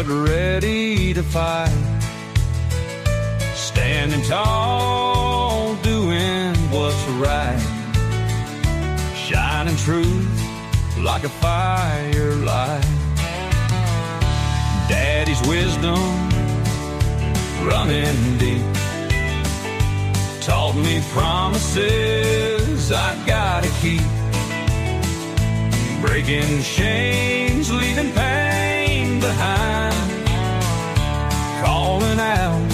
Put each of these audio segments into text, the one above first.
but ready to fight. Standing tall, doing what's right. Shining truth like a firelight. Daddy's wisdom running deep taught me promises I gotta keep. Breaking chains, leaving pain behind. Calling out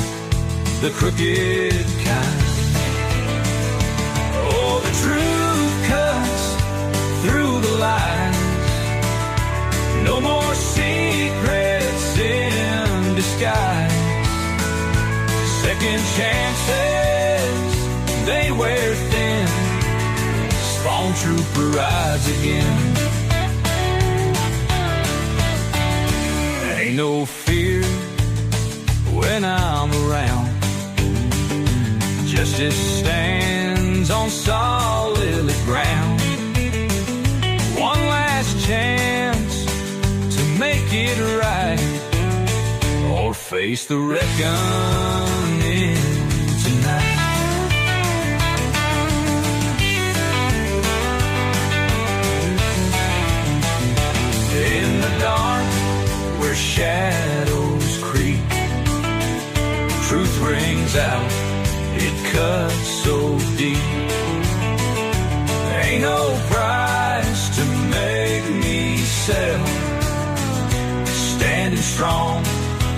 the crooked kind. Oh, the truth cuts through the lies. No more secrets in disguise. Second chances, they wear thin. Spawntrooper rides again. Ain't no fear when I'm around. Justice stands on solid ground. One last chance to make it right, or face the reckoning tonight. In the dark, where shadows creep, truth rings out, it cuts so deep. Ain't no price to make me sell. Standing strong,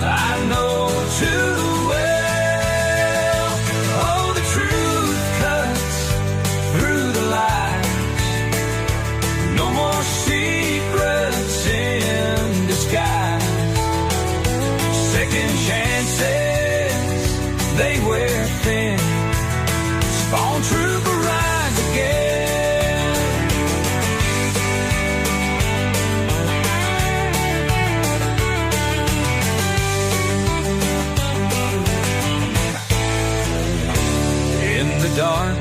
I know too well. Oh, the truth cuts through the lies. No more secrets in disguise. Second chances, they wear thin. Spawntrooper rides again. In the dark,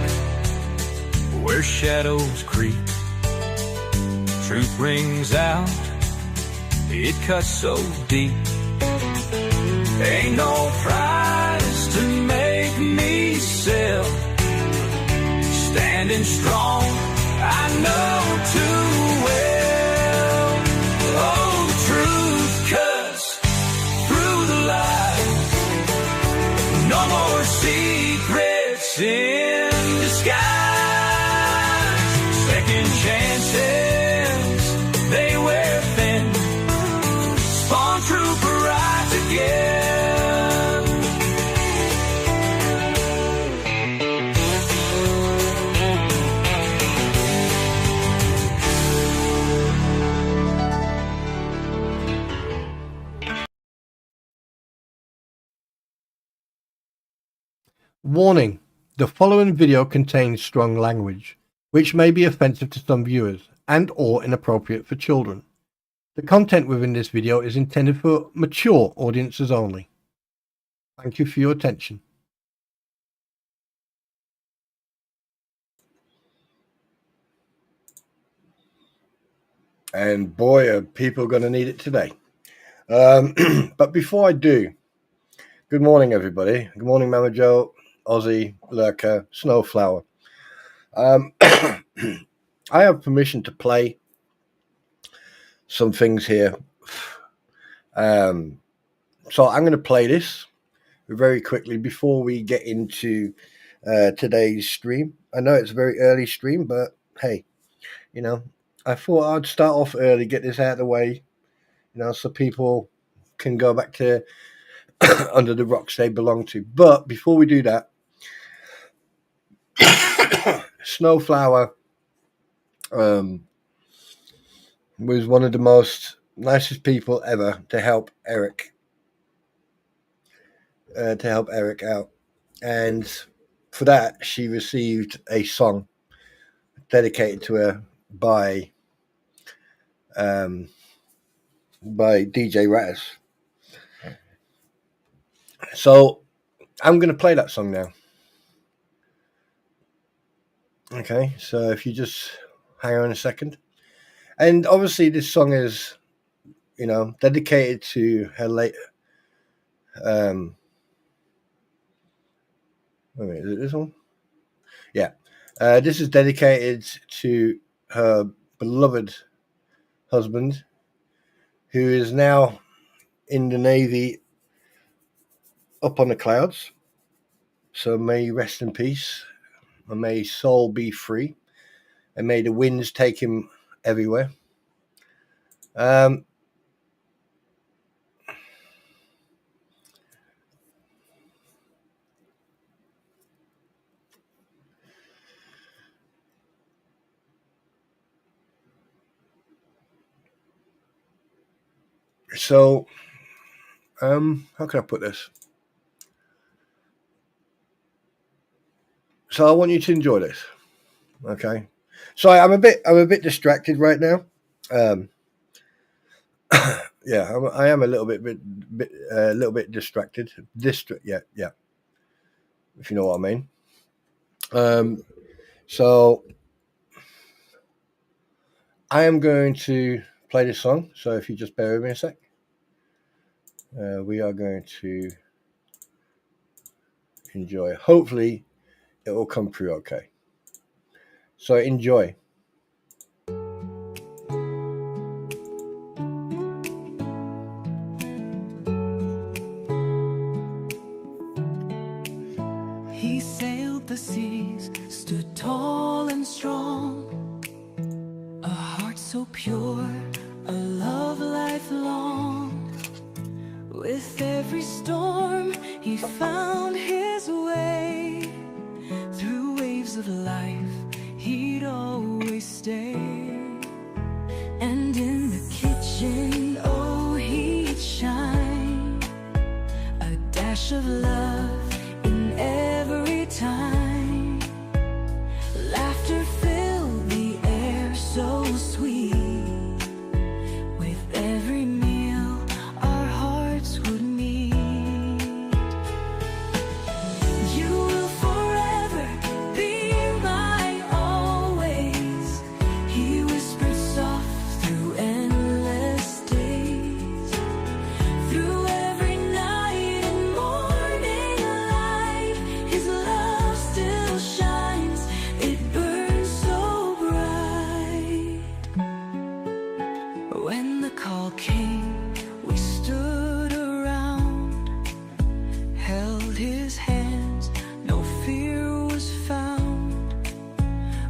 where shadows creep, truth rings out, it cuts so deep. Ain't no price to make me sell. Standing strong, I know too well. Oh, the truth cuts through the lies. No more secrets in disguise. Second chances, they wear thin. Spawntrooper rides again. Warning: the following video contains strong language, which may be offensive to some viewers and or inappropriate for children. The content within this video is intended for mature audiences only. Thank you for your attention. And boy, are people going to need it today. But before I do, good morning, everybody. Good morning, Mama Joe, Aussie, Lurker, Snowflower. I have permission to play some things here. So I'm going to play this very quickly before we get into today's stream. I know it's a very early stream, but hey, you know, I thought I'd start off early, get this out of the way, you know, so people can go back to under the rocks they belong to. But before we do that, Snowflower was one of the most nicest people ever to help Eric out, and for that she received a song dedicated to her by DJ Raz. So I'm going to play that song now. Okay, so if you just hang on a second. And obviously this song is dedicated to her late. Wait a minute, is it this one? Yeah. This is dedicated to her beloved husband, who is now in the Navy up on the clouds. So may he rest in peace, and may his soul be free, and may the winds take him everywhere. So, how can I put this? So I want you to enjoy this, okay? So I'm a bit distracted right now. Yeah, I am a little bit distracted. Yeah. If you know what I mean. So I am going to play this song. So if you just bear with me a sec, we are going to enjoy. Hopefully, it will come through okay. So enjoy. He sailed the seas, stood tall and strong, a heart so pure, a love lifelong. With every storm he found his way, through waves of life he'd always stay. And in the kitchen, oh, he'd shine, a dash of love in every time. Laughter filled the air so sweet. With every meal our hearts would meet. You will forever be my always, he whispered soft through endless days. Through every night and morning light, his love still shines, it burns so bright. When the call came, we stood around, held his hands, no fear was found.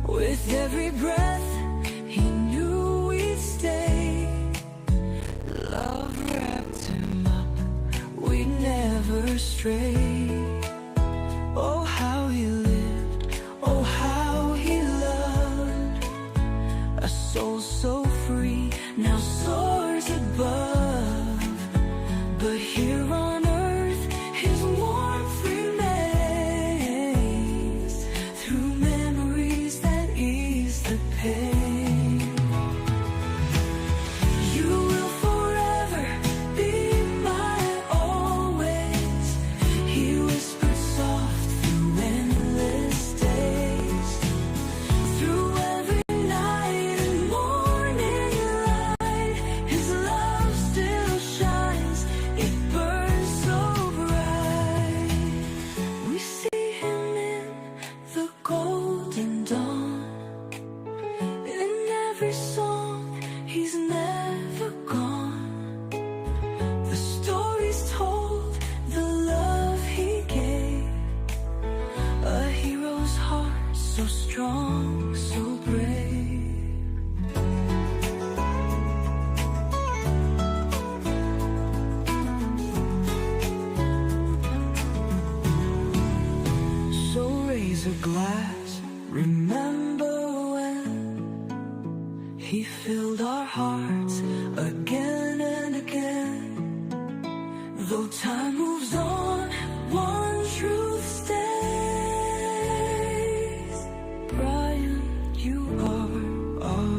With every breath, he knew we'd stay. Love wrapped him up, we'd never stray. Oh, how he lived, oh, how he loved, a soul so free now soars above. But here on earth his warmth remains, through memories that ease the pain. You will forever be my always, he whispered soft through endless days. Through every night and morning light, his love still shines, it burns so bright. We see him in the golden dawn, in every song he's never gone. The stories told, the love he gave, a hero's heart so strong, so brave. So raise a glass, remember when he filled our hearts again and again. Though time moves on, one truth stays. Brian, you are our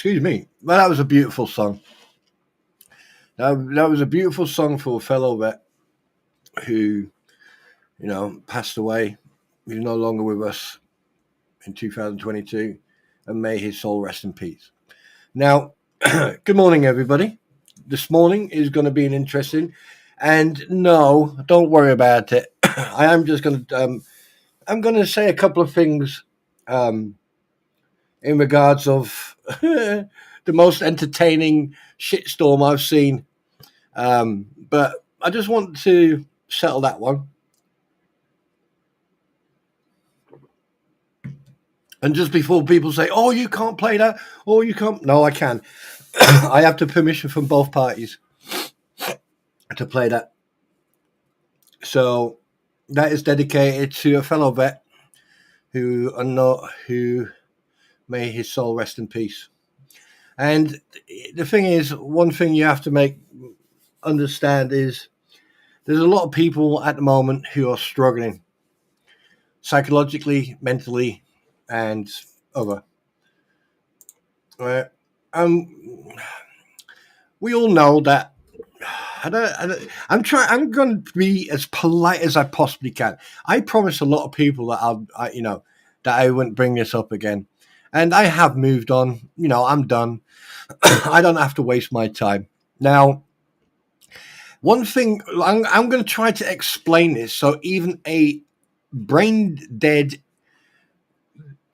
Excuse me. Well, that was a beautiful song. That was a beautiful song for a fellow vet who, passed away. He's no longer with us in 2022, and may his soul rest in peace. Now, good morning, everybody. This morning is going to be an interesting, and no, don't worry about it. I am just going to, I'm going to say a couple of things in regards of the most entertaining shitstorm I've seen. But I just want to settle that one. And just before people say, "Oh, you can't play that," "Oh, you can't," no, I can. I have the permission from both parties to play that. So that is dedicated to a fellow vet who may his soul rest in peace. And the thing is, one thing you have to understand is there's a lot of people at the moment who are struggling psychologically, mentally, and other. Right? We all know that. I'm going to be as polite as I possibly can. I promised a lot of people that that I wouldn't bring this up again, and I have moved on. I'm done. I don't have to waste my time now. One thing I'm going to try to explain this so even a brain dead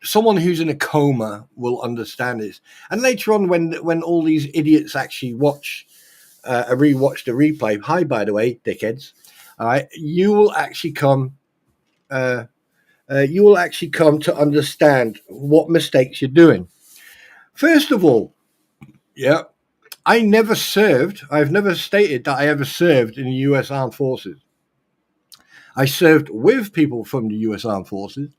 someone who's in a coma will understand this. And later on, when all these idiots actually rewatch the replay, hi, by the way, dickheads, all right, you will actually come to understand what mistakes you're doing. First of all, yeah, I've never stated that I ever served in the U.S. Armed Forces. I served with people from the U.S. Armed Forces,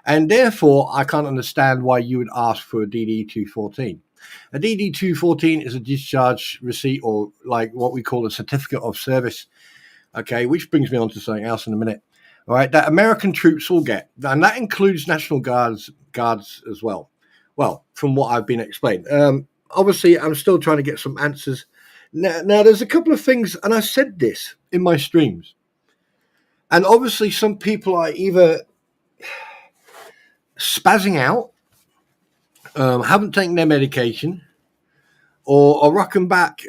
and therefore I can't understand why you would ask for a DD-214. A DD-214 is a discharge receipt, or like what we call a certificate of service, okay, which brings me on to something else in a minute, all right, that American troops will get, and that includes National Guards as well. Well, from what I've been explained. Obviously, I'm still trying to get some answers. Now, there's a couple of things, and I said this in my streams, and obviously some people are either spazzing out, haven't taken their medication, or are rocking back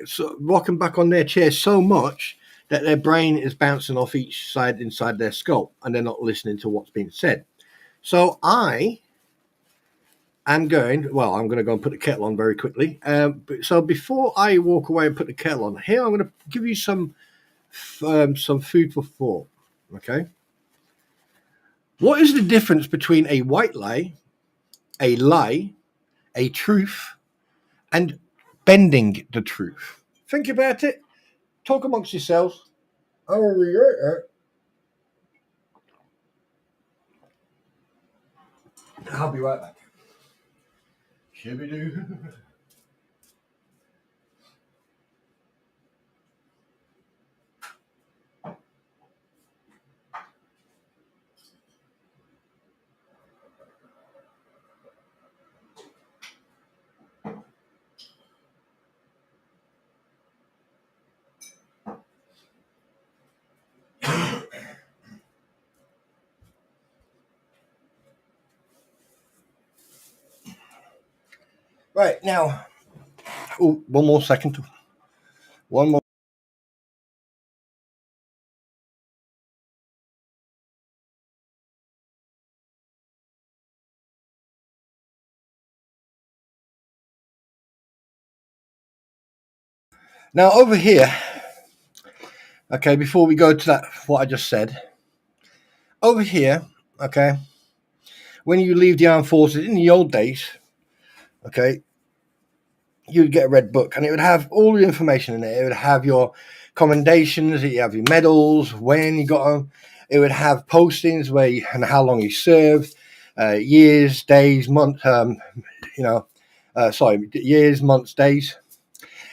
on their chair so much that their brain is bouncing off each side inside their skull, and they're not listening to what's being said. So I'm going to go and put the kettle on very quickly. So before I walk away and put the kettle on, here I'm going to give you some food for thought. Okay, what is the difference between a white lie, a truth, and bending the truth? Think about it. Talk amongst yourselves. I'll be right back. Shibby-doo. Right, now, one more second. One more. Now, over here, okay, before we go to that, what I just said, over here, okay, when you leave the armed forces in the old days, okay, you'd get a red book, and it would have all the information in it. It would have your commendations, you have your medals, when you got them. It would have postings and how long you served, years, days, months, years, months, days,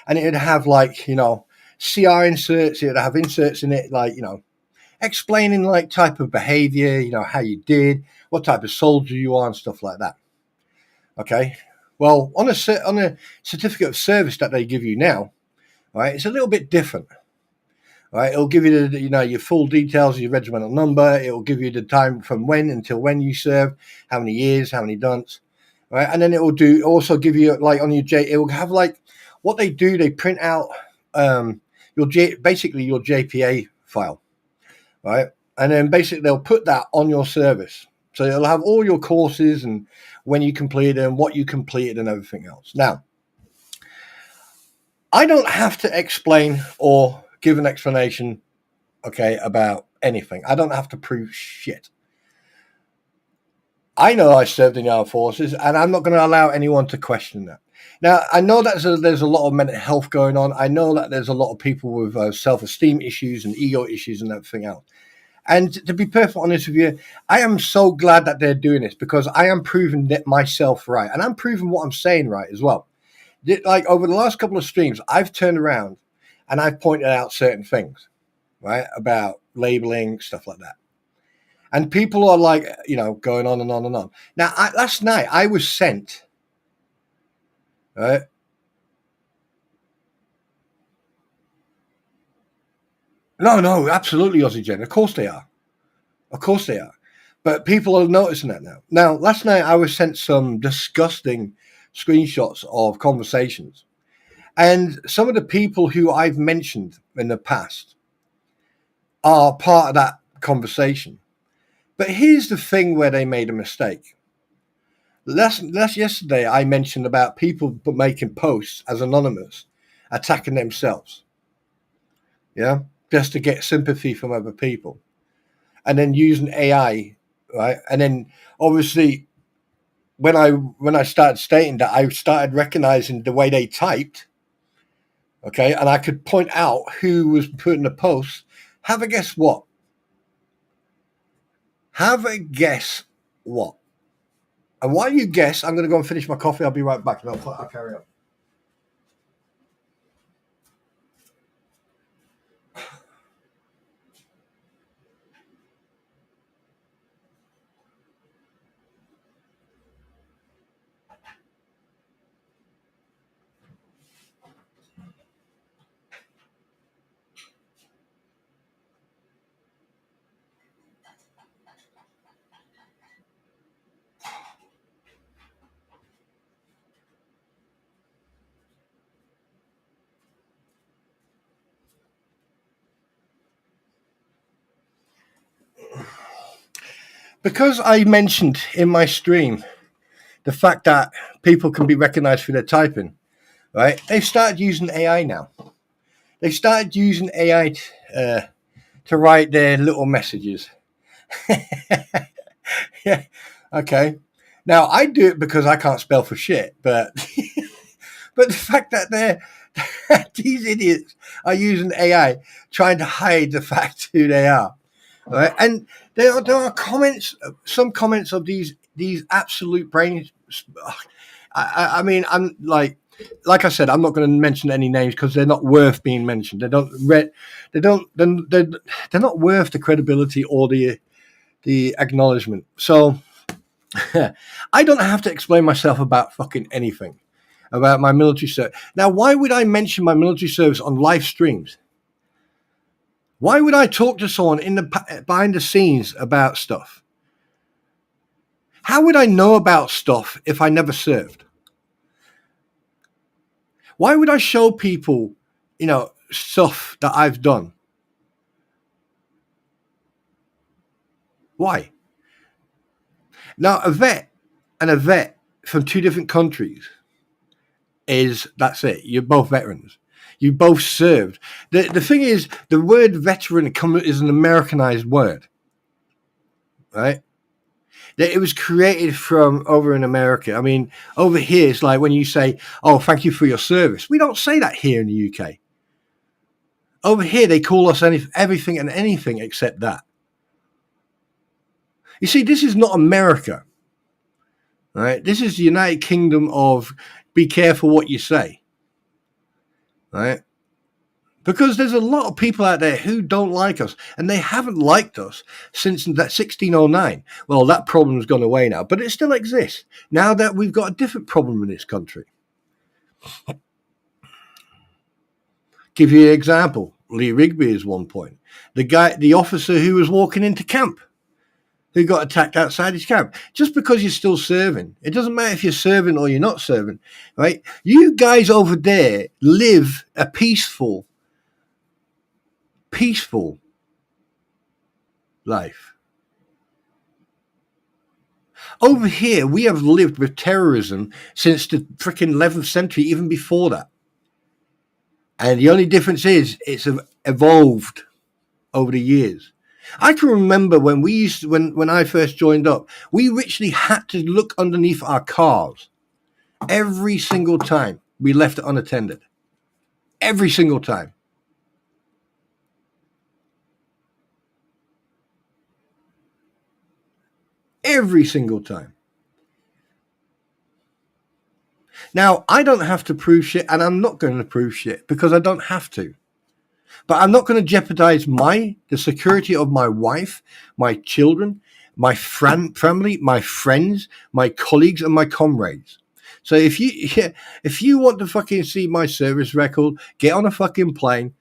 and it would have CR inserts. It would have inserts in it explaining type of behavior, how you did, what type of soldier you are, and stuff like that. Okay. Well, on a certificate of service that they give you now, right, it's a little bit different. Right, it'll give you the, your full details of your regimental number. It will give you the time from when until when you served, how many years, how many dunts, right? And then it will also give you, like, on your it will have, like, what they do. They print out basically your JPA file, right? And then basically they'll put that on your service, so it'll have all your courses and when you completed them, what you completed, and everything else. Now, I don't have to explain or give an explanation, okay, about anything. I don't have to prove shit. I know I served in the armed forces, and I'm not going to allow anyone to question that. Now, I know that there's a lot of mental health going on. I know that there's a lot of people with self-esteem issues and ego issues and everything else. And to be perfectly honest with you, I am so glad that they're doing this, because I am proving that myself right, and I'm proving what I'm saying right as well. Like, over the last couple of streams, I've turned around and I've pointed out certain things, right, about labeling, stuff like that. And people are like, going on and on and on. Now, last night I was sent, right? No, absolutely, Aussie Jen. Of course they are. Of course they are. But people are noticing that now. Now, last night I was sent some disgusting screenshots of conversations. And some of the people who I've mentioned in the past are part of that conversation. But here's the thing where they made a mistake. Last yesterday, I mentioned about people making posts as anonymous, attacking themselves. Yeah, just to get sympathy from other people, and then using AI, right? And then obviously, when I started stating that, I started recognizing the way they typed. Okay, and I could point out who was putting the posts. Have a guess what? Have a guess what? And while you guess, I'm going to go and finish my coffee. I'll be right back, and I'll carry on. Because I mentioned in my stream the fact that people can be recognized through their typing, right? They've started using AI now. They started using AI to write their little messages. Yeah, okay. Now, I do it because I can't spell for shit, but but the fact that these idiots are using AI trying to hide the fact who they are, right? And there are comments, some comments of these absolute brains. I mean, I'm like I said, I'm not going to mention any names because they're not worth being mentioned. They're not worth the credibility or the acknowledgement. So I don't have to explain myself about fucking anything about my military service. Now, why would I mention my military service on live streams? Why would I talk to someone behind the scenes about stuff? How would I know about stuff if I never served? Why would I show people, stuff that I've done? Why? Now, a vet and a vet from two different countries that's it. You're both veterans. You both served. The thing is, the word veteran is an Americanized word, right? It was created from over in America. I mean, over here, it's like when you say, "Oh, thank you for your service." We don't say that here in the UK. Over here, they call us everything and anything except that. You see, this is not America, right? This is the United Kingdom of be careful what you say, right? Because there's a lot of people out there who don't like us, and they haven't liked us since that 1609. Well, that problem's gone away now, but it still exists now that we've got a different problem in this country. Give you an example. Lee Rigby is one point. The officer who was walking into camp, who got attacked outside his camp. Just because you're still serving, it doesn't matter if you're serving or you're not serving, right? You guys over there live a peaceful life. Over here, we have lived with terrorism since the freaking 11th century, even before that. And the only difference is it's evolved over the years. I can remember when when I first joined up, we literally had to look underneath our cars every single time we left it unattended. Every single time. Every single time. Now, I don't have to prove shit, and I'm not going to prove shit because I don't have to. But I'm not going to jeopardize the security of my wife, my children, my family, my friends, my colleagues, and my comrades. So if you want to fucking see my service record, get on a fucking plane.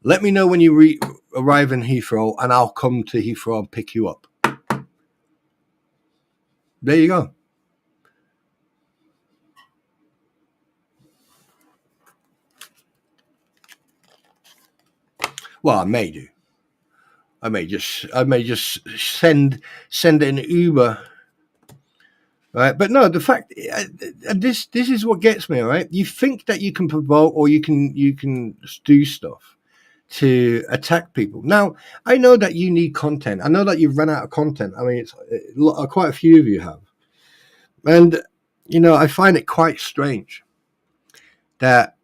Let me know when you arrive in Heathrow, and I'll come to Heathrow and pick you up. There you go. Well, I may do. I may just send an Uber, right? But no, the fact this is what gets me, right? You think that you can provoke or you can do stuff to attack people. Now, I know that you need content. I know that you've run out of content. I mean, it's quite a few of you have, and I find it quite strange that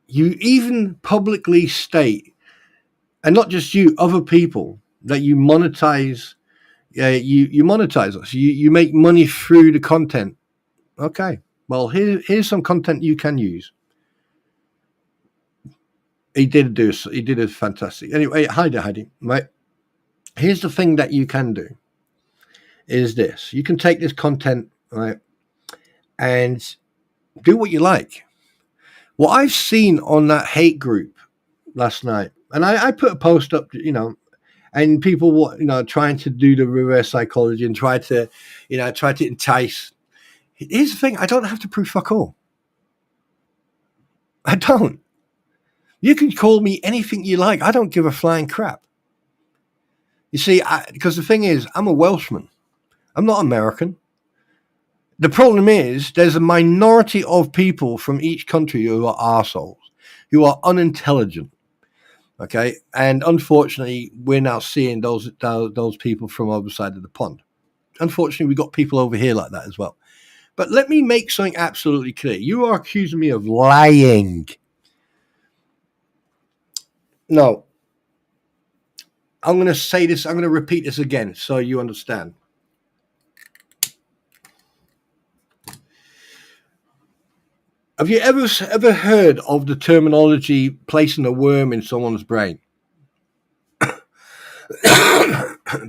you even publicly state. And not just you, other people, that you monetize. You monetize us. You make money through the content. Okay. Well, here's some content you can use. He did a fantastic. Anyway, Heidi. Right. Here's the thing that you can do. Is this? You can take this content, right, and do what you like. What I've seen on that hate group last night. And I put a post up, and people were, trying to do the reverse psychology and try to entice. Here's the thing: I don't have to prove fuck all. I don't. You can call me anything you like. I don't give a flying crap. You see, because the thing is, I'm a Welshman. I'm not American. The problem is, there's a minority of people from each country who are arseholes, who are unintelligent. Okay, and unfortunately, we're now seeing those people from the other side of the pond. Unfortunately, we've got people over here like that as well. But let me make something absolutely clear. You are accusing me of lying. No. I'm going to say this. I'm going to repeat this again so you understand. Have you ever heard of the terminology placing a worm in someone's brain?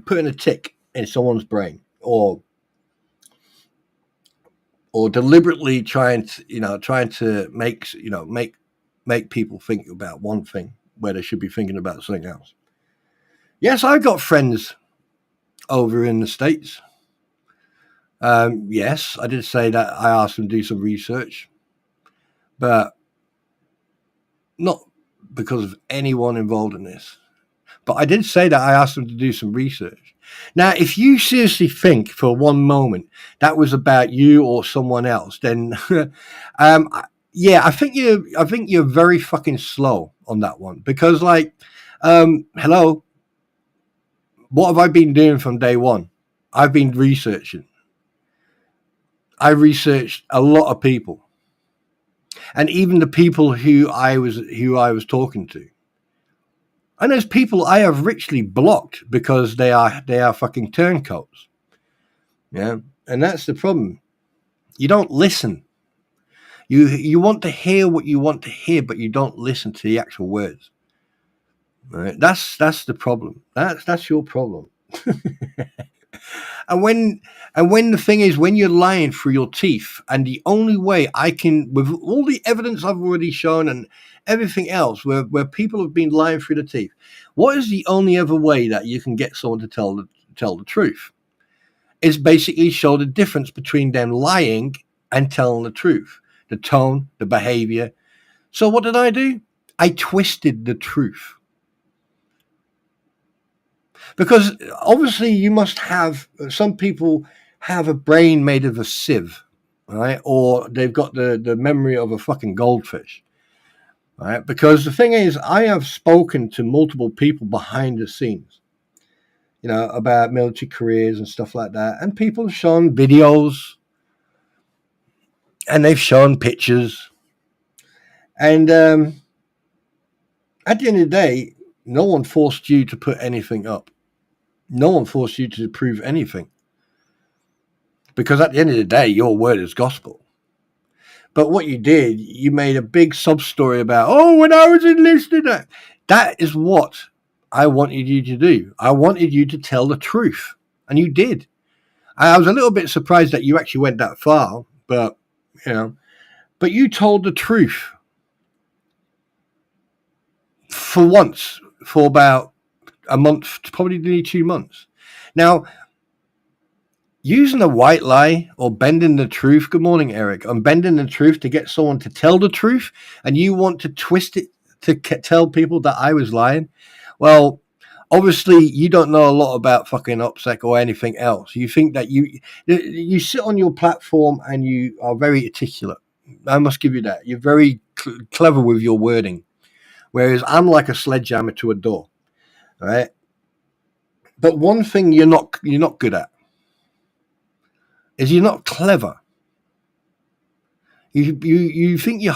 Putting a tick in someone's brain, or deliberately trying to make people think about one thing where they should be thinking about something else. Yes, I've got friends over in the States. Yes, I did say that I asked them to do some research, but not because of anyone involved in this. But I did say that I asked them to do some research. Now, if you seriously think for one moment that was about you or someone else, then I think you're very fucking slow on that one. Because, hello, what have I been doing from day one? I've been researching. I researched a lot of people, and even the people who I was talking to. And there's people I have richly blocked because they are fucking turncoats. Yeah, and that's the problem. You don't listen. You want to hear what you want to hear, but you don't listen to the actual words. Right? That's the problem. That's your problem. And when the thing is, when you're lying through your teeth, and the only way I can, with all the evidence I've already shown and everything else, where people have been lying through the teeth, what is the only other way that you can get someone to tell the truth? Is basically show the difference between them lying and telling the truth, the tone, the behavior. So what did I do? I twisted the truth. Because obviously you must have, some people have a brain made of a sieve, right? Or they've got the memory of a fucking goldfish, right? Because the thing is, I have spoken to multiple people behind the scenes, about military careers and stuff like that. And people have shown videos and they've shown pictures. And at the end of the day, no one forced you to put anything up. No one forced you to prove anything. Because at the end of the day, your word is gospel. But what you did, you made a big sub story about, when I was enlisted. That is what I wanted you to do. I wanted you to tell the truth. And you did. I was a little bit surprised that you actually went that far. But you told the truth. For once, for about a month, probably nearly 2 months. Now, using a white lie or bending the truth, good morning, Eric, I'm bending the truth to get someone to tell the truth, and you want to twist it to tell people that I was lying. Well, obviously, you don't know a lot about fucking OPSEC or anything else. You think that you sit on your platform and you are very articulate. I must give you that. You're very clever with your wording, whereas I'm like a sledgehammer to a door, right? But one thing you're not good at is you're not clever. You think you're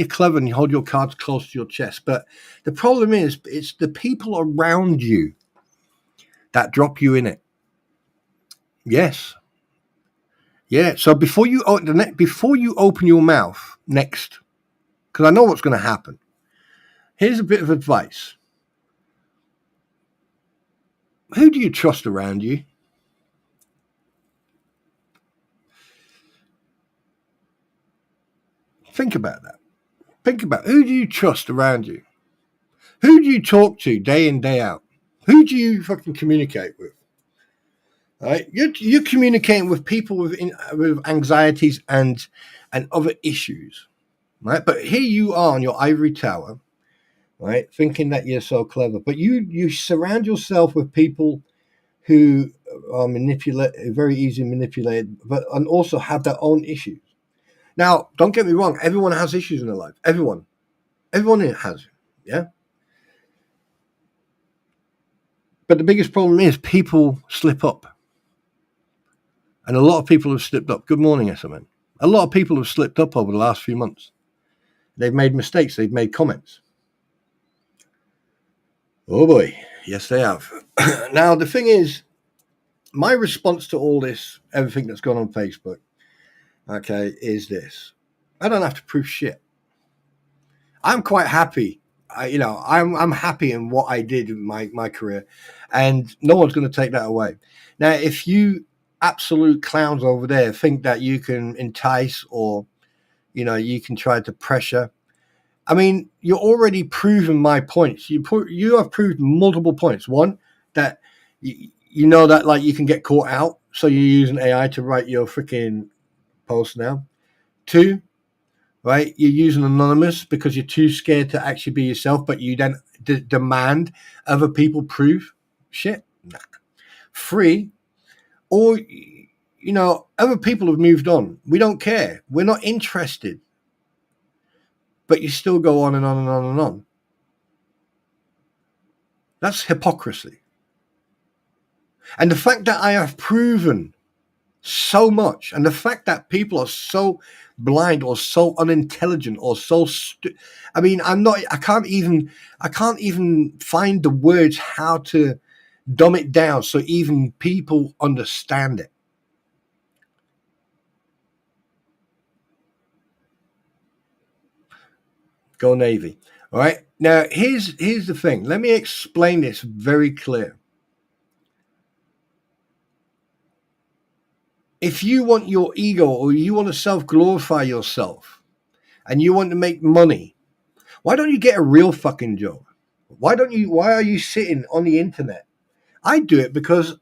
clever and you hold your cards close to your chest, but the problem is it's the people around you that drop you in it. Yes, yeah. So before you open your mouth next, because I know what's going to happen. Here's a bit of advice. Who do you trust around you? Think about that. Think about who do you trust around you? Who do you talk to day in, day out? Who do you fucking communicate with? Right? You're communicating with people with anxieties and other issues, right? But here you are on your ivory tower, right? Thinking that you're so clever, but you surround yourself with people who are very easily manipulated, and also have their own issues. Now, don't get me wrong. Everyone has issues in their life. Everyone has, yeah. But the biggest problem is people slip up. And a lot of people have slipped up. Good morning, SMN. A lot of people have slipped up over the last few months. They've made mistakes. They've made comments. Oh boy. Yes, they have. Now, the thing is, my response to all this, everything that's gone on Facebook, okay, is this. I don't have to prove shit. I'm quite happy. I'm happy in what I did in my career, and no one's going to take that away. Now, if you absolute clowns over there think that you can entice or you can try to pressure, I mean, you're already proving my points. You have proved multiple points. One, that that like you can get caught out, so you're using AI to write your freaking post now. Two, right, you're using anonymous because you're too scared to actually be yourself, but you then demand other people prove shit. Nah. Three, or other people have moved on. We don't care. We're not interested. But you still go on and on and on and on. That's hypocrisy. And the fact that I have proven so much, and the fact that people are so blind or so unintelligent or so I can't even find the words how to dumb it down so even people understand it. Go Navy. All right. Now, here's the thing. Let me explain this very clear. If you want your ego or you want to self-glorify yourself and you want to make money, why don't you get a real fucking job? Why are you sitting on the internet? I do it because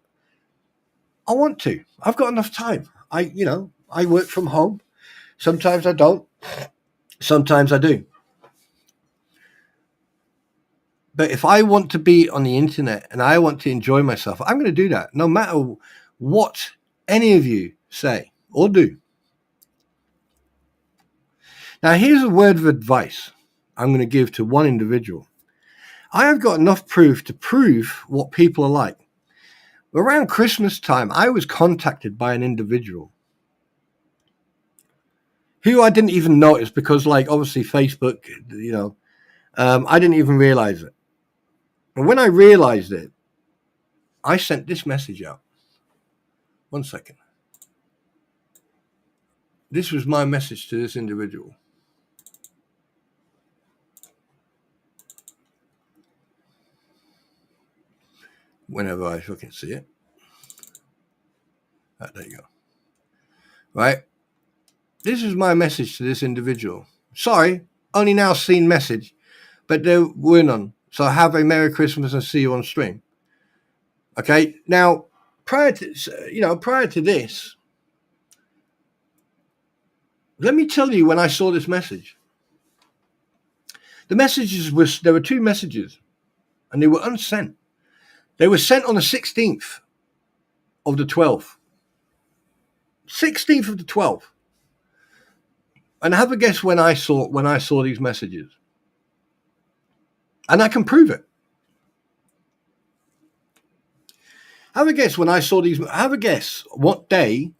I want to. I've got enough time. I work from home. Sometimes I don't. Sometimes I do. But if I want to be on the internet and I want to enjoy myself, I'm going to do that no matter what any of you say or do. Now, here's a word of advice I'm going to give to one individual. I have got enough proof to prove what people are like. Around Christmas time, I was contacted by an individual who I didn't even notice because, like, obviously Facebook, I didn't even realize it. And when I realized it, I sent this message out. 1 second. This was my message to this individual. Whenever I fucking see it. There you go. Right? This is my message to this individual. Sorry, only now seen message, but there were none. So have a Merry Christmas and see you on stream. Okay, now prior to this, let me tell you when I saw this message. The messages there were 2 messages, and they were unsent. They were sent on the 16th of the 12th. 16th of the 12th. And have a guess when I saw these messages. And I can prove it. Have a guess when I saw these. Have a guess what day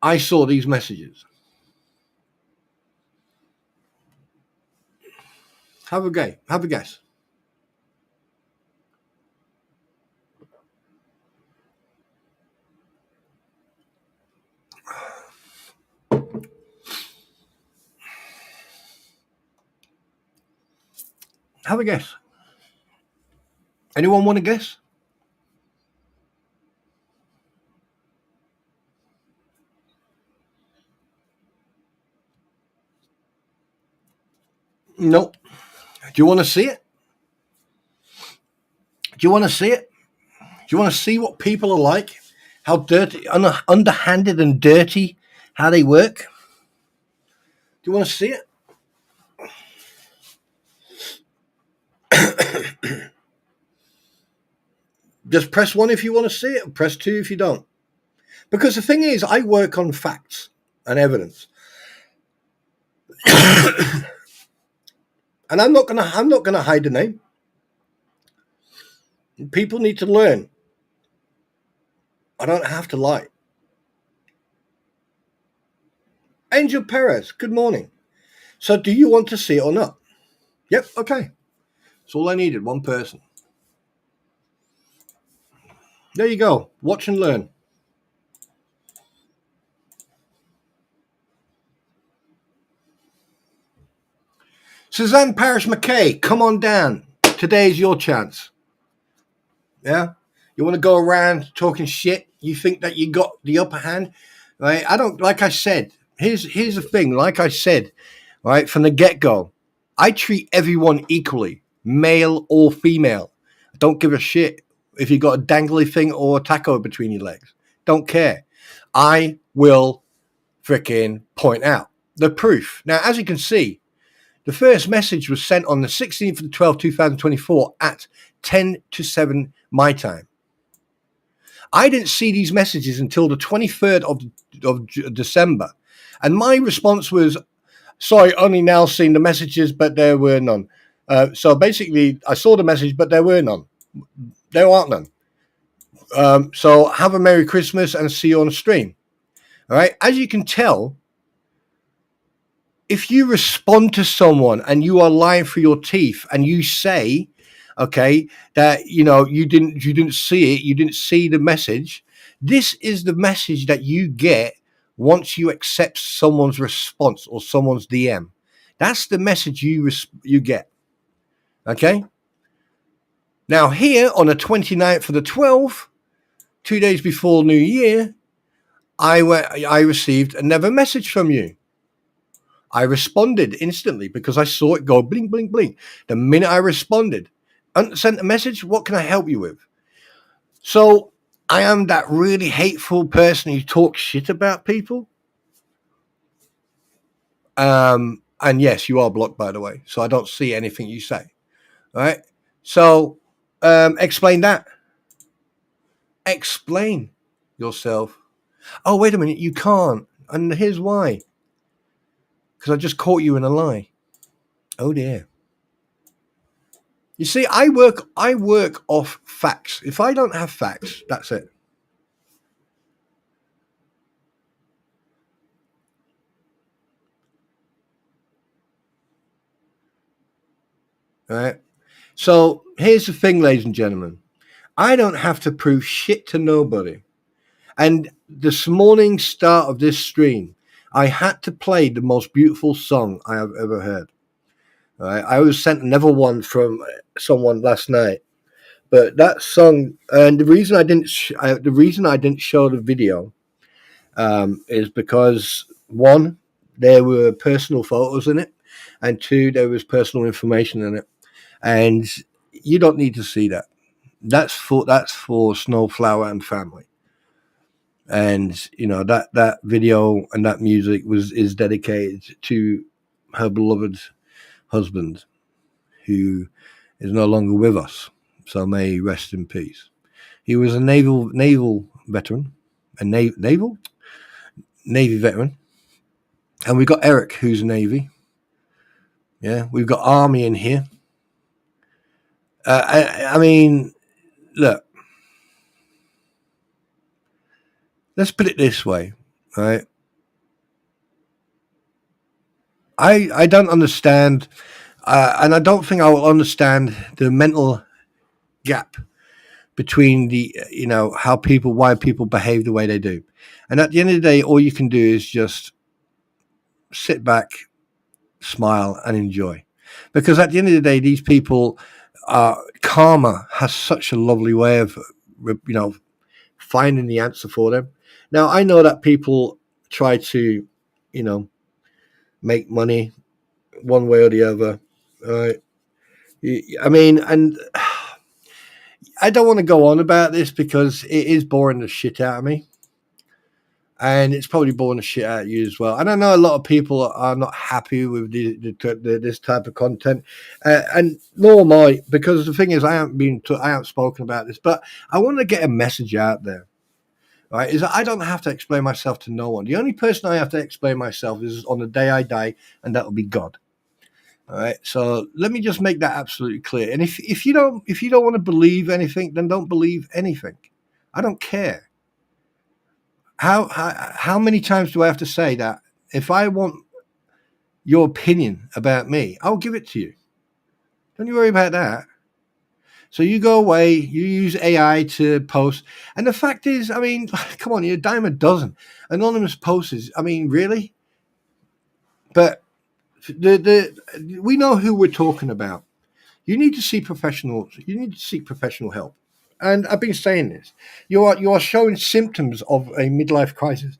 I saw these messages. Have a guess. Have a guess. Have a guess. Anyone want to guess? Nope. Do you want to see it? Do you want to see it? Do you want to see what people are like? How dirty, underhanded and dirty, how they work? Do you want to see it? Just press 1 if you want to see it, and press 2 if you don't. Because the thing is, I work on facts and evidence. And I'm not gonna hide the name. People need to learn. I don't have to lie. Angel Perez, good morning. So do you want to see it or not? Yep, okay. That's all I needed, 1 person. There you go. Watch and learn. Suzanne Parrish McKay, come on down. Today is your chance. Yeah? You want to go around talking shit? You think that you got the upper hand? Right? I don't, like I said, here's the thing. Like I said, right, from the get-go, I treat everyone equally, male or female. I don't give a shit if you got a dangly thing or a taco between your legs. Don't care. I will freaking point out the proof. Now, as you can see, the first message was sent on the 16th of the 12th, 2024 at 10 to 7 my time. I didn't see these messages until the 23rd of December. And my response was, sorry, only now seen the messages, but there were none. So basically, I saw the message, but there were none. There aren't none. So have a Merry Christmas and see you on the stream. All right. As you can tell, if you respond to someone and you are lying through your teeth and you say, okay, that, you didn't see it, you didn't see the message, this is the message that you get once you accept someone's response or someone's DM. That's the message you get. Okay. Now here on the 29th of the 12th, 2 days before New Year, I received another message from you. I responded instantly because I saw it go blink, blink, blink. The minute I responded, sent a message, what can I help you with? So I am that really hateful person who talks shit about people. And yes, you are blocked, by the way. So I don't see anything you say. All right. So explain that. Explain yourself. Oh, wait a minute. You can't. And here's why. Because I just caught you in a lie. Oh, dear. You see, I work off facts. If I don't have facts, that's it. All right. So here's the thing, ladies and gentlemen. I don't have to prove shit to nobody. And this morning start of this stream, I had to play the most beautiful song I have ever heard. All right. I was sent another one from someone last night, but that song, and the reason I didn't show the video is because one, there were personal photos in it, and two, there was personal information in it, and you don't need to see that. That's for Snowflower and family, and you know that video and that music is dedicated to her beloved husband, who is no longer with us. So may he rest in peace. He was a naval veteran, a Navy veteran, and we've got Eric, who's Navy. Yeah, we've got Army in here. I mean, look, let's put it this way, right? I don't understand, and I don't think I will understand the mental gap between why people behave the way they do. And at the end of the day, all you can do is just sit back, smile, and enjoy. Because at the end of the day, these people, karma has such a lovely way of, finding the answer for them. Now, I know that people try to, make money one way or the other. Right? I mean, and I don't want to go on about this because it is boring the shit out of me. And it's probably boring the shit out of you as well. And I know a lot of people are not happy with this type of content, and nor am I, because the thing is, I haven't spoken about this, but I want to get a message out there. Right? Is that I don't have to explain myself to no one. The only person I have to explain myself is on the day I die, and that will be God. All right. So let me just make that absolutely clear. And if you don't want to believe anything, then don't believe anything. I don't care. How many times do I have to say that? If I want your opinion about me, I'll give it to you. Don't you worry about that. So you go away, you use AI to post. And the fact is, I mean, come on, you're a dime a dozen. Anonymous posts, I mean, really? But we know who we're talking about. You need to see professionals. You need to seek professional help. And I've been saying this. You are showing symptoms of a midlife crisis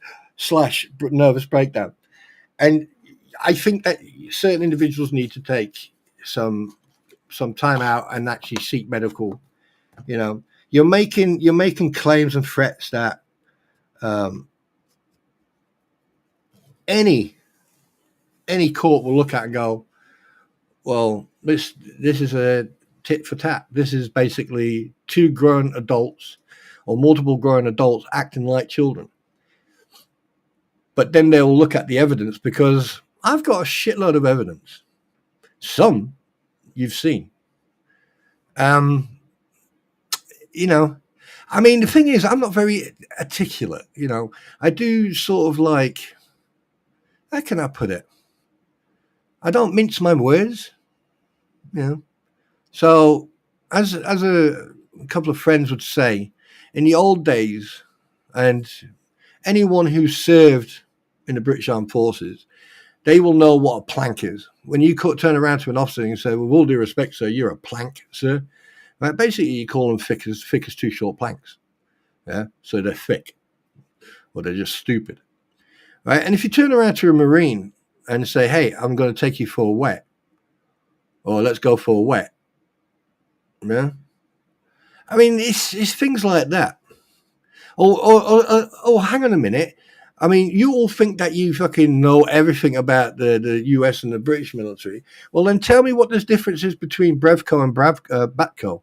/ nervous breakdown. And I think that certain individuals need to take some time out and actually seek medical. You're making claims and threats that any court will look at and go, well, this is a tit for tat. This is basically two grown adults or multiple grown adults acting like children. But then they'll look at the evidence, because I've got a shitload of evidence. Some you've seen. I mean, the thing is, I'm not very articulate. I do sort of like, how can I put it? I don't mince my words. So as a couple of friends would say, in the old days, and anyone who served in the British Armed Forces, they will know what a plank is. When you turn around to an officer and say, with all due respect, sir, you're a plank, sir. Right? Basically, you call them thick as two short planks. Yeah, so they're thick, or they're just stupid. Right? And if you turn around to a Marine and say, hey, I'm going to take you for a wet, or let's go for a wet. Yeah. I mean, it's things like that. Oh, hang on a minute. I mean, you all think that you fucking know everything about the US and the British military. Well, then tell me what the difference is between Brevco and Batco.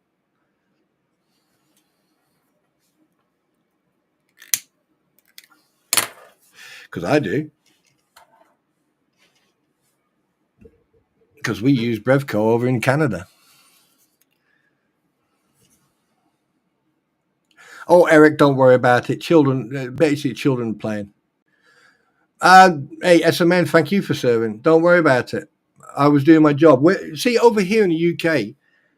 Because I do. Because we use Brevco over in Canada. Oh, Eric, don't worry about it. Children, basically children playing. Hey, SMN, thank you for serving. Don't worry about it. I was doing my job. See, over here in the UK,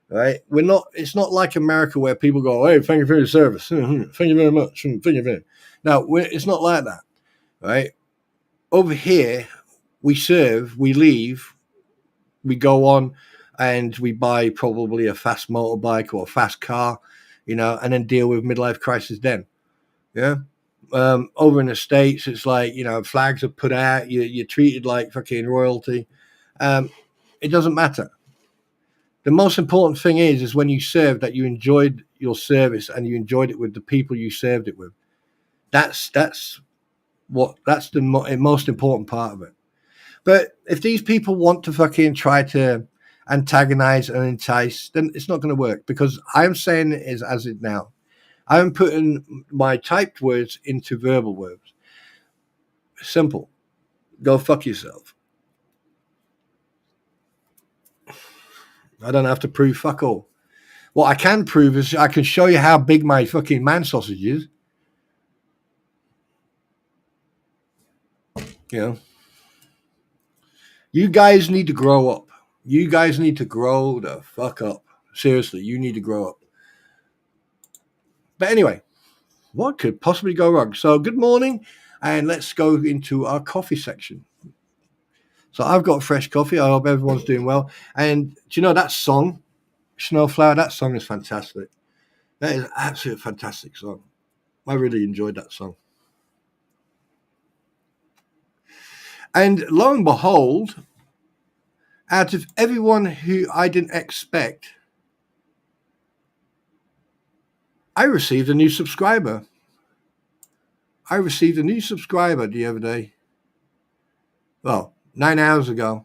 right, it's not like America where people go, hey, thank you for your service. Thank you very much. Thank you very much. No, it's not like that, right? Over here, we serve, we leave, we go on, and we buy probably a fast motorbike or a fast car, and then deal with midlife crisis then. Yeah. Over in the States, it's like, flags are put out, you're treated like fucking royalty. It doesn't matter. The most important thing is when you serve that you enjoyed your service and you enjoyed it with the people you served it with. That's the most important part of it. But if these people want to fucking try to antagonize and entice, then it's not going to work, because I'm saying it is as it now. I'm putting my typed words into verbal words. Simple. Go fuck yourself. I don't have to prove fuck all. What I can prove is I can show you how big my fucking man sausage is. You guys need to grow up. You guys need to grow the fuck up. Seriously, you need to grow up. But anyway, what could possibly go wrong? So good morning, and let's go into our coffee section. So I've got fresh coffee. I hope everyone's doing well. And do you know that song, Snowflower? That song is fantastic. That is an absolutely fantastic song. I really enjoyed that song. And lo and behold, out of everyone who I didn't expect, I received a new subscriber. I received a new subscriber the other day. Well, 9 hours ago.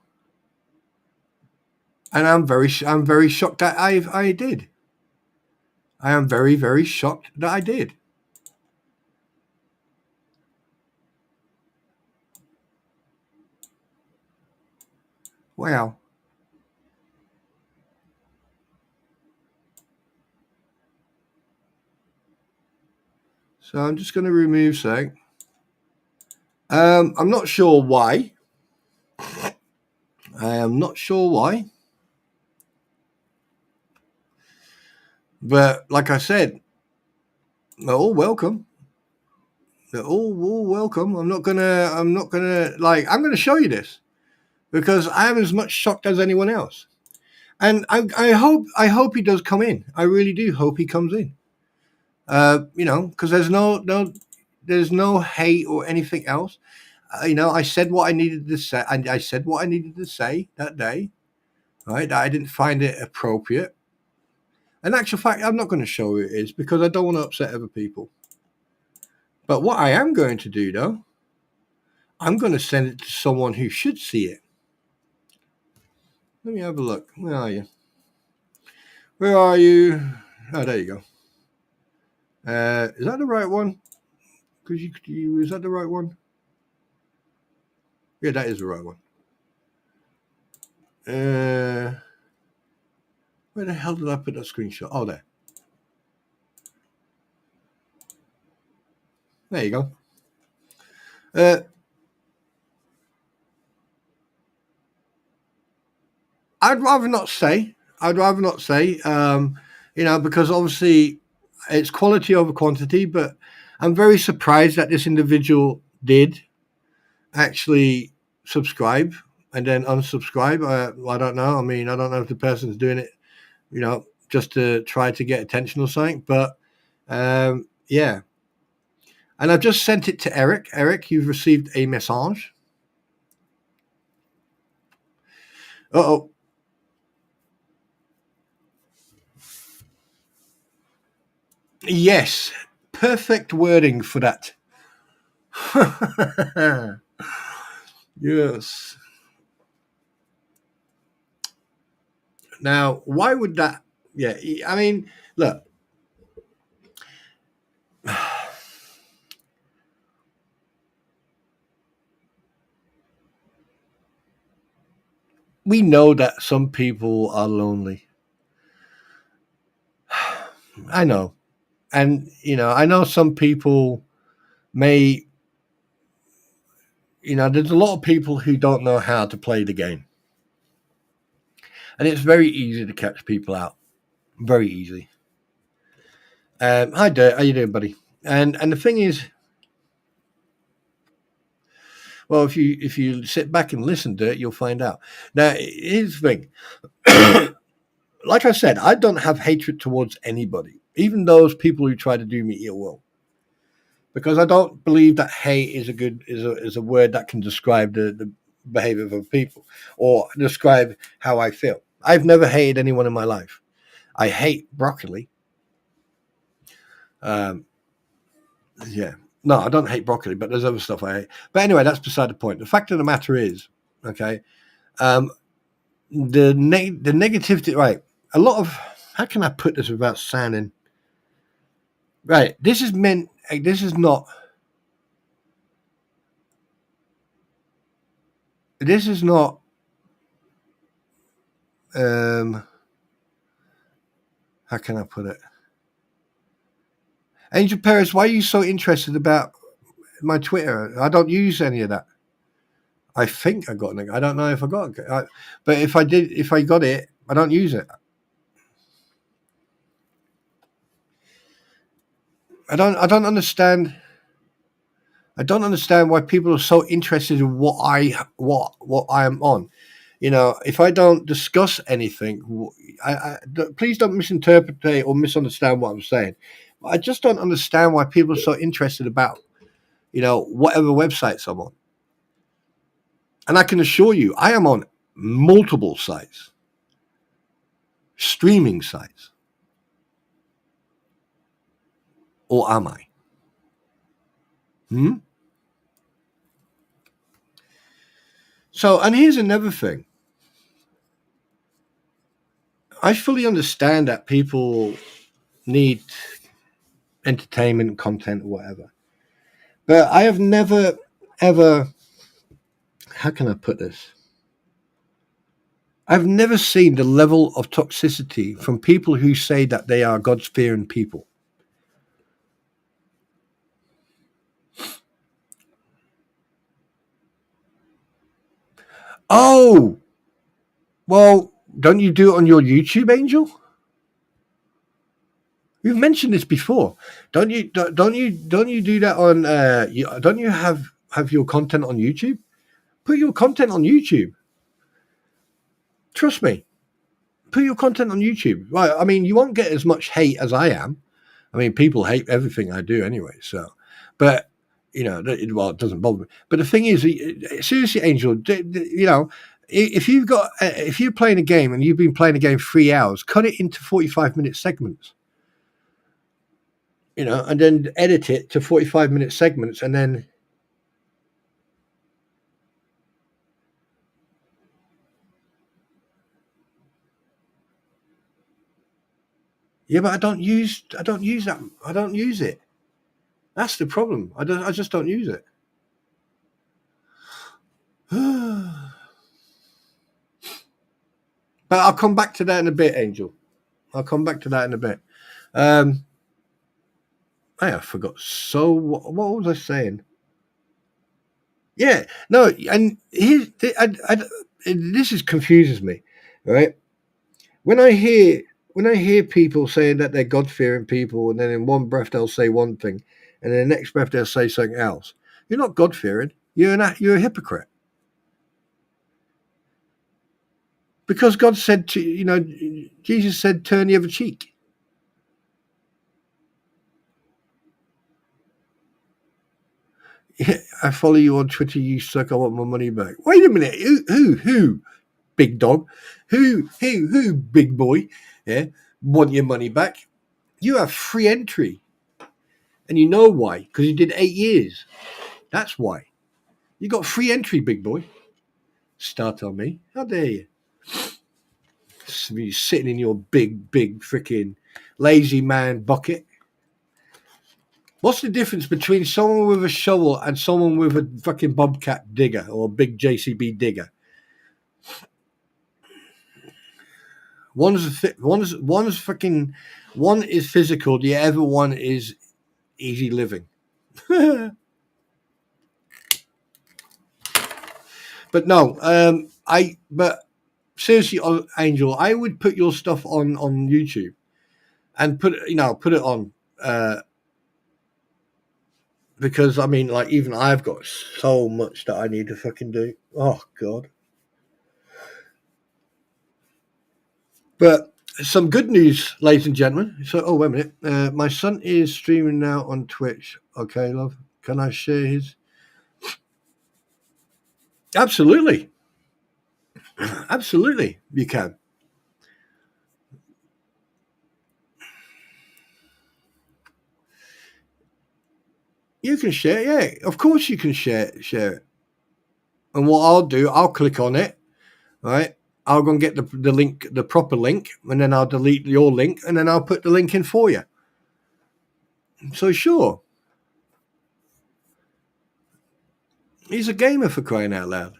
And I'm very shocked that I did. I am very, very shocked that I did. Wow. So I'm just going to remove something. I'm not sure why. I am not sure why. But like I said, they're all welcome. They're all welcome. I'm gonna show you this because I am as much shocked as anyone else. And I hope he does come in. I really do hope he comes in. Because there's no hate or anything else. I said what I needed to say. I said what I needed to say that day. Right, that I didn't find it appropriate. In actual fact, I'm not going to show who it is because I don't want to upset other people. But what I am going to do, though, I'm going to send it to someone who should see it. Let me have a look. Where are you? Where are you? Oh, there you go. Is that the right one? Is that the right one? Yeah, that is the right one. Where the hell did I put that screenshot? Oh, there. There you go. I'd rather not say, because obviously it's quality over quantity, but I'm very surprised that this individual did actually subscribe and then unsubscribe. I don't know. I mean, I don't know if the person's doing it, just to try to get attention or something. But yeah. And I've just sent it to Eric. Eric, you've received a message. Uh-oh. Yes. Perfect wording for that. Yes. Now, why would that? Yeah, I mean, look. We know that some people are lonely. I know. And, I know some people may, there's a lot of people who don't know how to play the game. And it's very easy to catch people out. Very easy. Hi, Dirt. How you doing, buddy? And the thing is, well, if you sit back and listen to it, you'll find out. Now, here's the thing. Like I said, I don't have hatred towards anybody, even those people who try to do me ill will, because I don't believe that hate is a word that can describe the behavior of people or describe how I feel. I've never hated anyone in my life. I hate broccoli. Yeah. No, I don't hate broccoli, but there's other stuff I hate. But anyway, that's beside the point. The fact of the matter is, okay, the negativity, right? A lot of, how can I put this without sounding, right? This is not, how can I put it? Angel Perez, why are you so interested about my Twitter? I don't use any of that. I think I got it. I don't know if I got it. But if I got it, I don't use it. I don't understand. I don't understand why people are so interested in what I am on. If I don't discuss anything, please don't misinterpret or misunderstand what I'm saying. I just don't understand why people are so interested about, whatever websites I'm on. And I can assure you, I am on multiple sites, streaming sites. Or am I? So, and here's another thing. I fully understand that people need entertainment, content, whatever. But I have never, ever, how can I put this? I've never seen the level of toxicity from people who say that they are God-fearing people. Oh, well, don't you do it on your YouTube, Angel? We've mentioned this before. Don't you do that on? Don't you have your content on YouTube? Put your content on YouTube. Trust me. Put your content on YouTube. Right. I mean, you won't get as much hate as I am. I mean, people hate everything I do anyway. So, but it doesn't bother me. But the thing is, seriously, Angel, if you're playing a game and you've been playing a game 3 hours, cut it into 45-minute segments. And then edit it to 45-minute segments, and then but I don't use that. I don't use it. That's the problem. I just don't use it. But I'll come back to that in a bit, Angel. I'll come back to that in a bit. I forgot. So what was I saying? Yeah, no, and this confuses me, right? When I hear people saying that they're God-fearing people, and then in one breath they'll say one thing, and in the next breath they'll say something else. You're not God-fearing. You're a hypocrite. Because God said to, Jesus said, turn the other cheek. I follow you on Twitter, you suck, I want my money back. Wait a minute, who, big dog? Who, big boy, yeah, want your money back? You have free entry. And you know why? Because you did 8 years. That's why. You got free entry, big boy. Start on me. How dare you? You sitting in your big freaking lazy man bucket. What's the difference between someone with a shovel and someone with a fucking bobcat digger or a big JCB digger? One is physical. The other one is easy living. But no, but seriously, Angel, I would put your stuff on YouTube and put it on. Because I mean, like, even I've got so much that I need to fucking do. Oh God! But some good news, ladies and gentlemen. So, oh wait a minute, my son is streaming now on Twitch. Okay, love, can I share his? Absolutely, absolutely, you can. You can share, yeah, of course you can share it. And what I'll do, I'll click on it, right? I'll go and get the link, the proper link, and then I'll delete your link, and then I'll put the link in for you. So sure, he's a gamer, for crying out loud.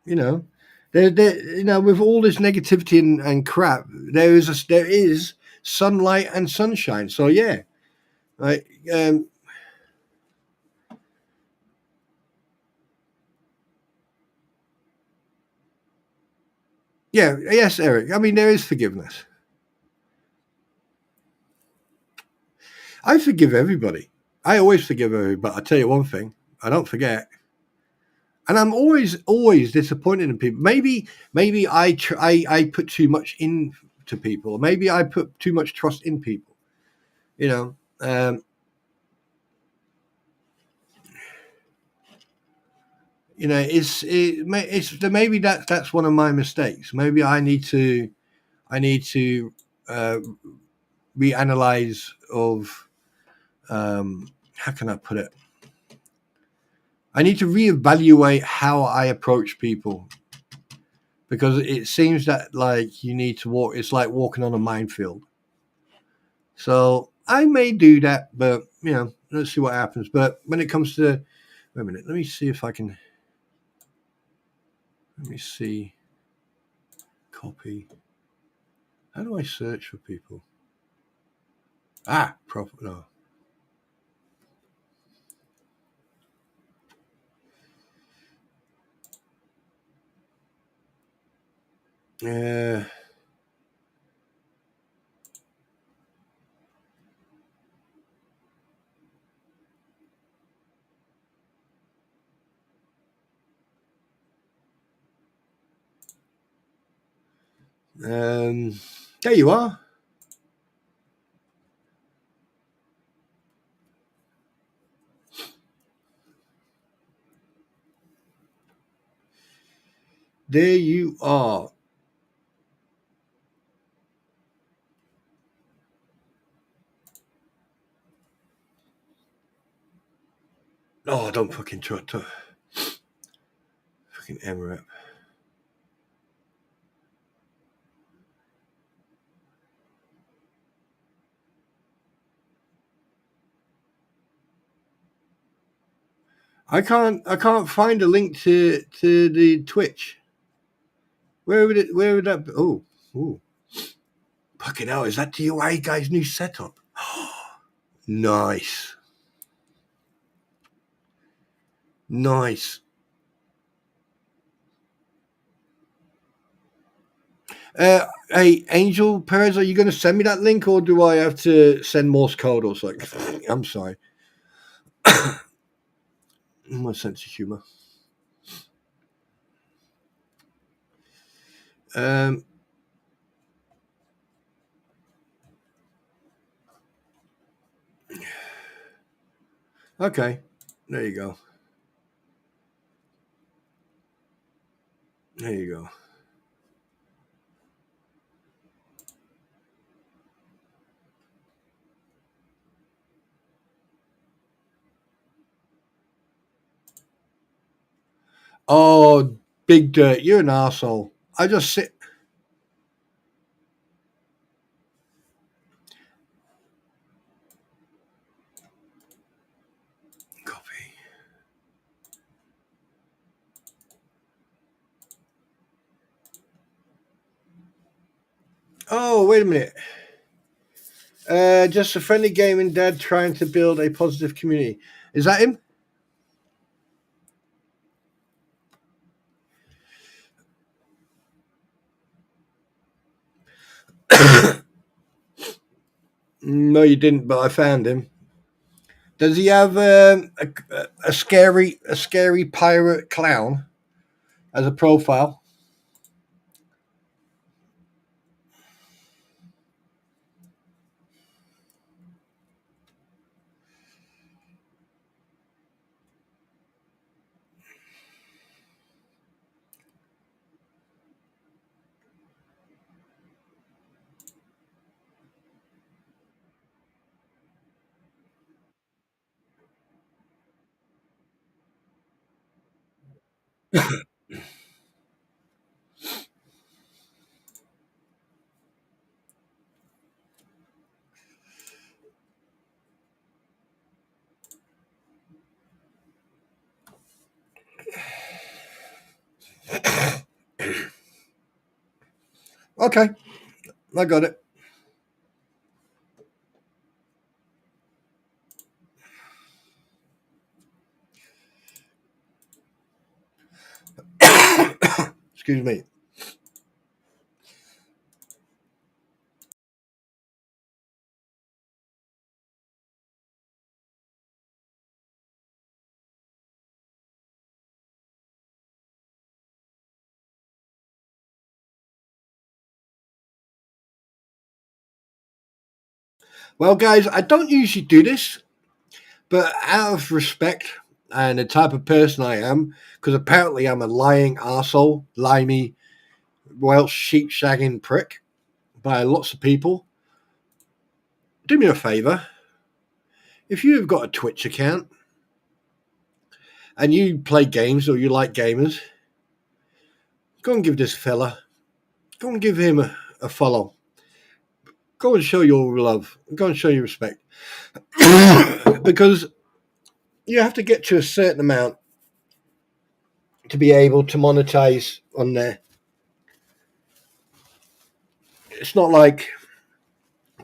With all this negativity and crap, there is sunlight and sunshine. So yeah, right. Yeah, yes, Eric. I mean, there is forgiveness. I forgive everybody. I always forgive everybody. But I tell you one thing, I don't forget. And I'm always disappointed in people. Maybe I put too much into people. Maybe I put too much trust in people. Maybe that's one of my mistakes. Maybe I need to reanalyze of how can I put it? I need to reevaluate how I approach people, because it seems that, like, you need to walk. It's like walking on a minefield. So I may do that, but let's see what happens. But when it comes to, wait a minute, let me see if I can. Let me see. Copy. How do I search for people? No. Yeah. There you are. There you are. Oh, don't fucking try to. Fucking MRAP. I can't find a link to the Twitch. Where would that be? Oh. Fucking hell, is that DOA guy's new setup? Nice. Nice. Hey, Angel Perez, are you going to send me that link, or do I have to send Morse code or something? I'm sorry. My sense of humor. Okay, there you go. There you go. Oh, Big Dirt, you're an asshole. I just sit. Copy. Oh, wait a minute. Just a friendly gaming dad trying to build a positive community. Is that him? No, you didn't, but I found him. Does he have a scary pirate clown as a profile? Okay, I got it. Excuse me. Well, guys, I don't usually do this, but out of respect and the type of person I am, because apparently I'm a lying arsehole, limey, Welsh sheep shagging prick by lots of people, do me a favour. If you've got a Twitch account and you play games or you like gamers, go and give this fella, go and give him a follow. Go and show your love. Go and show your respect. Because you have to get to a certain amount to be able to monetize on there. It's not like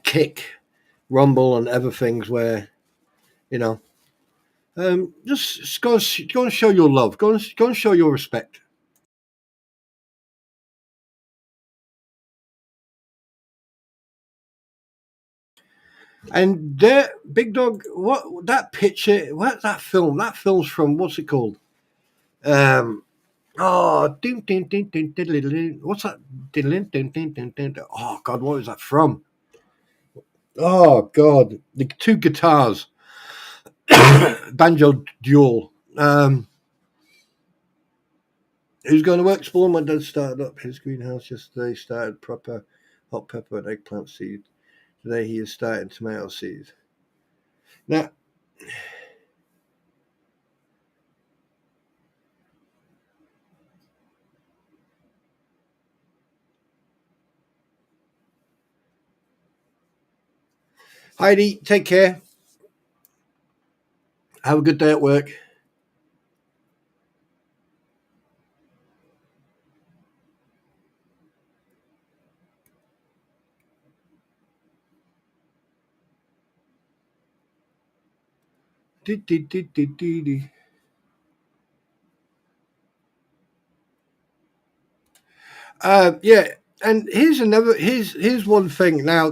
Kick, Rumble, and other things where, you know, just go and show your love. Go and show your respect. And there, Big Dog, what that picture, what that film? That film's from what's it called? Um, oh, what's that? Oh God, what is that from? Oh God, the two guitars, banjo duel. Who's going to work? Spawn, my dad started up his greenhouse yesterday. Started proper hot pepper and eggplant seed. Today he is starting tomato seed. Now, Heidi, take care. Have a good day at work. Yeah, and here's one thing. Now,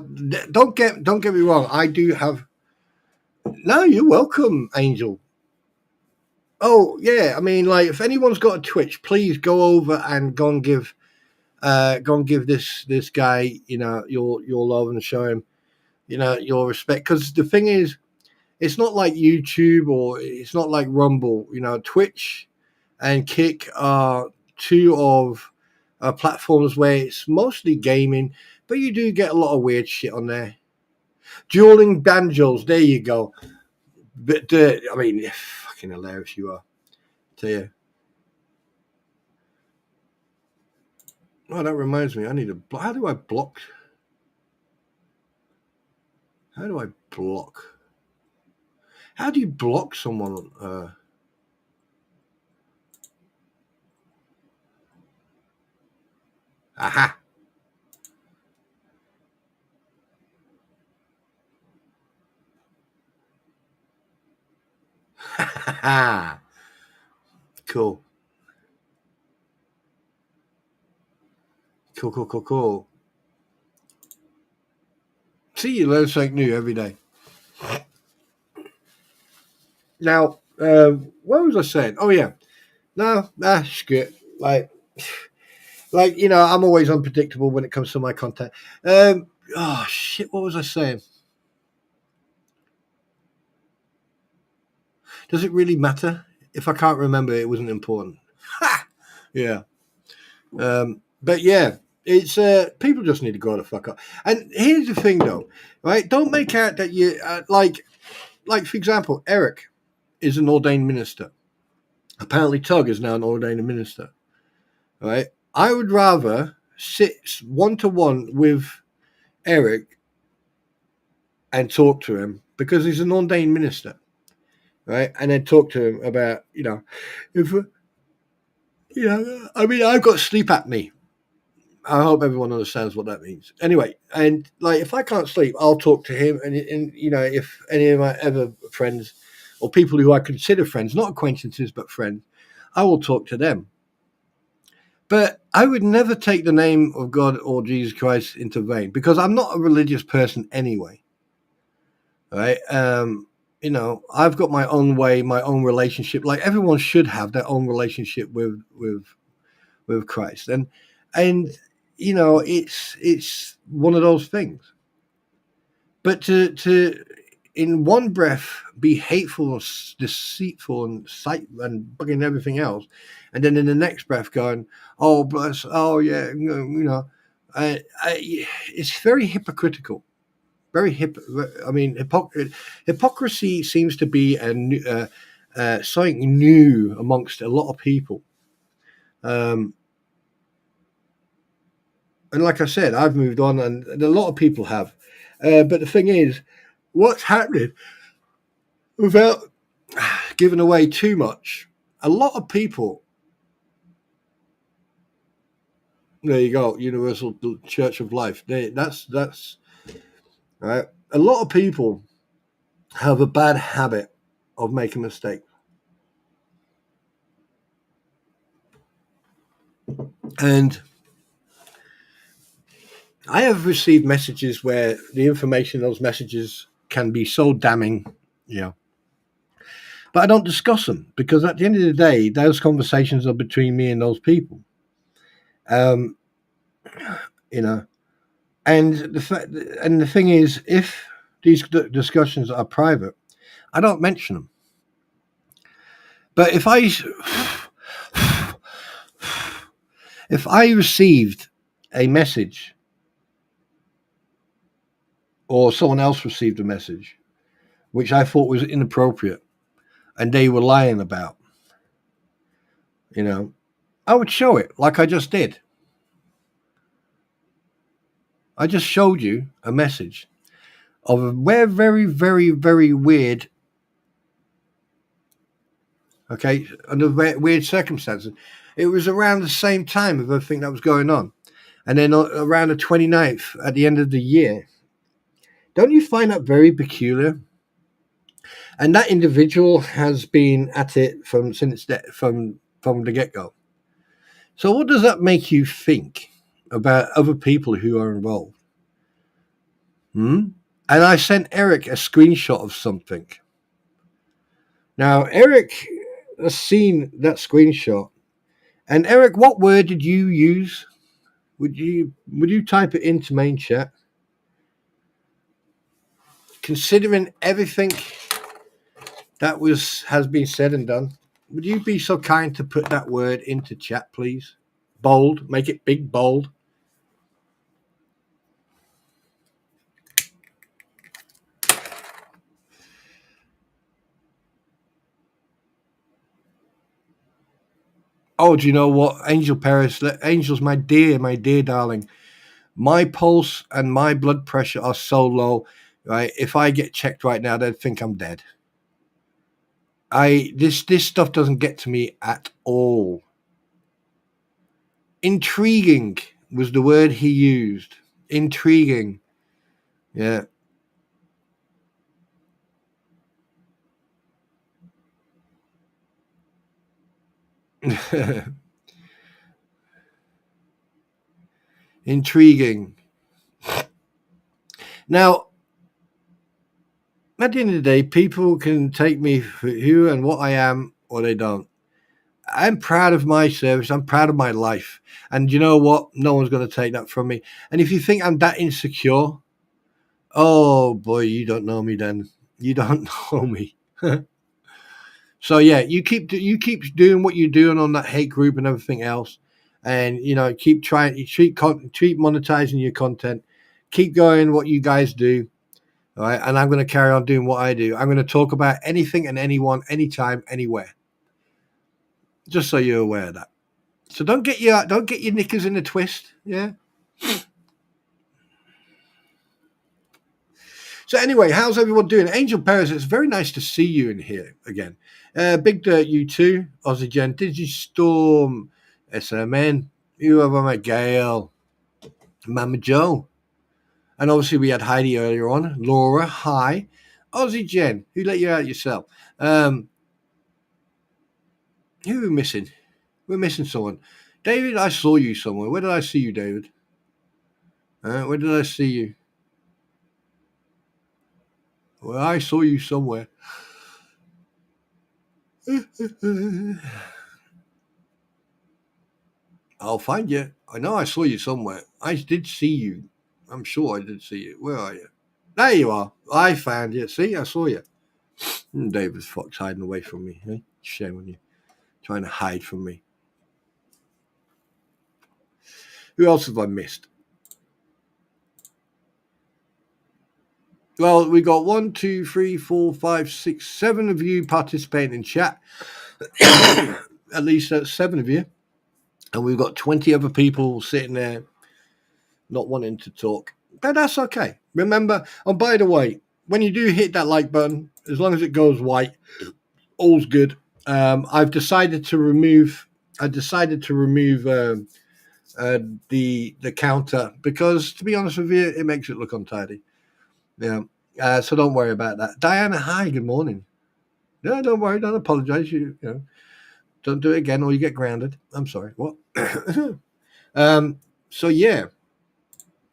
don't get me wrong. I do have. No, you're welcome, Angel. Oh yeah, I mean, like if anyone's got a Twitch, please go over and go and give this guy, your love and show him, your respect. Because the thing is, it's not like YouTube or it's not like Rumble. Twitch and Kick are two of platforms where it's mostly gaming, but you do get a lot of weird shit on there. Dueling banjos, there you go. But fucking hilarious you are. I tell you. Oh, that reminds me. I need to. How do I block? How do I block? How do you block someone? Aha. Cool. Cool. See, you learn something new every day. Now, what was I saying? Oh yeah, no, shit. Like, I'm always unpredictable when it comes to my content. Oh shit, what was I saying? Does it really matter? If I can't remember, it wasn't important. Ha! Yeah. But yeah, it's people just need to grow the fuck up. And here's the thing, though, right? Don't make out that you like for example, Eric is an ordained minister. Apparently, Tug is now an ordained minister. Right? I would rather sit 1-to-1 with Eric and talk to him because he's an ordained minister, right? And then talk to him about, if I've got sleep apnea. I hope everyone understands what that means. Anyway, and if I can't sleep, I'll talk to him, and if any of my other friends or people who I consider friends, not acquaintances but friends, I will talk to them. But I would never take the name of God or Jesus Christ into vain because I'm not a religious person anyway. Right? I've got my own way, my own relationship. Like everyone should have their own relationship with Christ, and it's one of those things. But to in one breath be hateful, deceitful, and bugging everything else, and then in the next breath going, "Oh bless, oh yeah," it's very hypocritical. Very hypocrisy seems to be something new amongst a lot of people. And like I said, I've moved on, and a lot of people have. But the thing is, what's happening, without giving away too much, a lot of people. There you go, Universal Church of Life. That's right. A lot of people have a bad habit of making mistakes. And I have received messages where the information in those messages can be so damning, but I don't discuss them because at the end of the day, those conversations are between me and those people. And the thing is, if these discussions are private, I don't mention them. But if I received a message or someone else received a message which I thought was inappropriate and they were lying about, I would show it like I just did. I just showed you a message of a very, very, very weird, under weird circumstances. It was around the same time of everything that was going on. And then around the 29th, at the end of the year, don't you find that very peculiar? And that individual has been at it from the get-go. So what does that make you think about other people who are involved? And I sent Eric a screenshot of something. Now, Eric has seen that screenshot. And Eric, what word did you use? Would you type it into main chat? Considering everything that has been said and done. Would you be so kind to put that word into chat, please? Bold. Make it big, bold. Oh, do you know what? Angel Paris, Angel's my dear darling. My pulse and my blood pressure are so low, right? If I get checked right now, they'd think I'm dead. This stuff doesn't get to me at all. Intriguing was the word he used. Intriguing. Yeah. Intriguing. Now, at the end of the day, people can take me for who and what I am, or they don't. I'm proud of my service. I'm proud of my life. And you know what? No one's going to take that from me. And if you think I'm that insecure, oh boy, you don't know me then. You don't know me. So yeah, you keep doing what you're doing on that hate group and everything else, and keep trying. Keep monetizing your content. Keep going what you guys do. All right, and I'm going to carry on doing what I do. I'm going to talk about anything and anyone, anytime, anywhere. Just so you're aware of that. So don't get your knickers in a twist. Yeah. So anyway, how's everyone doing? Angel Perez, it's very nice to see you in here again. Big Dirt, you too. Aussie Gen, Digistorm, SMN, whoever, my Gail, Mama Joe. And obviously we had Heidi earlier on. Laura, hi. Aussie Gen, who let you out yourself? Who are we missing? We're missing someone. David, I saw you somewhere. Where did I see you, David? Where did I see you? Well, I saw you somewhere. I'll find you. I know I saw you somewhere. I did see you. I'm sure I did see you. Where are you? There you are. I found you. See, I saw you. David Fox hiding away from me. Eh? Shame on you. Trying to hide from me. Who else have I missed? Well, we got 1, 2, 3, 4, 5, 6, 7 of you participating in chat. At least that's 7 of you. And we've got 20 other people sitting there not wanting to talk. But that's okay. Remember, oh, by the way, when you do hit that like button, as long as it goes white, all's good. I've decided to remove the counter because, to be honest with you, it makes it look untidy. Yeah. So don't worry about that. Diana, hi, good morning. No, don't worry, don't apologize. You know, don't do it again or you get grounded. I'm sorry. What? So yeah,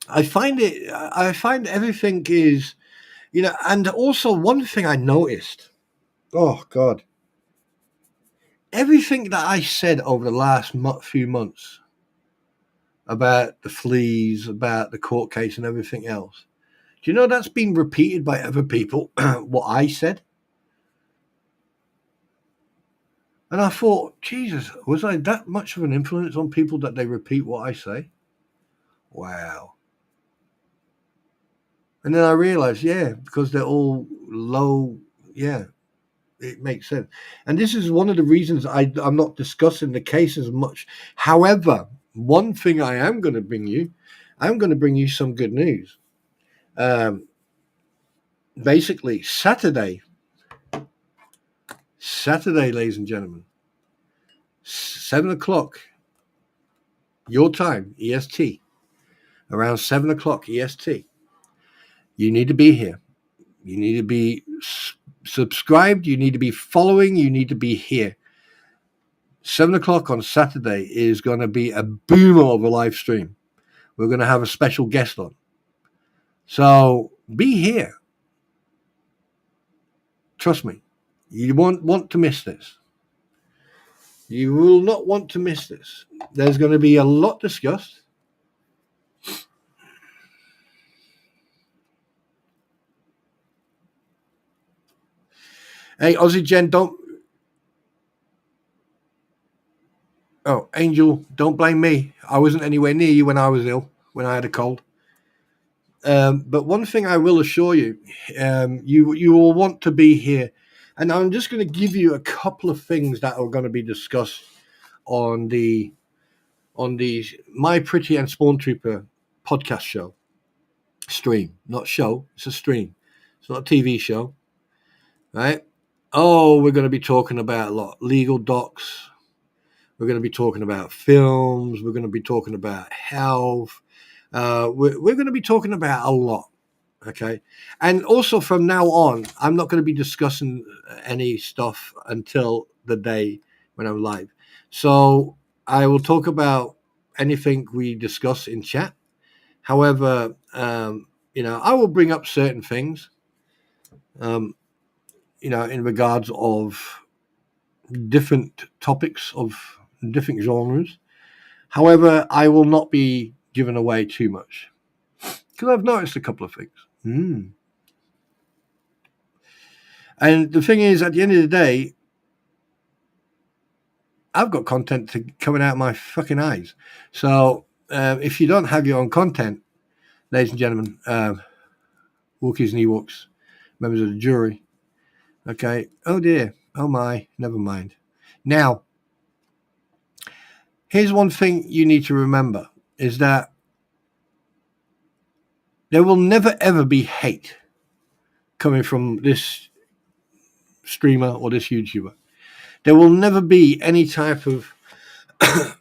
I find everything is, and also one thing I noticed. Oh God. Everything that I said over the last few months about the fleas, about the court case and everything else, do you know that's been repeated by other people, what I said? And I thought, Jesus, was I that much of an influence on people that they repeat what I say? Wow. And then I realized, yeah, because they're all low, yeah, it makes sense. And this is one of the reasons I'm not discussing the case as much. However, one thing I am going to bring you, I'm going to bring you some good news. Basically, Saturday, ladies and gentlemen, 7 o'clock, your time, EST, around 7 o'clock EST, you need to be here. You need to be subscribed. You need to be following. You need to be here. 7 o'clock on Saturday is going to be a boomer of a live stream. We're going to have a special guest on. So be here. Trust me. You won't want to miss this. You will not want to miss this. There's going to be a lot discussed. Hey, Aussie Jen, don't. Oh, Angel, don't blame me. I wasn't anywhere near you when I was ill, when I had a cold. But one thing I will assure you, you will want to be here, and I'm just going to give you a couple of things that are going to be discussed on the My Pretty and Spawntrooper podcast show stream, not show. It's a stream. It's not a TV show, right? Oh, we're going to be talking about a lot legal docs. We're going to be talking about films. We're going to be talking about health. We're going to be talking about a lot. Okay. And also from now on, I'm not going to be discussing any stuff until the day when I'm live. So I will talk about anything we discuss in chat. However, I will bring up certain things, in regards of different topics of different genres. However, I will not be giving away too much because I've noticed a couple of things. And the thing is, at the end of the day, I've got content coming out of my fucking eyes. So if you don't have your own content, ladies and gentlemen, Wookiees and Ewoks, members of the jury, okay, oh dear, oh my, never mind. Now, here's one thing you need to remember, is that there will never ever be hate coming from this streamer or this YouTuber. There will never be any type of how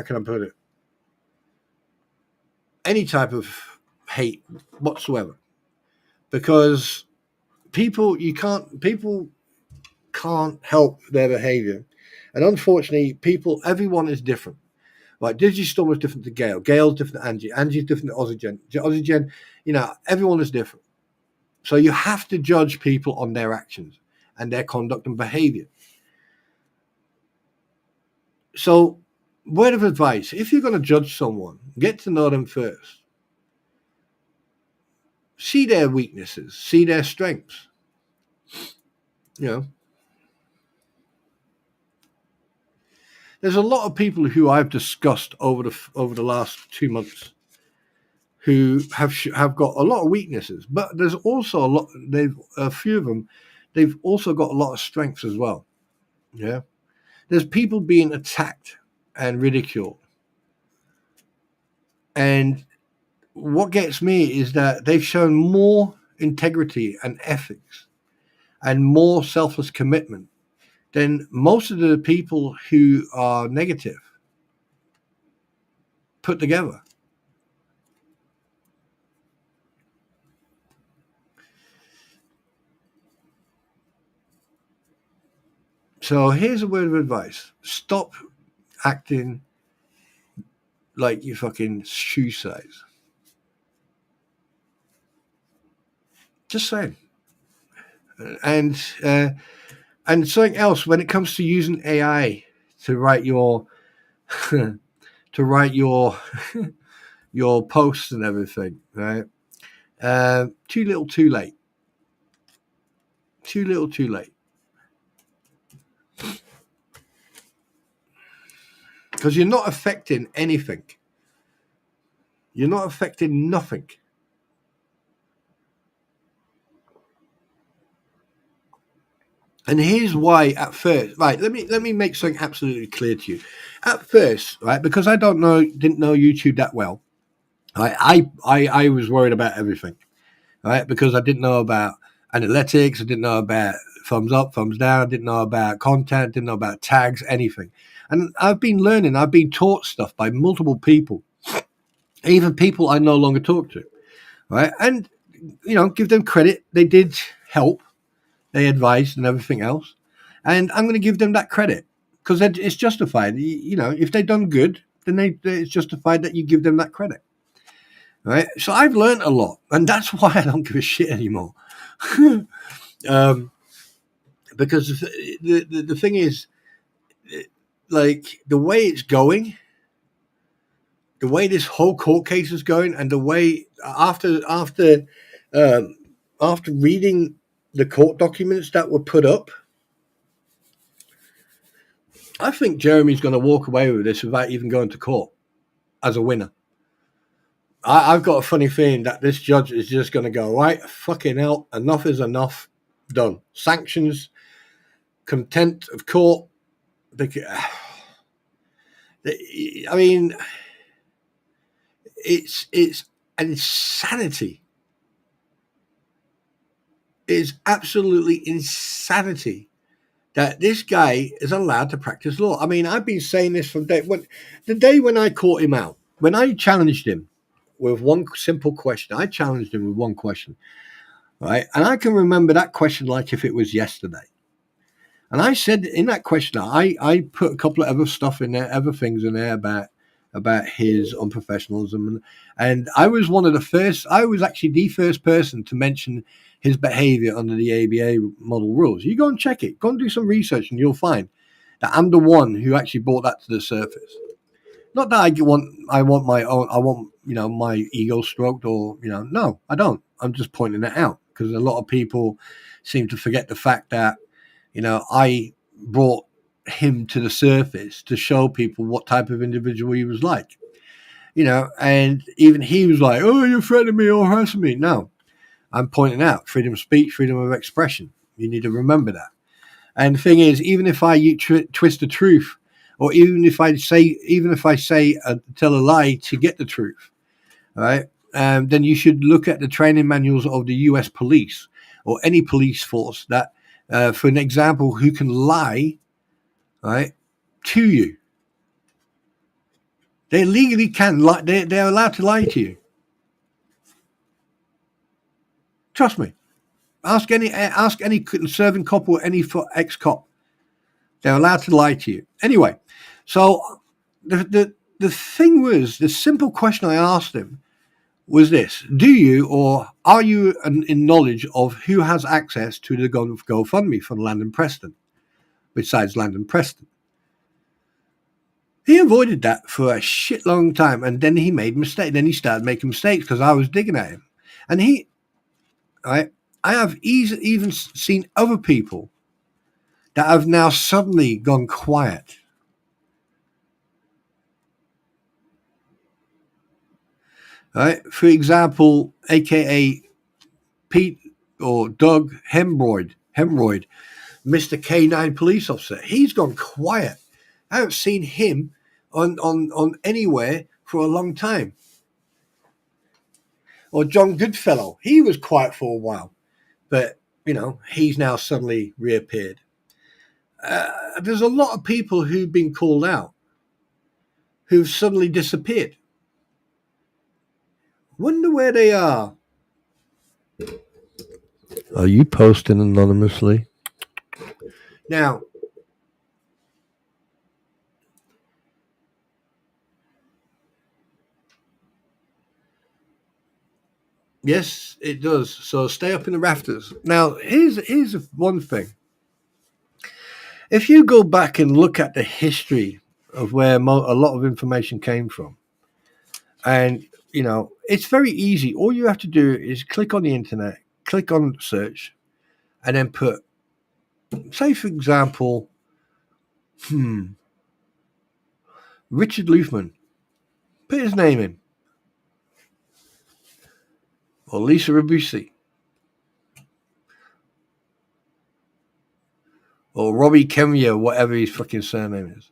can I put it? Any type of hate whatsoever, because people can't help their behavior, and unfortunately, everyone is different. Like Digistorm was different to Gail. Gail's different to Angie. Angie's different to Aussie Jen. Aussie Jen, everyone is different. So you have to judge people on their actions and their conduct and behavior. So, word of advice, if you're going to judge someone, get to know them first. See their weaknesses, see their strengths. There's a lot of people who I've discussed over the last 2 months who have got a lot of weaknesses, but there's also a few of them, they've also got a lot of strengths as well. Yeah. There's people being attacked and ridiculed. And what gets me is that they've shown more integrity and ethics and more selfless commitment than most of the people who are negative put together. So here's a word of advice. Stop acting like you fucking shoe size. Just saying. And something else, when it comes to using AI to write your your posts and everything, right? Too little, too late. Too little, too late. Because you're not affecting anything. You're not affecting nothing. And here's why at first, right, let me make something absolutely clear to you. At first, right, because I didn't know YouTube that well, right, I was worried about everything, right, because I didn't know about analytics, I didn't know about thumbs up, thumbs down, I didn't know about content, didn't know about tags, anything. And I've been learning, I've been taught stuff by multiple people, even people I no longer talk to, right? And, give them credit, they did help. They advised and everything else. And I'm going to give them that credit because it's justified. If they've done good, then it's justified that you give them that credit. Right? So I've learned a lot, and that's why I don't give a shit anymore. Because the thing is, like, the way it's going, the way this whole court case is going, and the way after reading the court documents that were put up, I think Jeremy's going to walk away with this without even going to court as a winner. I've got a funny feeling that this judge is just going to go, right, fucking hell, enough is enough, done. Sanctions, contempt of court. I mean, it's an insanity. It's absolutely insanity that this guy is allowed to practice law. I mean, I've been saying this from the day when I caught him out, when I challenged him with one simple question. I challenged him with one question, right? And I can remember that question like if it was yesterday. And I said in that question, I put a couple of other stuff in there, other things in there about his unprofessionalism. And I was actually the first person to mention his behavior under the ABA model rules. You go and check it. Go and do some research and you'll find that I'm the one who actually brought that to the surface. Not that I want my own, I want, my ego stroked or, no, I don't. I'm just pointing it out because a lot of people seem to forget the fact that, I brought him to the surface to show people what type of individual he was like, and even he was like, oh, you're threatening me or harassing me. No, I'm pointing out freedom of speech, freedom of expression. You need to remember that. And the thing is, even if I twist the truth, or even if I tell a lie to get the truth, right? Then you should look at the training manuals of the U.S. police or any police force that, for an example, who can lie, right, to you. They legally can lie. They're allowed to lie to you. Trust me. Ask any serving cop or any ex-cop. They're allowed to lie to you. Anyway, so the thing was, the simple question I asked him was this: do you or are you in knowledge of who has access to the GoFundMe for Landon Preston, besides Landon Preston? He avoided that for a shit long time, and then he made mistakes. Then he started making mistakes because I was digging at him, and I have even seen other people that have now suddenly gone quiet. Right? For example, aka Pete or Doug Hemroyd, Mr. K9 police officer. He's gone quiet. I haven't seen him on anywhere for a long time. Or John Goodfellow. He was quiet for a while, but he's now suddenly reappeared. There's a lot of people who've been called out who've suddenly disappeared. Wonder where they are. Are you posting anonymously? Now, yes, it does. So stay up in the rafters. Now, here's one thing. If you go back and look at the history of where a lot of information came from, and it's very easy. All you have to do is click on the internet, click on search, and then put, say, for example, Richard Luthman. Put his name in. Or Lisa Rabusi. Or Robbie Kemia, whatever his fucking surname is.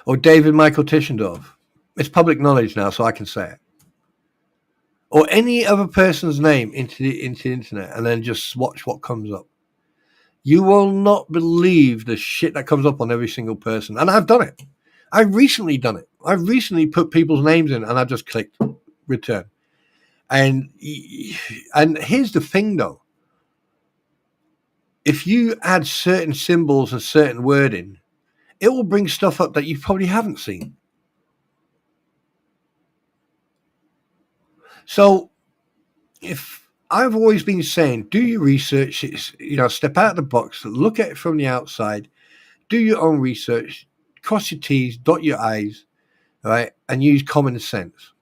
Or David Michael Tischendorf. It's public knowledge now, so I can say it. Or any other person's name into the internet, and then just watch what comes up. You will not believe the shit that comes up on every single person. And I've done it. I've recently done it. I've recently put people's names in, and I've just clicked return. And here's the thing, though. If you add certain symbols and certain wording, it will bring stuff up that you probably haven't seen. So, if I've always been saying, do your research, step out of the box, look at it from the outside, do your own research, cross your T's, dot your I's, right, and use common sense.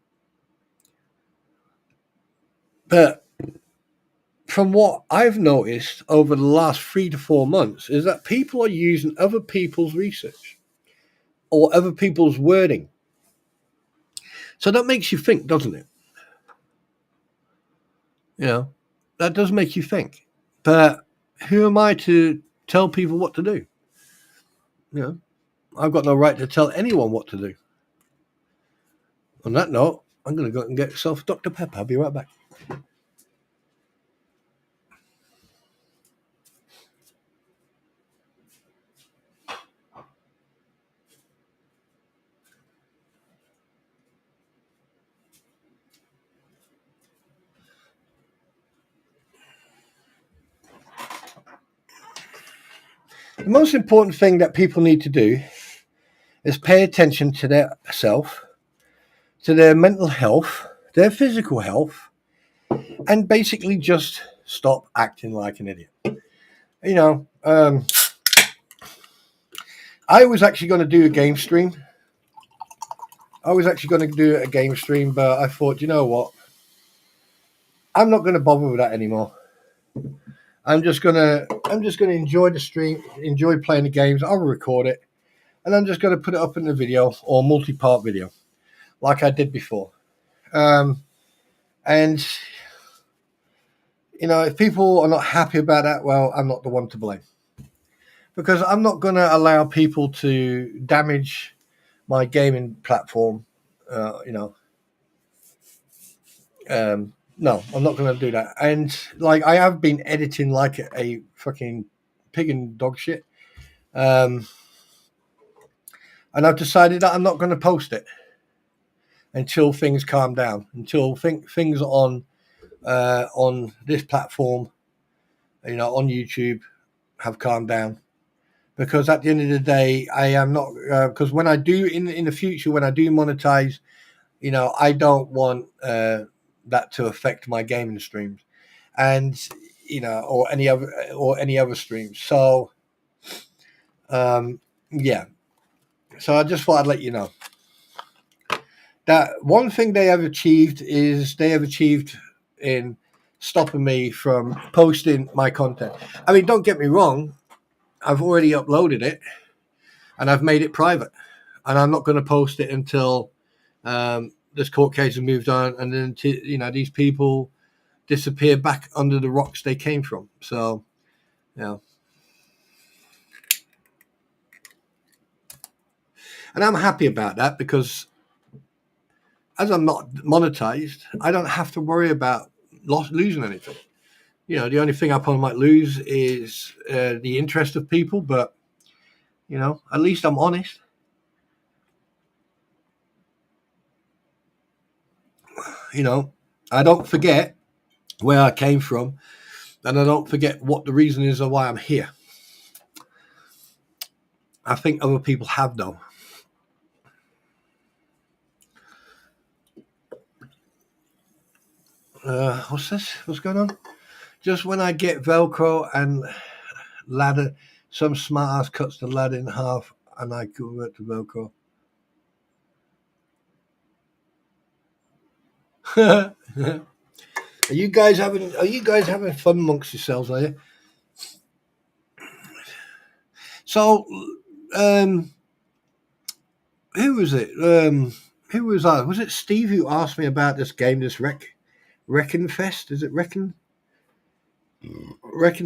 But from what I've noticed over the last 3 to 4 months is that people are using other people's research or other people's wording. So that makes you think, doesn't it? You know, that does make you think. But who am I to tell people what to do? You know, I've got no right to tell anyone what to do. On that note, I'm going to go and get myself Dr. Pepper. I'll be right back. The most important thing that people need to do is pay attention to their self, to their mental health, their physical health, and basically just stop acting like an idiot. You know, I was actually going to do a game stream. But I thought, you know what? I'm not going to bother with that anymore. I'm just gonna enjoy the stream, enjoy playing the games. I'll record it, and I'm just gonna put it up in the video or multi-part video, like I did before. And you know, if people are not happy about that, well, I'm not the one to blame, because I'm not gonna allow people to damage my gaming platform. No, I'm not going to do that. And like, I have been editing like a fucking pig and dog shit. And I've decided that I'm not going to post it until things calm down, until things on this platform, you know, on YouTube have calmed down. Because at the end of the day, I am not, because when I do in the future, when I do monetize, you know, I don't want that to affect my gaming streams, and you know, or any other streams. So, yeah. So I just thought I'd let you know that one thing they have achieved in stopping me from posting my content. I mean, don't get me wrong, I've already uploaded it and I've made it private, and I'm not going to post it until this court case has moved on, and then you know, these people disappear back under the rocks they came from. So, you know, and I'm happy about that, because as I'm not monetized, I don't have to worry about losing anything. You know, the only thing I probably might lose is the interest of people, but you know, at least I'm honest. You know, I don't forget where I came from, and I don't forget what the reason is of why I'm here. I think other people have, though. What's this? What's going on? Just when I get Velcro and ladder, some smart ass cuts the ladder in half, and I convert to Velcro. Are you guys having fun amongst yourselves, are you? So, who was it? Who was that? Was it Steve who asked me about this game, this Reckon Fest? Is it Reckon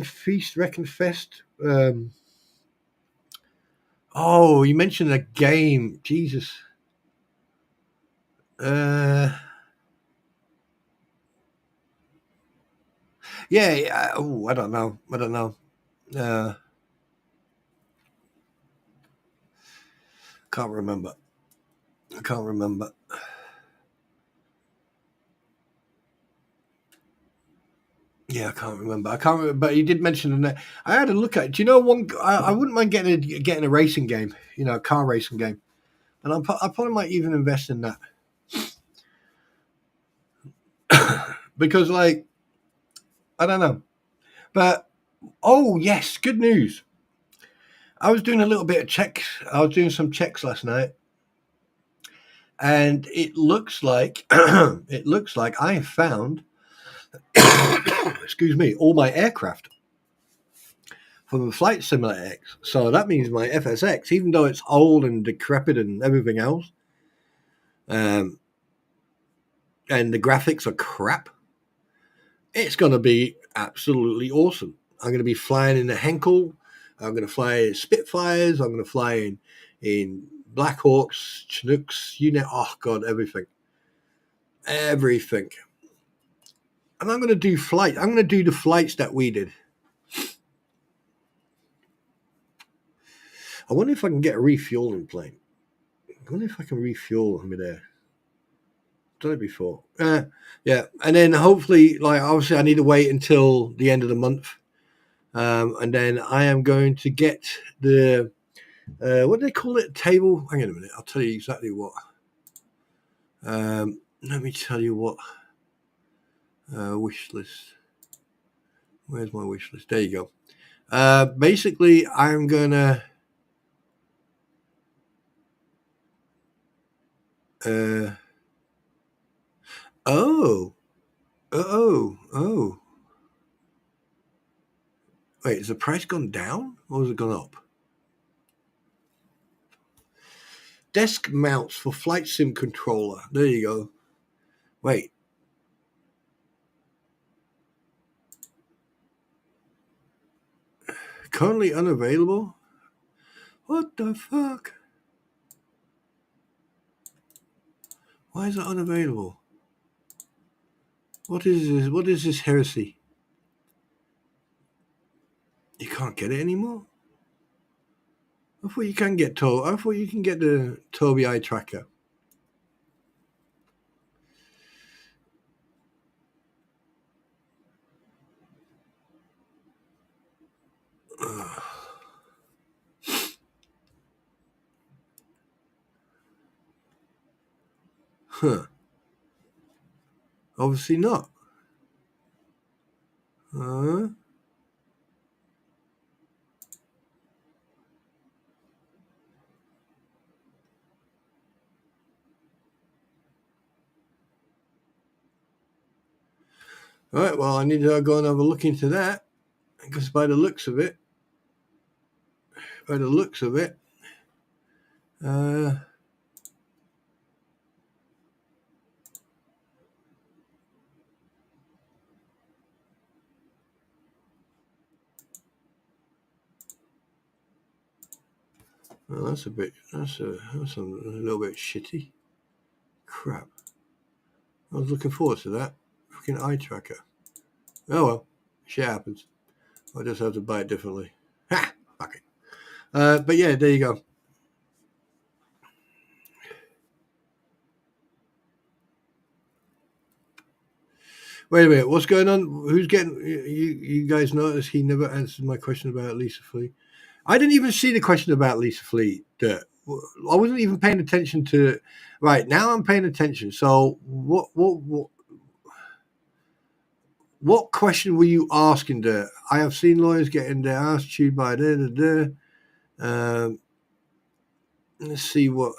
Feast, Reckon Fest? Oh, you mentioned a game. Jesus. Yeah. Oh, I don't know. Can't remember. Yeah, I can't remember. But you did mention that. I had a look at it. Do you know one? I wouldn't mind getting a racing game. You know, a car racing game, and I probably might even invest in that. Because, like, I don't know. But oh yes, good news. I was doing a little bit of checks. I was doing some checks last night, and it looks like I have found excuse me, all my aircraft from the Flight Simulator X. So that means my FSX, even though it's old and decrepit and everything else, and the graphics are crap, it's going to be absolutely awesome. I'm going to be flying in the Henkel. I'm going to fly in Spitfires. I'm going to fly in Black Hawks, Chinooks, oh God, everything. Everything. And I'm going to do flight. I'm going to do the flights that we did. I wonder if I can get a refueling plane. I wonder if I can refuel midair. Done it before. Yeah. And then hopefully, like, obviously I need to wait until the end of the month. And then I am going to get the, what do they call it? Table? Hang on a minute. I'll tell you exactly what. Let me tell you what. Wish list. Where's my wish list? There you go. Basically, I'm going to... Oh. Wait, has the price gone down or has it gone up? Desk mounts for flight sim controller. There you go. Wait. Currently unavailable? What the fuck? Why is it unavailable? What is this? What is this heresy? You can't get it anymore? I thought you can get I thought you can get the Tobii eye tracker. Huh. Obviously not. Right, well, I need to go and have a look into that. Because by the looks of it, well, that's a little bit shitty. Crap. I was looking forward to that. Freaking eye tracker. Oh well, shit happens. I'll just have to buy it differently. Ha! Fuck it. But yeah, there you go. Wait a minute, what's going on? Who's getting... You guys notice he never answered my question about Lisa Fleet? I didn't even see the question about Lisa Fleet. I wasn't even paying attention to... Right, now I'm paying attention. So what question were you asking there? I have seen lawyers getting their ass chewed by let's see what...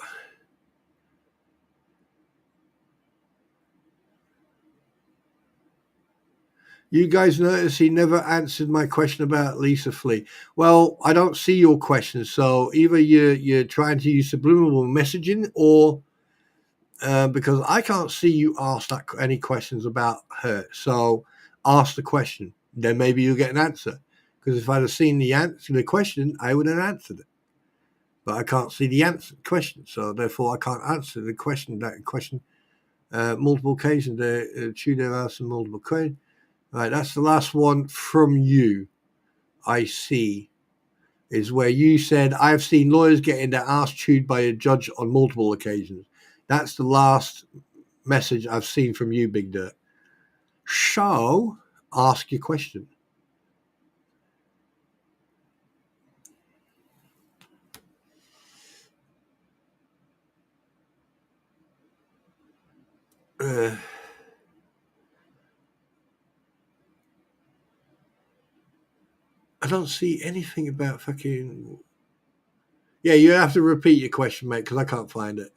You guys notice he never answered my question about Lisa Fleet. Well, I don't see your question, so either you're trying to use subliminal messaging, or because I can't see you ask any questions about her. So ask the question, then maybe you'll get an answer. Because if I'd have seen the question, I would have answered it. But I can't see the question, so therefore I can't answer the question. Multiple occasions they chewed their ass in multiple occasions. Right, that's the last one from you. I see. Is where you said, I've seen lawyers getting their ass chewed by a judge on multiple occasions. That's the last message I've seen from you, Big Dirt. So, ask your question. I don't see anything about fucking... Yeah, you have to repeat your question, mate, because I can't find it.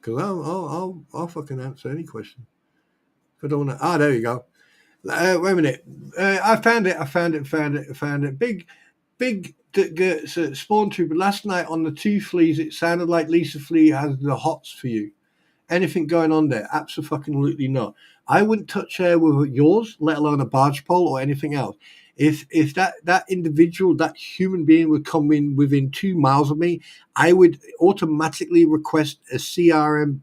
because I'll fucking answer any question. If I don't want to. There you go. Wait a minute. I found it. Big Spawntrooper. Last night on the Two Fleas, it sounded like Lisa Flea has the hots for you. Anything going on there? Absolutely not. I wouldn't touch her with yours, let alone a barge pole or anything else. If that individual, that human being would come in within 2 miles of me, I would automatically request a CRBN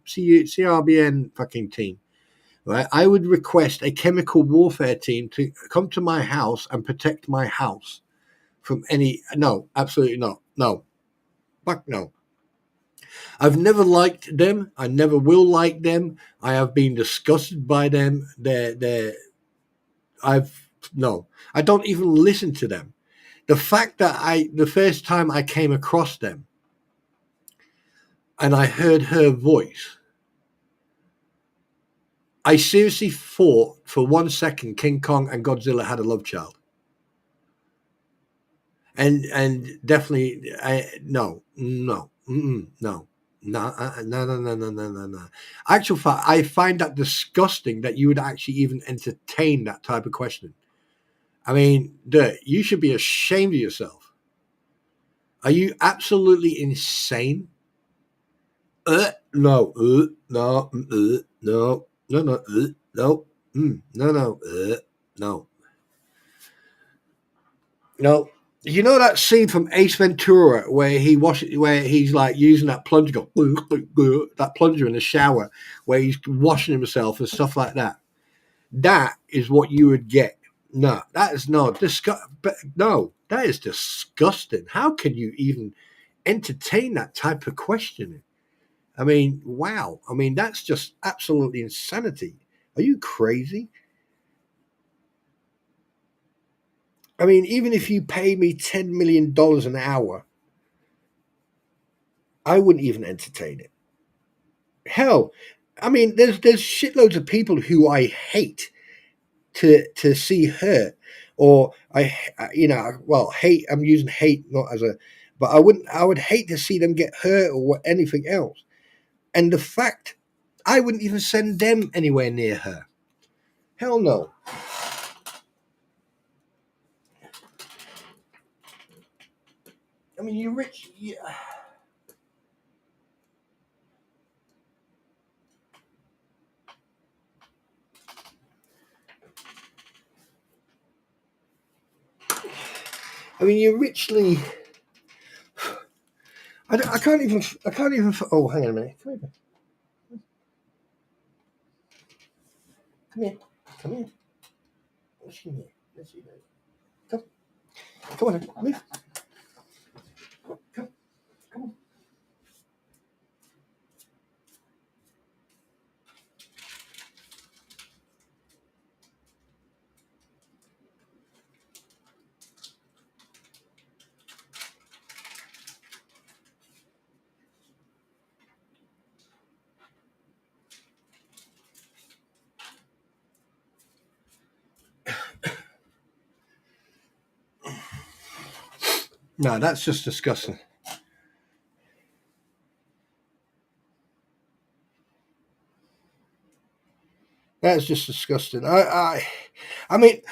fucking team. Right? I would request a chemical warfare team to come to my house and protect my house from any. No, absolutely not. No, fuck no. I've never liked them. I never will like them. I have been disgusted by them. I don't even listen to them. The fact that the first time I came across them and I heard her voice, I seriously thought for 1 second King Kong and Godzilla had a love child. And definitely, no. Actual fact, I find that disgusting that you would actually even entertain that type of questioning. I mean, you should be ashamed of yourself. Are you absolutely insane? No, no, no, no, no. No. You know that scene from Ace Ventura where he's like using that plunger, that plunger in the shower, where he's washing himself and stuff like that. That is what you would get. No, that is not no, that is disgusting. How can you even entertain that type of questioning? I mean, wow. I mean, that's just absolutely insanity. Are you crazy? I mean, even if you pay me $10 million an hour, I wouldn't even entertain it. Hell, I mean, there's shitloads of people who I hate to see hurt, or hate. I'm using hate not as a, but I would hate to see them get hurt or anything else. And the fact, I wouldn't even send them anywhere near her. Hell no. I mean, you're rich. Yeah. I mean, you're richly. I can't even. Oh, hang on a minute. Come here. Come here. What's in here? Let's see. Come. Come on. Move. Come. Come on. No, that's just disgusting. That's just disgusting. I mean,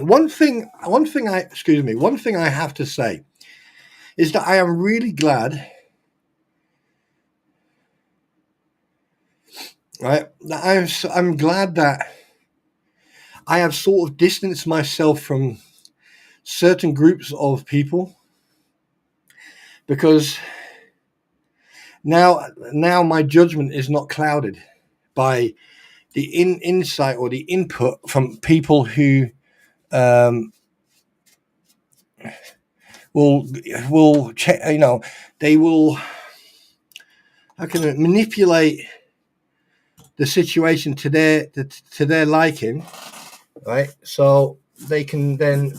one thing I have to say is that I am really glad, right? I'm glad that I have sort of distanced myself from certain groups of people, because now my judgment is not clouded by the insight or the input from people who will check. They will, how can it, manipulate the situation to their liking, right? So they can then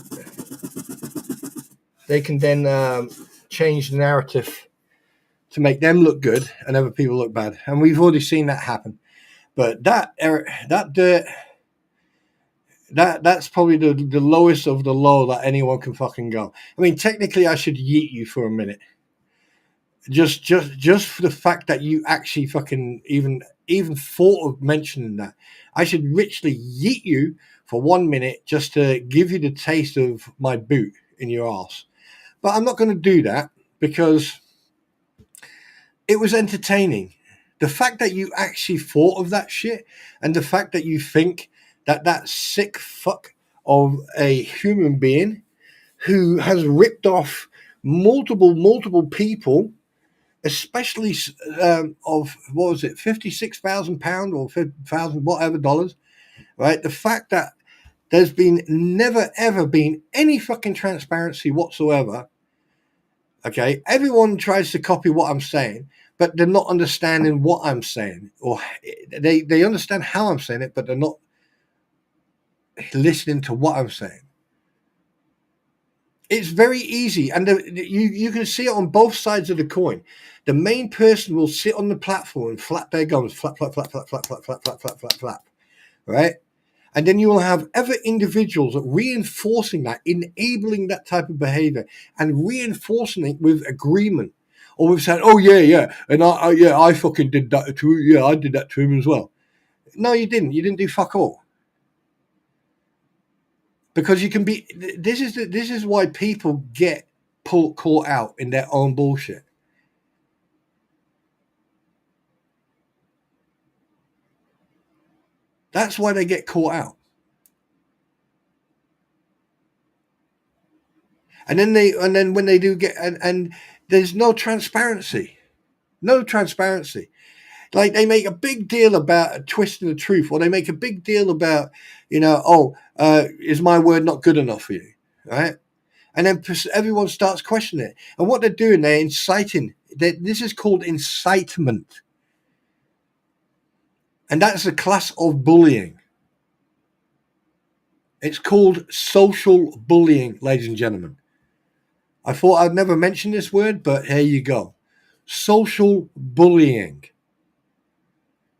change the narrative to make them look good and other people look bad, and we've already seen that happen. But that's probably the lowest of the low that anyone can fucking go. I mean, technically, I should yeet you for a minute. Just for the fact that you actually fucking even thought of mentioning that, I should richly yeet you for 1 minute just to give you the taste of my boot in your ass. But I'm not going to do that because it was entertaining. The fact that you actually thought of that shit, and the fact that you think that that sick fuck of a human being who has ripped off multiple people, especially of what was it, £56,000 or 50,000 whatever dollars, right? The fact that there's been never ever been any fucking transparency whatsoever. Okay, everyone tries to copy what I'm saying, but they're not understanding what I'm saying, or they understand how I'm saying it, but they're not listening to what I'm saying. It's very easy, and you can see it on both sides of the coin. The main person will sit on the platform and flap their gums, flap, flap, flap, flap, flap, flap, flap, flap, flap, flap, flap, right? And then you will have other individuals reinforcing that, enabling that type of behavior, and reinforcing it with agreement, or with saying, "Oh yeah, and I fucking did that to him. Yeah, I did that to him as well." No, you didn't. You didn't do fuck all. Because you can be. This is why people get caught out in their own bullshit. That's why they get caught out. And then when they do get, and there's no transparency. No transparency. Like, they make a big deal about twisting the truth, or they make a big deal about, is my word not good enough for you, right? And then everyone starts questioning it. And what they're doing, they're inciting. This is called incitement, and that's a class of bullying. It's called social bullying, ladies and gentlemen. I thought I'd never mention this word, but here you go. Social bullying.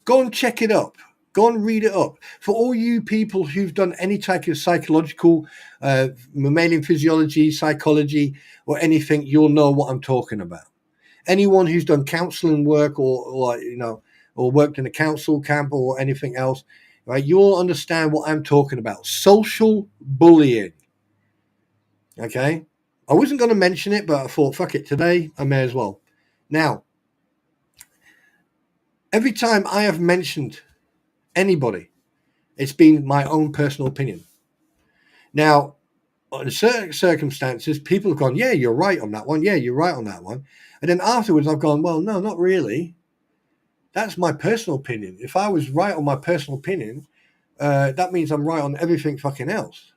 Go and check it up. Go and read it up. For all you people who've done any type of psychological, mammalian physiology, psychology, or anything, you'll know what I'm talking about. Anyone who's done counseling work, or worked in a council camp or anything else, right? You'll understand what I'm talking about. Social bullying. Okay? I wasn't going to mention it, but I thought, fuck it, today I may as well. Now, every time I have mentioned anybody, it's been my own personal opinion. Now, in certain circumstances, people have gone, yeah, you're right on that one. Yeah, you're right on that one. And then afterwards, I've gone, well, no, not really. That's my personal opinion. If I was right on my personal opinion, that means I'm right on everything fucking else.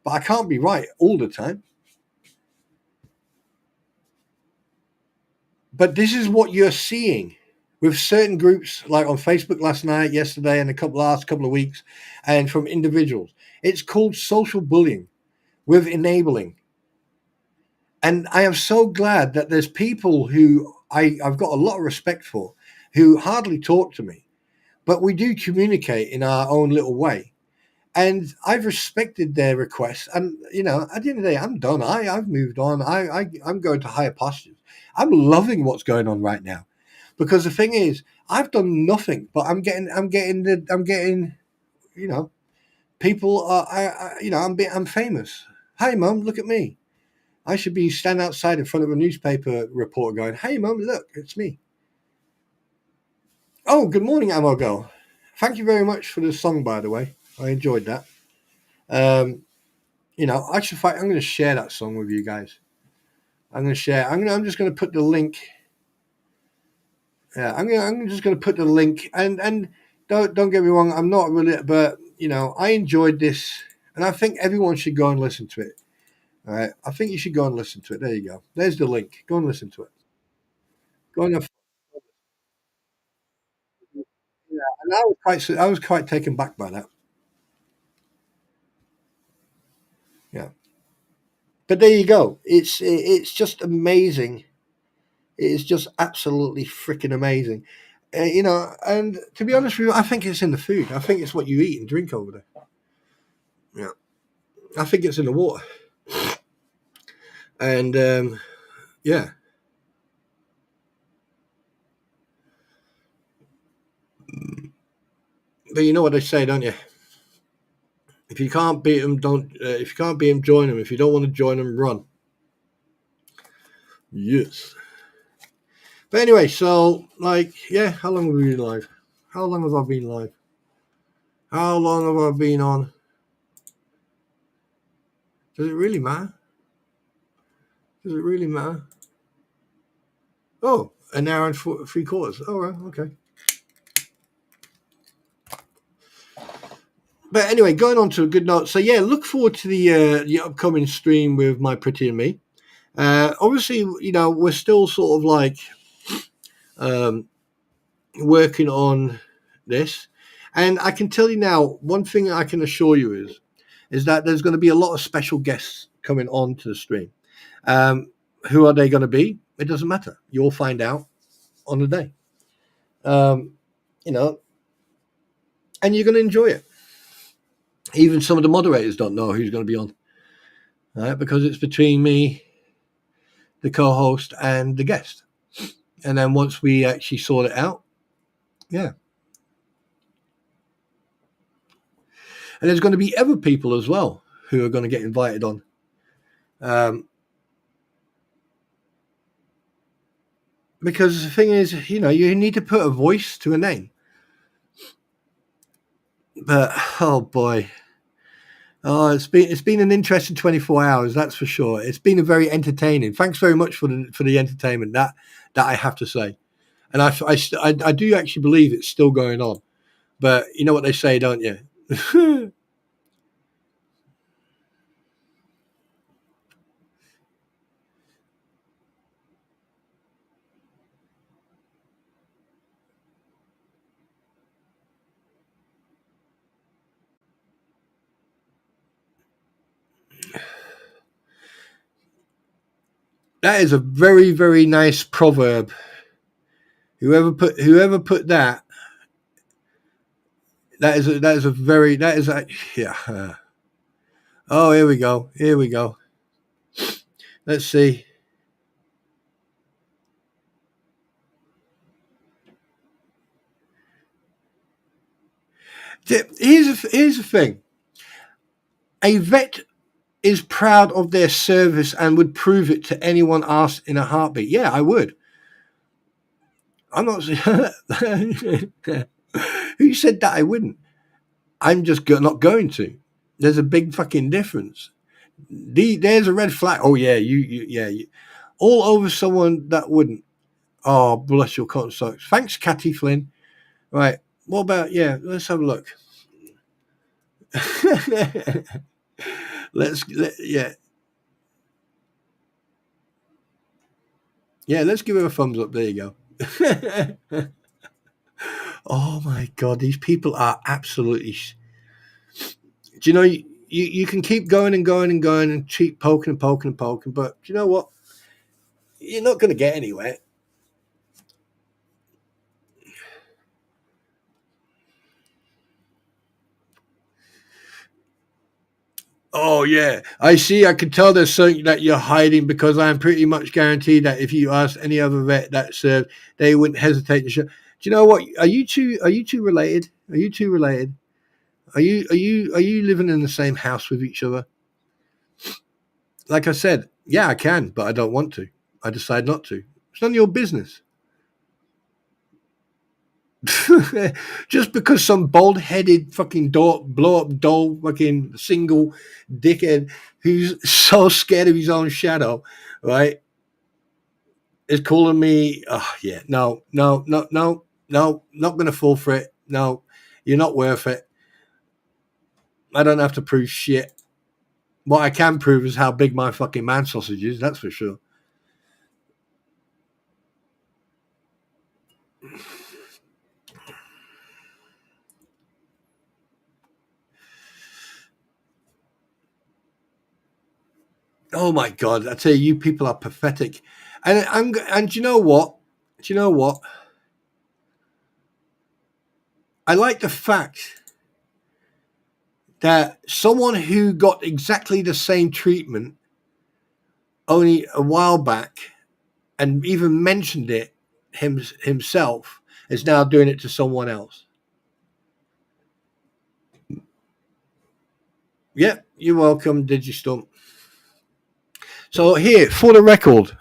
But I can't be right all the time. But this is what you're seeing with certain groups, like on Facebook last night, yesterday, and last couple of weeks, and from individuals. It's called social bullying with enabling. And I am so glad that there's people who I've got a lot of respect for, who hardly talk to me, but we do communicate in our own little way. And I've respected their requests. And, at the end of the day, I'm done. I've moved on. I'm going to higher postures. I'm loving what's going on right now, because the thing is, I've done nothing, but I'm getting, people are, I'm famous. Hey, mum, look at me. I should be standing outside in front of a newspaper reporter going, hey, mum, look, it's me. Oh, good morning, Ammo Girl. Thank you very much for the song, by the way. I enjoyed that. I'm going to share that song with you guys. I'm just going to put the link. Yeah, I'm just going to put the link. And don't get me wrong, I'm not really, but I enjoyed this, and I think everyone should go and listen to it. All right, I think you should go and listen to it. There you go. There's the link. Go and listen to it. Go and. Yeah, and I was quite taken back by that. Yeah, but there you go. It's just amazing. It is just absolutely freaking amazing. And to be honest with you, I think it's in the food. I think it's what you eat and drink over there. Yeah, I think it's in the water. And yeah, But you know what they say, don't you? If you can't beat them, don't. If you can't beat them, join them. If you don't want to join them, run. Yes. But anyway, so yeah, how long have we been live? How long have I been live? How long have I been on? Does it really matter? Does it really matter? Oh, an hour and 3/4. Oh, right, okay. But anyway, going on to a good note. So yeah, look forward to the upcoming stream with my pretty and me. Obviously, we're still sort of like working on this, and I can tell you now, one thing I can assure you is that there's going to be a lot of special guests coming on to the stream. Who are they going to be? It doesn't matter. You'll find out on the day. And you're going to enjoy it. Even some of the moderators don't know who's going to be on, right? Because it's between me, the co-host, and the guest. And then once we actually sort it out, yeah. And there's going to be other people as well who are going to get invited on. Because the thing is, you need to put a voice to a name. But oh boy, it's been an interesting 24 hours, that's for sure. It's been a very entertaining. Thanks very much for the entertainment. That I have to say, and I do actually believe it's still going on. But you know what they say, don't you? That is a very, very nice proverb. Whoever put that. That is yeah. Oh, here we go. Let's see. Here's the thing. A vet is proud of their service and would prove it to anyone asked in a heartbeat. Yeah, I would. I'm not. Who said that I wouldn't? I'm just not going to. There's a big fucking difference. There's a red flag. Oh yeah, you all over someone that wouldn't. Oh, bless your cotton socks. Thanks, Catty Flynn. Right. What about let's have a look. let's give her a thumbs up. There you go. Oh my god, these people are absolutely. Do you know you can keep going and going and going and keep poking and poking and poking, but do you know what? You're not going to get anywhere. Oh yeah, I see. I can tell there's something that you're hiding because I'm pretty much guaranteed that if you asked any other vet that served, they wouldn't hesitate to show. Do you know what? Are you two related? Are you two related? Are you living in the same house with each other? Like I said, yeah, I can, but I don't want to. I decide not to. It's none of your business. Just because some bald-headed fucking blow-up doll fucking single dickhead who's so scared of his own shadow, right, is calling me, oh yeah, no, not gonna fall for it. No, you're not worth it. I don't have to prove shit. What I can prove is how big my fucking man sausage is, that's for sure. Oh my god! I tell you people are pathetic, and do you know what? I like the fact that someone who got exactly the same treatment only a while back, and even mentioned it himself, is now doing it to someone else. Yeah, you're welcome, Digistump. So here, for the record,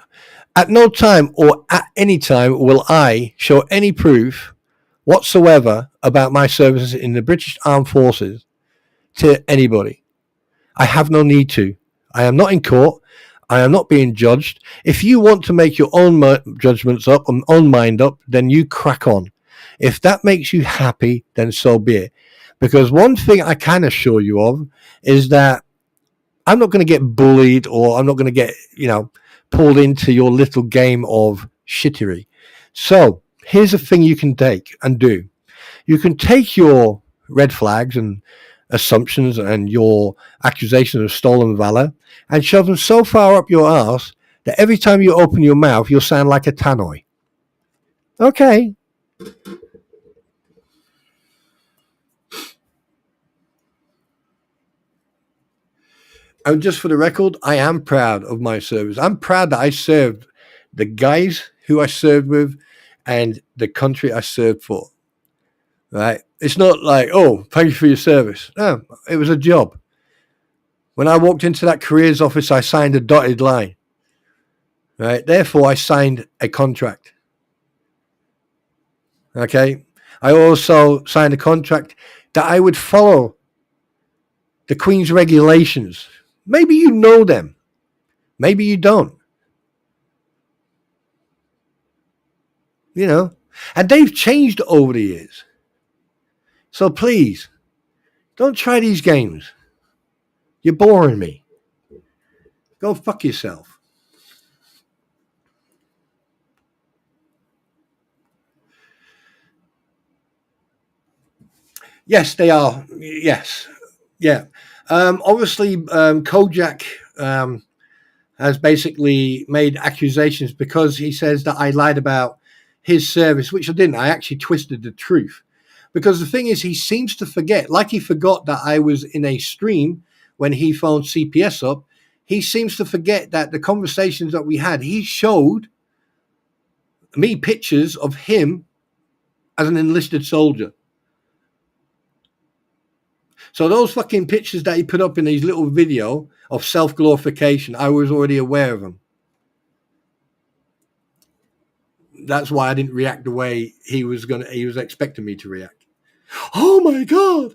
at no time or at any time will I show any proof whatsoever about my services in the British Armed Forces to anybody. I have no need to. I am not in court. I am not being judged. If you want to make your own judgments up and own mind up, then you crack on. If that makes you happy, then so be it. Because one thing I can assure you of is that I'm not going to get bullied, or I'm not going to get, pulled into your little game of shittery. So here's a thing you can take and do. You can take your red flags and assumptions and your accusations of stolen valor and shove them so far up your ass that every time you open your mouth, you'll sound like a tannoy. Okay. And just for the record, I am proud of my service. I'm proud that I served the guys who I served with and the country I served for. Right? It's not like, oh, thank you for your service. No, it was a job. When I walked into that careers office, I signed a dotted line. Right? Therefore, I signed a contract. Okay? I also signed a contract that I would follow the Queen's regulations. Maybe you know them. Maybe you don't. And they've changed over the years. So please, don't try these games. You're boring me. Go fuck yourself. Yes, they are. Yes. Yeah. Obviously, Kojak has basically made accusations because he says that I lied about his service, which I didn't. I actually twisted the truth. Because the thing is, he seems to forget, like he forgot that I was in a stream when he phoned CPS up. He seems to forget that the conversations that we had, he showed me pictures of him as an enlisted soldier. So those fucking pictures that he put up in his little video of self-glorification, I was already aware of them. That's why I didn't react the way he was expecting me to react. Oh my God.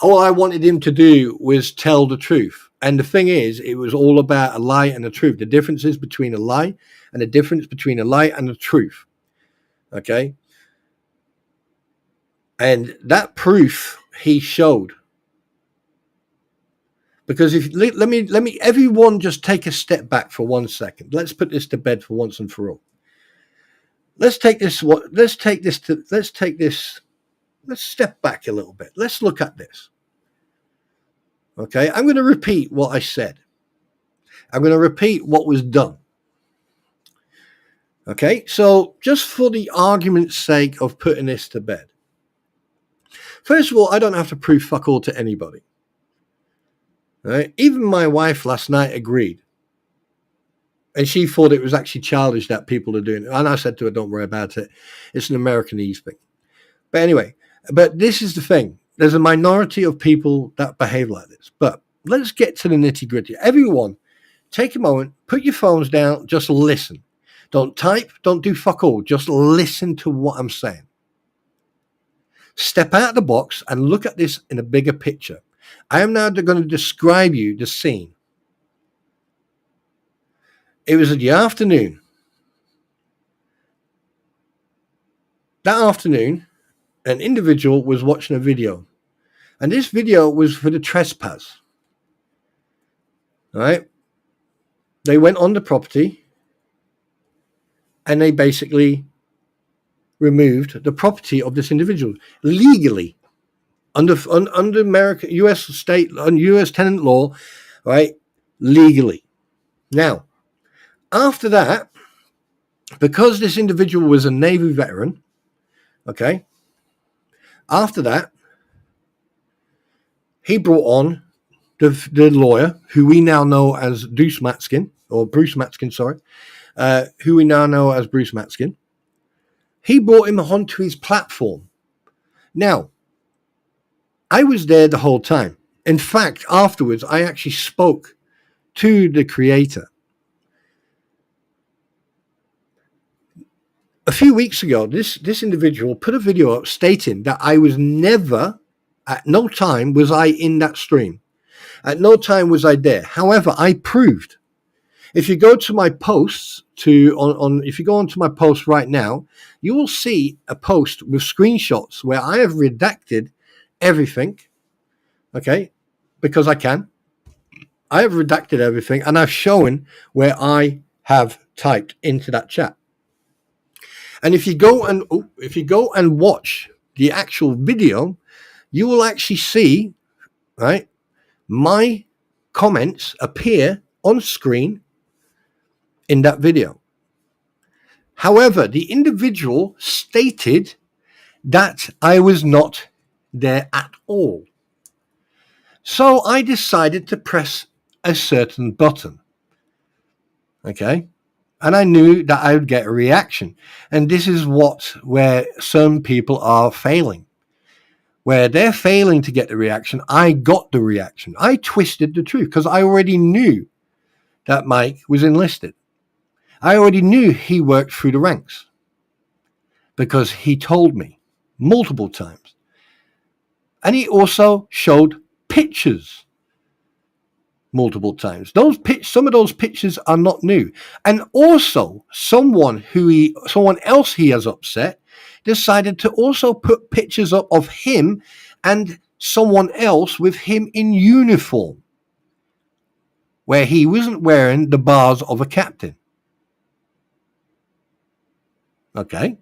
All I wanted him to do was tell the truth. And the thing is, it was all about a lie and a truth. The differences between a lie and the difference between a lie and the truth. Okay? And that proof he showed. Because let me everyone just take a step back for 1 second. Let's put this to bed for once and for all. Let's step back a little bit. Let's look at this. Okay, I'm going to repeat what I said. I'm going to repeat what was done. Okay, so just for the argument's sake of putting this to bed. First of all, I don't have to prove fuck all to anybody. Right? Even my wife last night agreed. And she thought it was actually childish that people are doing it. And I said to her, don't worry about it. It's an Americanese thing. But anyway, this is the thing. There's a minority of people that behave like this. But let's get to the nitty gritty. Everyone, take a moment, put your phones down, just listen. Don't type, don't do fuck all. Just listen to what I'm saying. Step out of the box and look at this in a bigger picture. I am now going to describe you the scene. It was in the afternoon. That afternoon, an individual was watching a video. And this video was for the trespass. All right? They went on the property and they basically removed the property of this individual legally under American U.S. state and U.S. tenant law, right? Legally. Now, after that, because this individual was a Navy veteran, okay, after that, he brought on the lawyer, who we now know as Bruce Matskin, who we now know as Bruce Matskin. He brought him onto his platform. Now, I was there the whole time. In fact, afterwards, I actually spoke to the creator. A few weeks ago, this individual put a video up stating that I was never, at no time was I in that stream. At no time was I there. However, I proved. If you go to my posts if you go onto my post right now, you will see a post with screenshots where I have redacted everything. Okay, because I can. I have redacted everything, and I've shown where I have typed into that chat. And if you go and watch the actual video, you will actually see, right, my comments appear on screen in that video. However, the individual stated that I was not there at all. So I decided to press a certain button. Okay. And I knew that I would get a reaction. And this is where some people are failing. Where they're failing to get the reaction, I got the reaction. I twisted the truth because I already knew that Mike was enlisted. I already knew he worked through the ranks because he told me multiple times. And he also showed pictures multiple times. Some of those pictures are not new. And also someone else he has upset decided to also put pictures up of him and someone else with him in uniform, where he wasn't wearing the bars of a captain. Okay.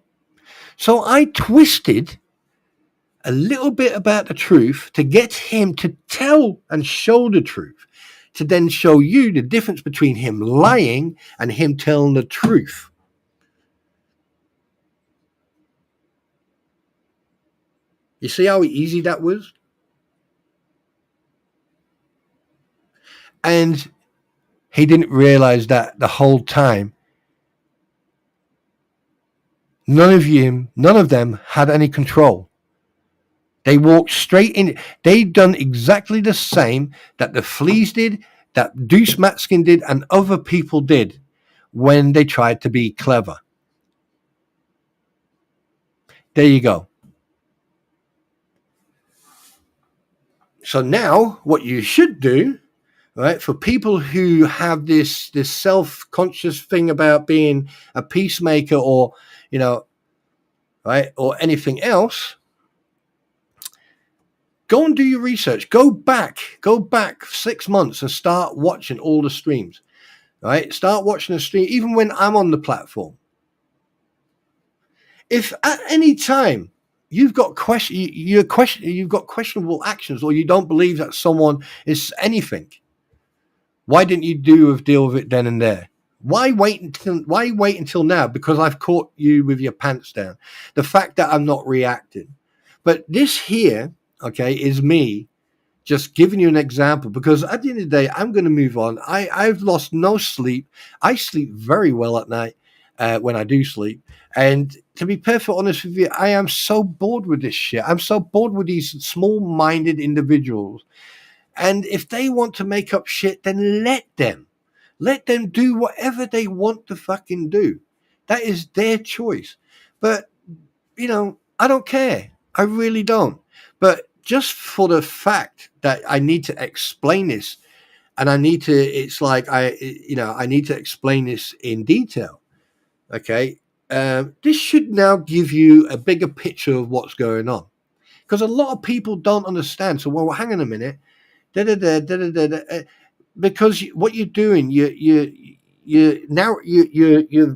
So I twisted a little bit about the truth to get him to tell and show the truth, to then show you the difference between him lying and him telling the truth. You see how easy that was? And he didn't realize that the whole time. None of them had any control. They walked straight in. They'd done exactly the same that the Fleas did, that Deuce Matskin did, and other people did when they tried to be clever. There you go. So now what you should do, right, for people who have this self-conscious thing about being a peacemaker or, right, or anything else, go and do your research. Go back 6 months and start watching all the streams, right? Start watching the stream, even when I'm on the platform. If at any time you've got questionable actions, or you don't believe that someone is anything, why didn't you deal with it then and there? Why wait until now? Because I've caught you with your pants down. The fact that I'm not reacting. But this here, okay, is me just giving you an example, because at the end of the day, I'm going to move on. I've lost no sleep. I sleep very well at night when I do sleep. And to be perfectly honest with you, I am so bored with this shit. I'm so bored with these small-minded individuals. And if they want to make up shit, then let them. Let them do whatever they want to fucking do. That is their choice. But, I don't care. I really don't. But just for the fact that I need to explain this, and I need to explain this in detail. Okay. This should now give you a bigger picture of what's going on, because a lot of people don't understand. So, well, hang on a minute. Because what you're doing, you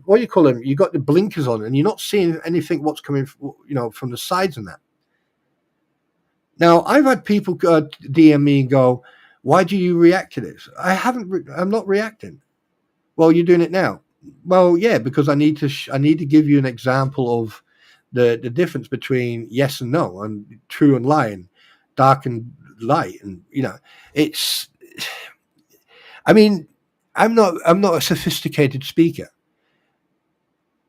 what do you call them? You got the blinkers on, and you're not seeing anything what's coming, from the sides and that. Now, I've had people DM me and go, "Why do you react to this?" I'm not reacting. Well, you're doing it now. Well, yeah, because I need to give you an example of the difference between yes and no, and true and lie, and dark and light, and it's. I mean, I'm not a sophisticated speaker.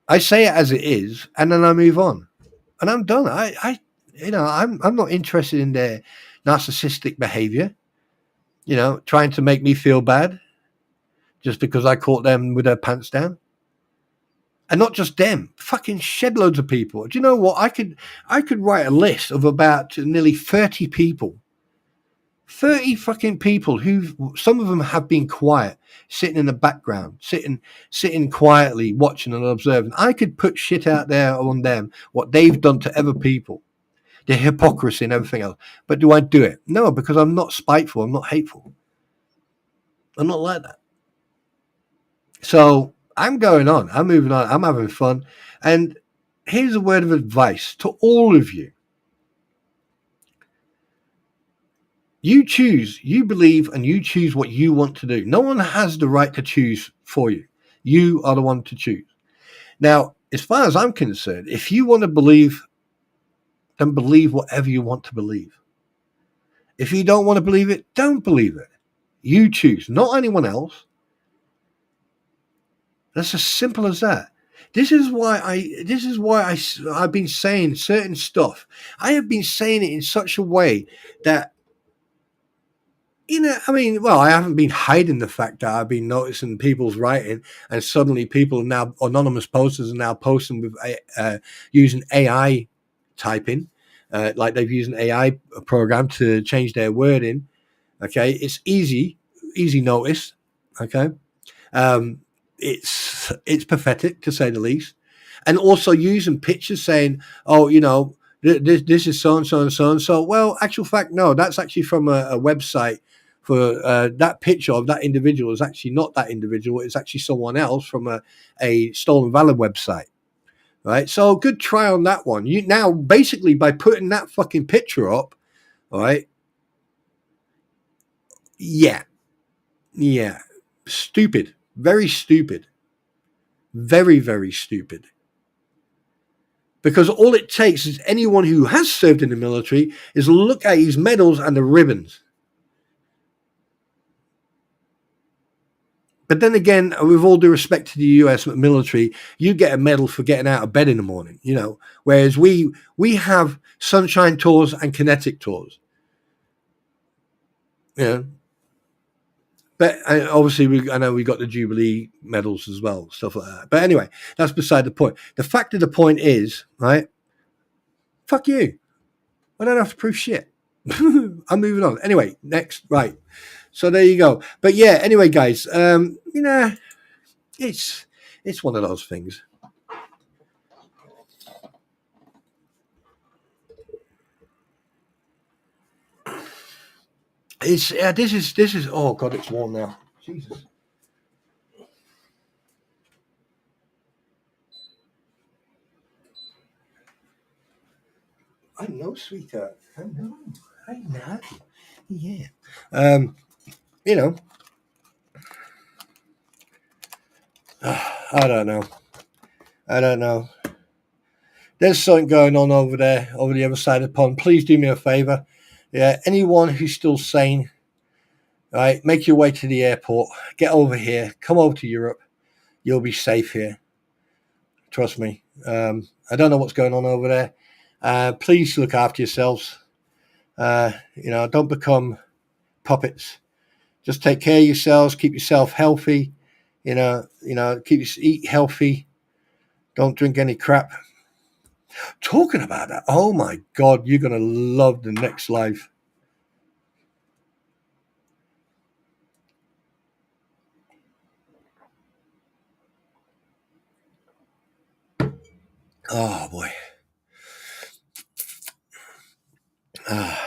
I say it as it is, and then I move on, and I'm done. I'm not interested in their narcissistic behavior. trying to make me feel bad just because I caught them with their pants down. And not just them, fucking shed loads of people. Do you know what? I could write a list of about nearly 30 people. 30 fucking people who, some of them have been quiet, sitting in the background, sitting quietly, watching and observing. I could put shit out there on them, what they've done to other people, the hypocrisy and everything else. But do I do it? No, because I'm not spiteful. I'm not hateful. I'm not like that. So I'm going on. I'm moving on. I'm having fun. And here's a word of advice to all of you. You choose, you believe, and you choose what you want to do. No one has the right to choose for you. You are the one to choose. Now, as far as I'm concerned, if you want to believe, then believe whatever you want to believe. If you don't want to believe it, don't believe it. You choose, not anyone else. That's as simple as that. This is why I've been saying certain stuff. I have been saying it in such a way that, I haven't been hiding the fact that I've been noticing people's writing, and suddenly people now, anonymous posters are now posting with using AI typing, like they've used an AI program to change their wording. Okay, it's easy notice. Okay, it's pathetic to say the least, and also using pictures saying, oh, this is so and so and so and so. Well, actual fact, no, that's actually from a website. For that picture of that individual is actually not that individual. It's actually someone else from a stolen valor website, right? So good try on that one. You now basically by putting that fucking picture up, all right? Yeah, stupid, very stupid, very very stupid. Because all it takes is anyone who has served in the military is look at his medals and the ribbons. But then again, with all due respect to the US military, you get a medal for getting out of bed in the morning, whereas we have sunshine tours and kinetic tours. But obviously, I know we got the Jubilee medals as well, stuff like that. But anyway, that's beside the point. The fact of the point is, right, fuck you. I don't have to prove shit. I'm moving on. Anyway, next, right. So there you go. But yeah, anyway, guys, it's one of those things. This is oh god, it's warm now. Jesus. I know, sweetheart. I know. Yeah. I don't know. There's something going on over there, over the other side of the pond. Please do me a favor. Yeah, anyone who's still sane, right, make your way to the airport. Get over here. Come over to Europe. You'll be safe here. Trust me. I don't know what's going on over there. Please look after yourselves. Don't become puppets. Just take care of yourselves. Keep yourself healthy. Eat healthy. Don't drink any crap. Talking about that, oh my God, you're going to love the next life. Oh boy. I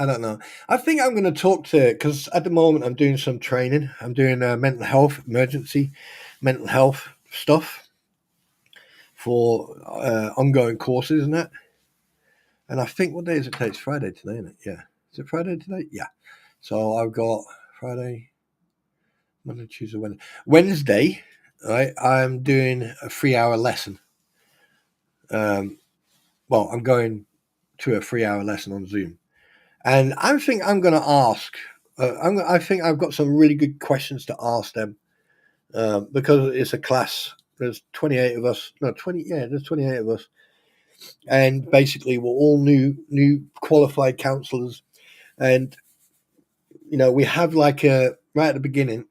don't know. I think I'm going to talk to, because at the moment I'm doing some training. I'm doing mental health stuff for ongoing courses and that. And I think, what day is it today? It's Friday today, isn't it? Yeah. Is it Friday today? Yeah. So I've got Friday, Monday, Tuesday, Wednesday. Wednesday, right, I'm doing a 3-hour lesson. I'm going to a 3-hour lesson on Zoom. And I think I'm going to ask, I think I've got some really good questions to ask them because it's a class. There's 28 of us. No, 20, yeah, there's 28 of us. and basically we're all new qualified counselors, and we have like a right at the beginning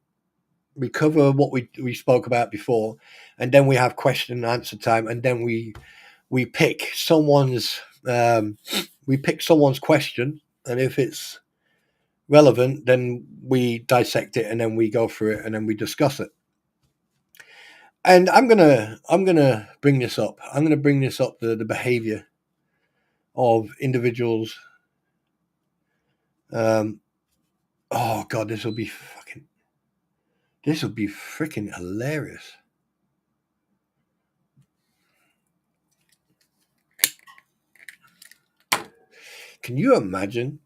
we cover what we spoke about before, and then we have question and answer time, and then we pick someone's question, and if it's relevant, then we dissect it, and then we go through it, and then we discuss it. And I'm gonna bring this up. I'm gonna bring this up, the behavior of individuals. Oh god, this will be freaking hilarious. Can you imagine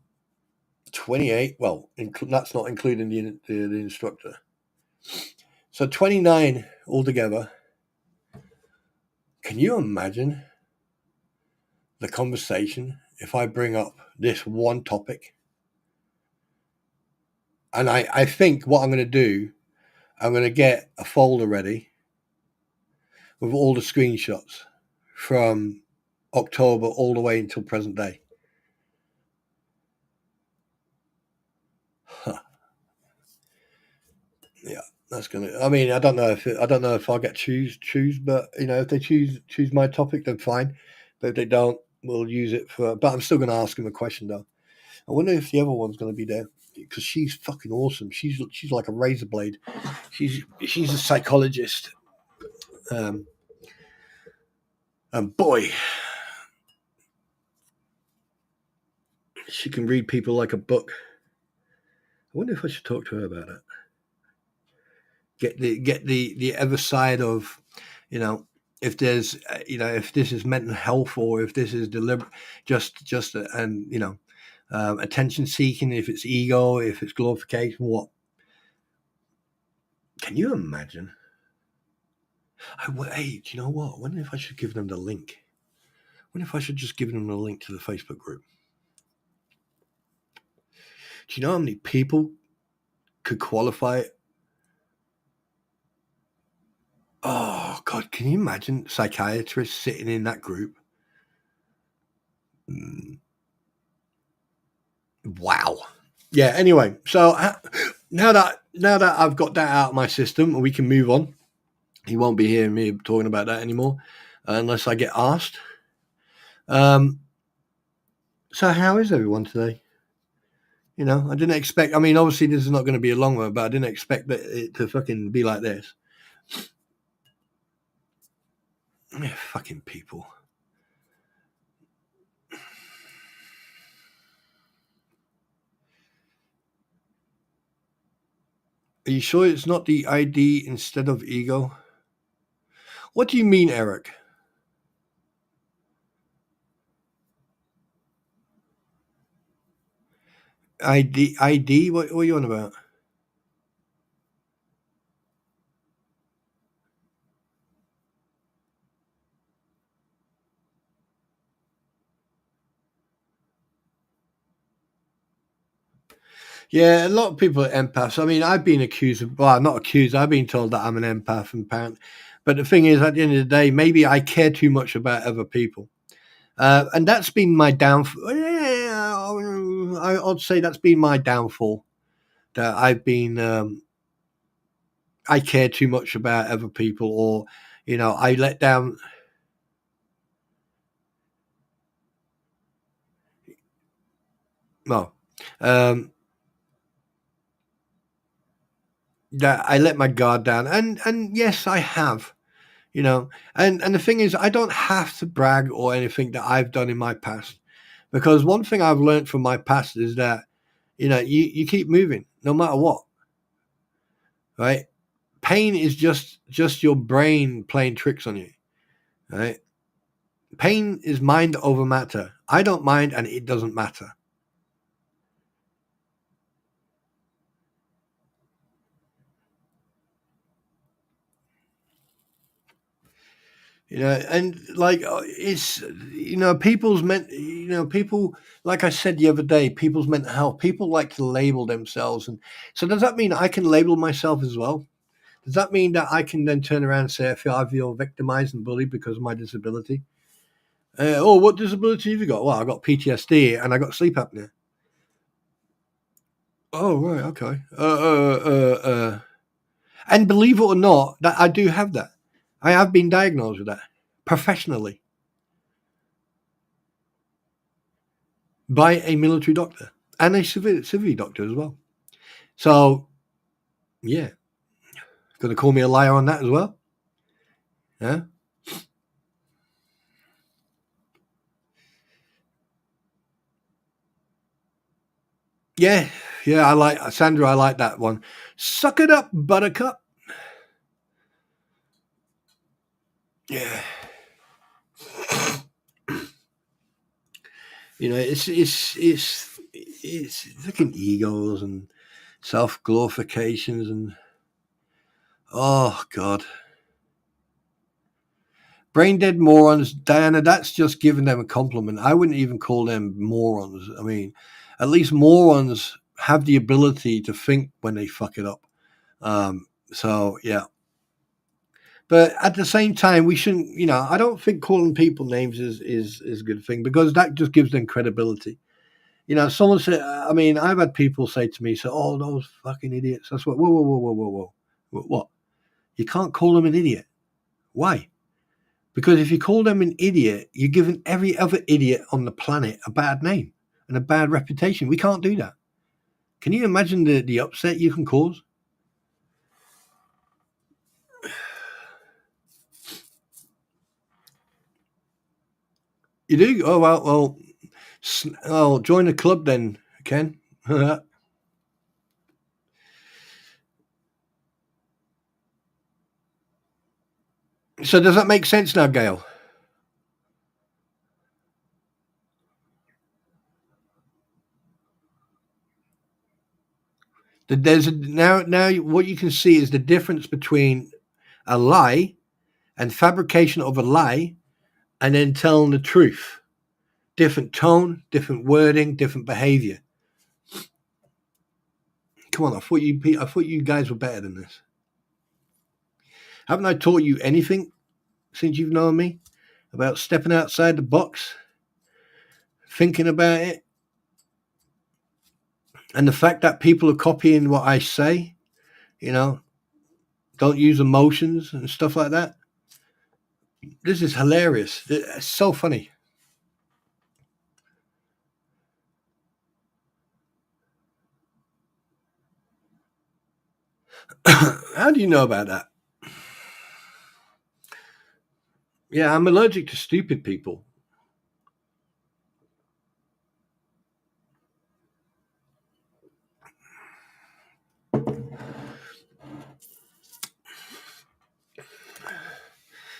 28? Well, that's not including the instructor. So 29 altogether. Can you imagine the conversation if I bring up this one topic? And I think what I'm going to do, I'm going to get a folder ready with all the screenshots from October all the way until present day. Huh. Yeah, that's gonna. I mean, I don't know if I'll get choose, but if they choose my topic, then fine. But if they don't, we'll use it for. But I'm still going to ask them a question though. I wonder if the other one's going to be there, because she's fucking awesome. She's like a razor blade. She's a psychologist. And boy, she can read people like a book. I wonder if I should talk to her about it. Get the other side of, if there's, if this is mental health, or if this is deliberate, just and attention seeking, if it's ego, if it's glorification, what? Can you imagine? Hey, do you know what? I wonder if I should give them the link. I wonder if I should just give them the link to the Facebook group. Do you know how many people could qualify it? Oh, God, can you imagine psychiatrists sitting in that group? Wow. Yeah, anyway, so now that I've got that out of my system, we can move on. He won't be hearing me talking about that anymore unless I get asked. So how is everyone today? I didn't expect, obviously this is not going to be a long one, but I didn't expect it to fucking be like this. Yeah, fucking people. Are you sure it's not the ID instead of ego? What do you mean, Eric? ID? What are you on about? Yeah, a lot of people are empaths. I've been accused of, well, not accused, I've been told that I'm an empath, and apparently. But the thing is, at the end of the day, maybe I care too much about other people. And that's been my downfall. I'd say that's been my downfall. That I've been, I care too much about other people, or, I let down. No. That I let my guard down. And yes, I have. And the thing is, I don't have to brag or anything that I've done in my past, because one thing I've learned from my past is that you keep moving no matter what, right? Pain is just your brain playing tricks on you, right? Pain is mind over matter. I don't mind, and it doesn't matter. And like it's people's people, like I said the other day, people's mental health. People like to label themselves, and so does that mean I can label myself as well? Does that mean that I can then turn around and say I feel victimized and bullied because of my disability? Oh, what disability have you got? Well, I got PTSD and I got sleep apnea. Oh, right, okay. And believe it or not, that I do have that. I have been diagnosed with that professionally by a military doctor and a civil doctor as well. So, yeah, going to call me a liar on that as well? Yeah. Yeah, I like Sandra. I like that one. Suck it up, Buttercup. Yeah. You know, it's fucking egos and self glorifications and oh god, brain dead morons, Diana. That's just giving them a compliment. I wouldn't even call them morons. I mean, at least morons have the ability to think when they fuck it up. So yeah. But at the same time, we shouldn't, you know, I don't think calling people names is a good thing because that just gives them credibility. You know, someone said, I mean, I've had people say to me, oh, those fucking idiots. That's what, whoa. What? You can't call them an idiot. Why? Because if you call them an idiot, you're giving every other idiot on the planet a bad name and a bad reputation. We can't do that. Can you imagine the upset you can cause? You do? Oh, well, join the club then, Ken. So does that make sense now, Gail? There's now what you can see is the difference between a lie and fabrication of a lie and then telling the truth. Different tone, different wording, different behavior. Come on, I thought you guys were better than this. Haven't I taught you anything since you've known me about stepping outside the box, thinking about it, and the fact that people are copying what I say, you know, don't use emotions and stuff like that. This is hilarious. It's so funny. How do you know about that? Yeah, I'm allergic to stupid people.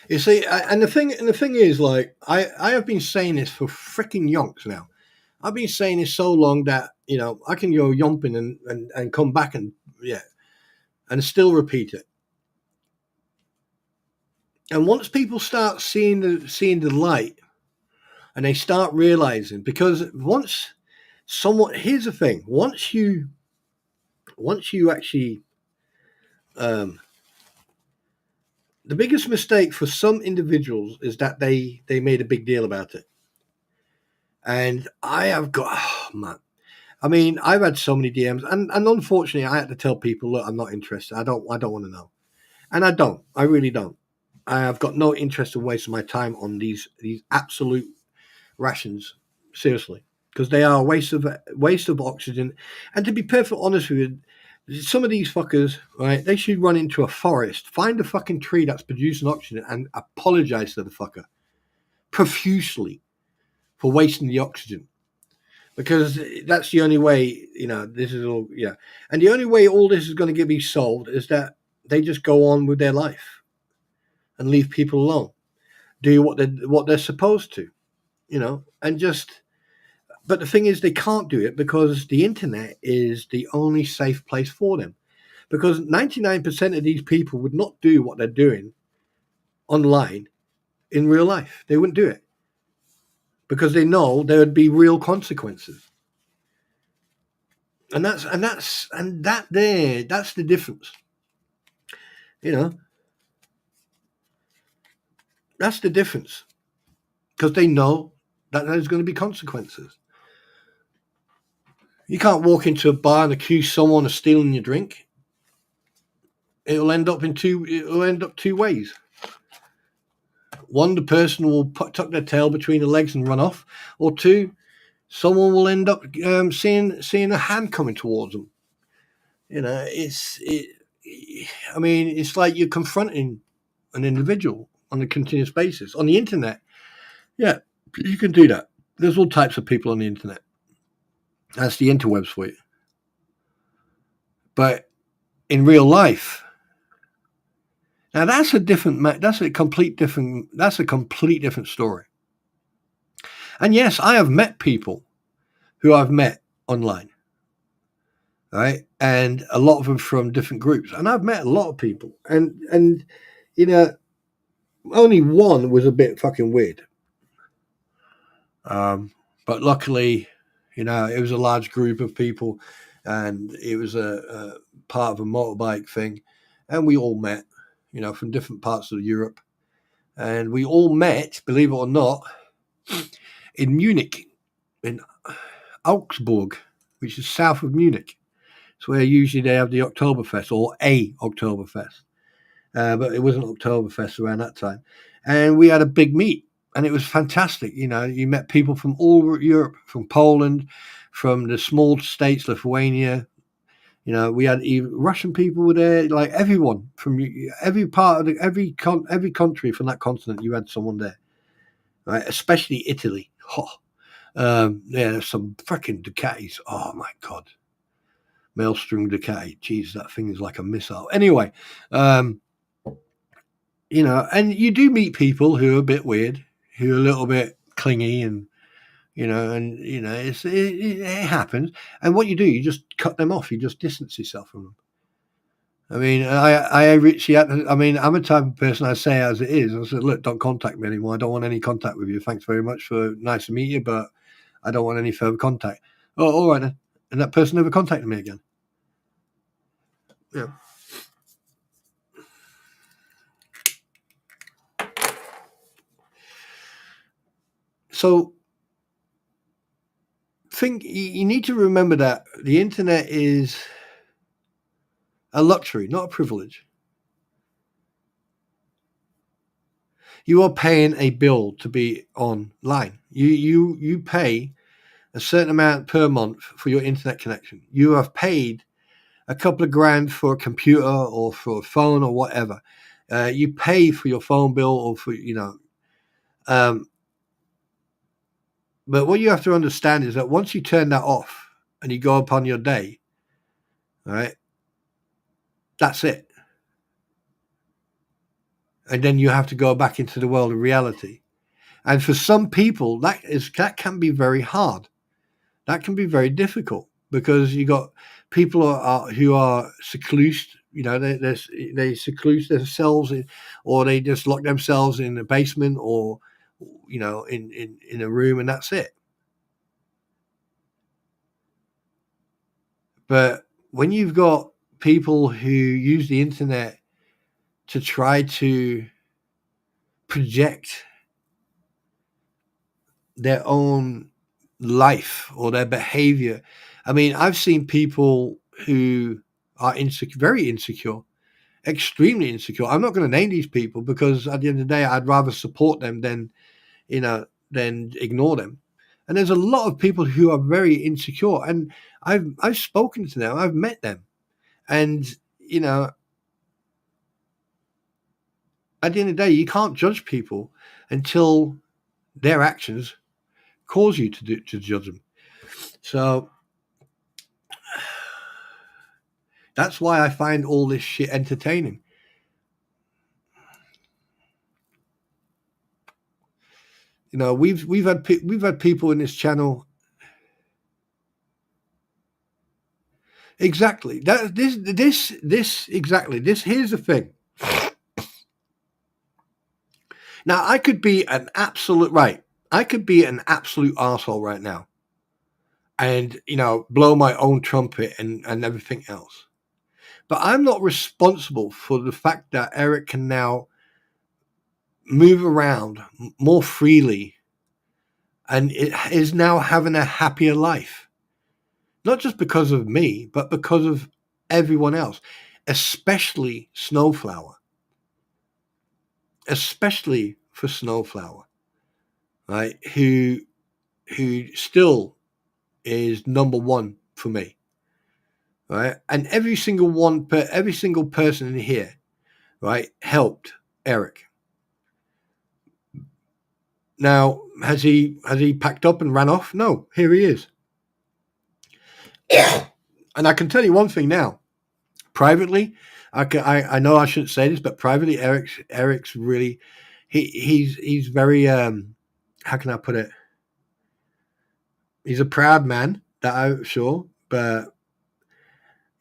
You see, and the thing is, like, I have been saying this for freaking yonks now. I've been saying this so long that you know I can go yomping and come back and yeah, and still repeat it. And once people start seeing the light, and they start realizing, because once someone, here's the thing, once you actually, um, the biggest mistake for some individuals is that they made a big deal about it. And I have got, oh, man. I mean, I've had so many DMs, and unfortunately, I had to tell people, look, I'm not interested. I don't want to know, and I don't. I really don't. I have got no interest in wasting my time on these absolute rations. Seriously, because they are a waste of oxygen. And to be perfectly honest with you, some of these fuckers, right? They should run into a forest, find a fucking tree that's producing oxygen, and apologize to the fucker profusely for wasting the oxygen. Because that's the only way, you know, this is all, yeah. And the only way all this is going to be solved is that they just go on with their life and leave people alone, do what they're supposed to, you know, and just. But the thing is, they can't do it because the internet is the only safe place for them. Because 99% of these people would not do what they're doing online in real life. They wouldn't do it because they know there would be real consequences. And that's the difference. You know, that's the difference. because they know that there's going to be consequences. You can't walk into a bar and accuse someone of stealing your drink. It'll end up two ways. One, the person will tuck their tail between the legs and run off, or two, someone will end up seeing a hand coming towards them. It's like you're confronting an individual on a continuous basis on the internet. Yeah, you can do that. There's all types of people on the internet. That's the interwebs for you. But in real life, now that's a complete different story. And yes, I have met people who I've met online, right? And a lot of them from different groups. And I've met a lot of people, and only one was a bit fucking weird. But luckily, it was a large group of people, and it was a part of a motorbike thing, and we all met, from different parts of Europe, and we all met, believe it or not, in Munich, in Augsburg, which is south of Munich. It's where usually they have the Oktoberfest, or a Oktoberfest, but it wasn't Oktoberfest around that time, and we had a big meet. And it was fantastic. You met people from all Europe, from Poland, from the small states, Lithuania. We had even Russian people were there, like everyone from every part of every country from that continent. You had someone there, right? Especially Italy. There's some freaking Ducatis. Oh my God, Maelstrom Ducati. Jeez, that thing is like a missile. Anyway, and you do meet people who are a bit weird, who are a little bit clingy, and it happens. And what you do, you just cut them off. You just distance yourself from them. I mean, I'm a type of person, I say as it is. I said, look, don't contact me anymore. I don't want any contact with you. Thanks very much, nice to meet you, but I don't want any further contact. Oh, all right then. And that person never contacted me again. Yeah. So you need to remember that the internet is a luxury, not a privilege. You are paying a bill to be online. You pay a certain amount per month for your internet connection. You have paid a couple of grand for a computer or for a phone or whatever. You pay for your phone bill or for, but what you have to understand is that once you turn that off and you go upon your day, all right, that's it. And then you have to go back into the world of reality. And for some people, that can be very hard. That can be very difficult because you got people who are secluded. They seclude themselves, or they just lock themselves in a basement, or in a room, and that's it. But when you've got people who use the internet to try to project their own life or their behavior. I mean, I've seen people who are very insecure, extremely insecure. I'm not going to name these people because at the end of the day, I'd rather support them than ignore them. And there's a lot of people who are very insecure, and I've spoken to them, I've met them, and at the end of the day, you can't judge people until their actions cause you to judge them. So that's why I find all this shit entertaining. We've had people in this channel. Exactly. This exactly. Here's the thing. Now, I could be an absolute arsehole right now and, blow my own trumpet and everything else. But I'm not responsible for the fact that Eric can now move around more freely and it is now having a happier life. Not just because of me, but because of everyone else, especially Snowflower. Especially for Snowflower, right? Who still is number one for me, right? And every single person in here, right, helped Eric. Now, has he packed up and ran off? No, here he is. And I can tell you one thing now. Privately, I know I shouldn't say this, but privately, Eric's really he's very how can I put it? He's a proud man, that I'm sure, but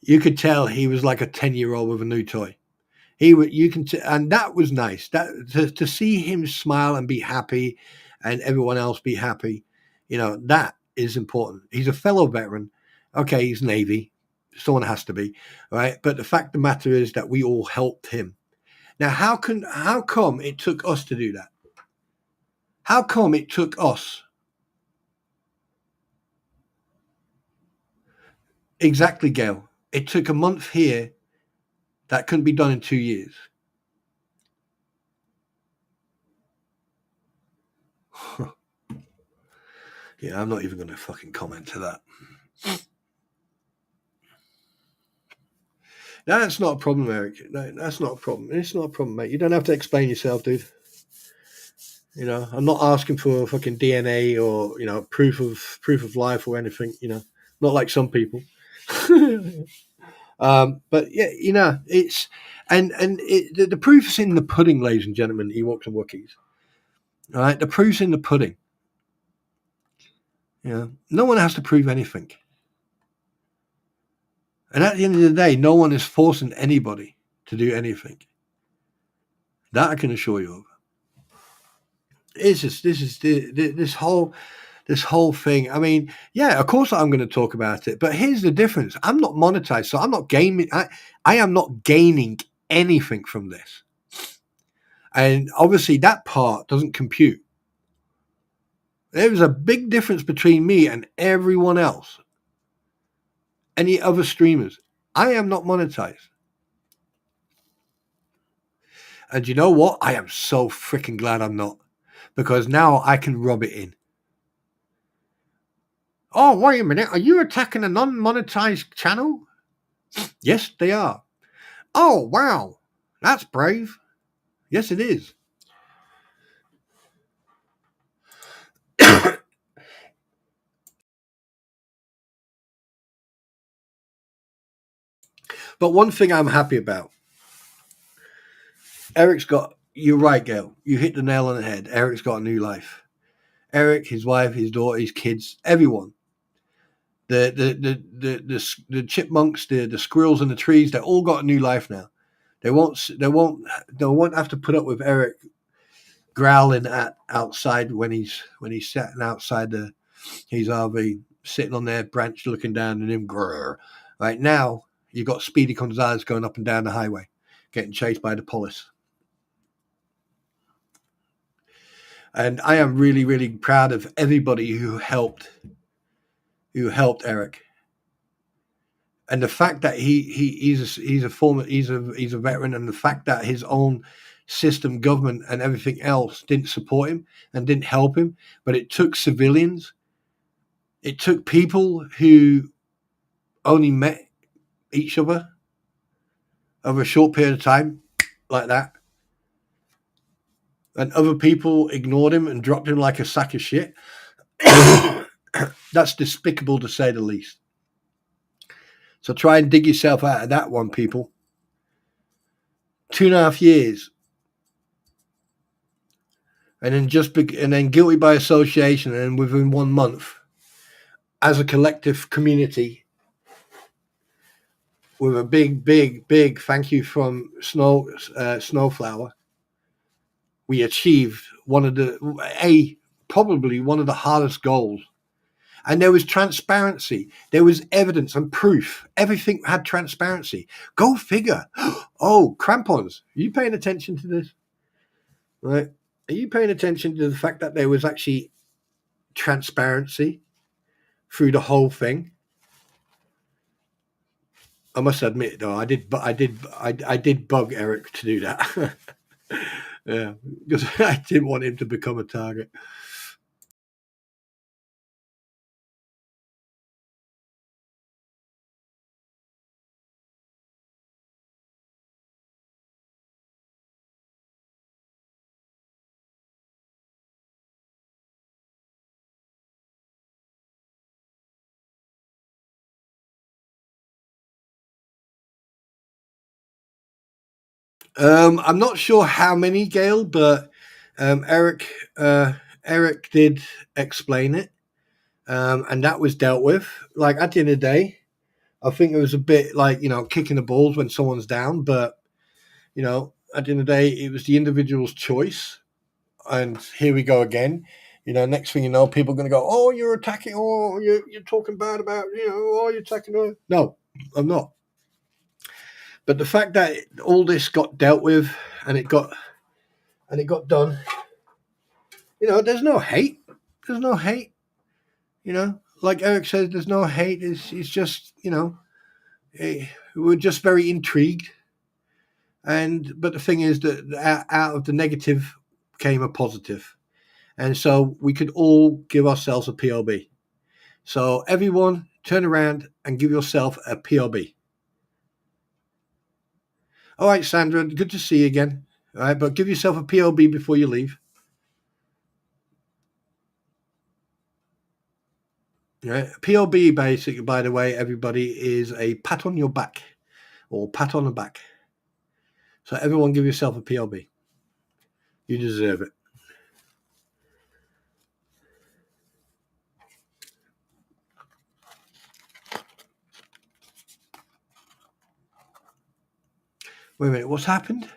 you could tell he was like a 10-year-old with a new toy. And that was nice. That to see him smile and be happy, and everyone else be happy, that is important. He's a fellow veteran. Okay, he's Navy. Someone has to be, right? But the fact of the matter is that we all helped him. Now, how come it took us to do that? How come it took us? Exactly, Gail. It took a month here that couldn't be done in 2 years. Yeah, I'm not even going to fucking comment to that. That's not a problem, Eric. No, that's not a problem. It's not a problem, mate. You don't have to explain yourself, dude. I'm not asking for fucking DNA or proof of life or anything. Not like some people. But yeah, it's the proof is in the pudding, ladies and gentlemen. Ewoks and Wookiees. All right, the proof's in the pudding. No one has to prove anything. And at the end of the day, no one is forcing anybody to do anything. That I can assure you of. It's just this whole thing. I mean, yeah, of course I'm going to talk about it, but here's the difference. I'm not monetized, so I'm not gaming. I am not gaining anything from this. And obviously that part doesn't compute. There's a big difference between me and everyone else. Any other streamers. I am not monetized. And you know what? I am so freaking glad I'm not. Because now I can rub it in. Oh, wait a minute. Are you attacking a non-monetized channel? Yes, they are. Oh, wow. That's brave. Yes, it is. But one thing I'm happy about. You're right, Gail. You hit the nail on the head. Eric's got a new life. Eric, his wife, his daughter, his kids, everyone. The chipmunks, the squirrels in the trees, they've all got a new life now. They won't have to put up with Eric growling outside when he's sitting outside his RV, sitting on their branch looking down, and him grrr. Right now, you've got Speedy Gonzales going up and down the highway, getting chased by the police. And I am really, really proud of everybody who helped Eric. And the fact that he's a veteran, and the fact that his own system, government, and everything else didn't support him and didn't help him, but it took civilians, it took people who only met each other over a short period of time, like that, and other people ignored him and dropped him like a sack of shit. That's despicable, to say the least. So try and dig yourself out of that one, people. 2.5 years. And then guilty by association, and within 1 month, as a collective community, with a big, big, big thank you from Snowflower, we achieved probably one of the hardest goals. And there was transparency. There was evidence and proof. Everything had transparency. Go figure. Oh, crampons. Are you paying attention to this? Right? Are you paying attention to the fact that there was actually transparency through the whole thing. I must admit, though, I did bug Eric to do that. Yeah, because I didn't want him to become a target. I'm not sure how many, Gail, but Eric Eric did explain it, and that was dealt with. Like at the end of the day, I think it was a bit like kicking the balls when someone's down, but at the end of the day, it was the individual's choice. And here we go again. Next thing you know, people are going to go, "Oh, you're attacking! Oh, you're talking bad about Oh, you're attacking her." No, I'm not. But the fact that all this got dealt with and it got done, there's no hate. There's no hate. Like Eric says, there's no hate. It's just we're just very intrigued. But the thing is that out of the negative came a positive, and so we could all give ourselves a POB. So everyone, turn around and give yourself a POB. All right, Sandra, good to see you again. All right, but give yourself a POB before you leave. Right? POB, basically, by the way, everybody, is a pat on your back or pat on the back. So everyone give yourself a POB. You deserve it. Wait a minute, what's happened?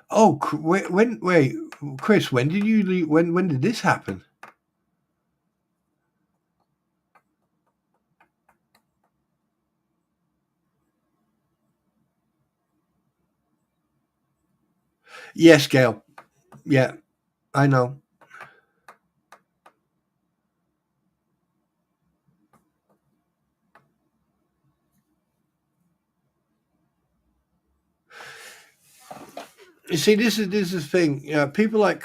Oh, wait, Chris, when did you leave? When did this happen? Yes, Gail. Yeah, I know. You see, this is the thing. People like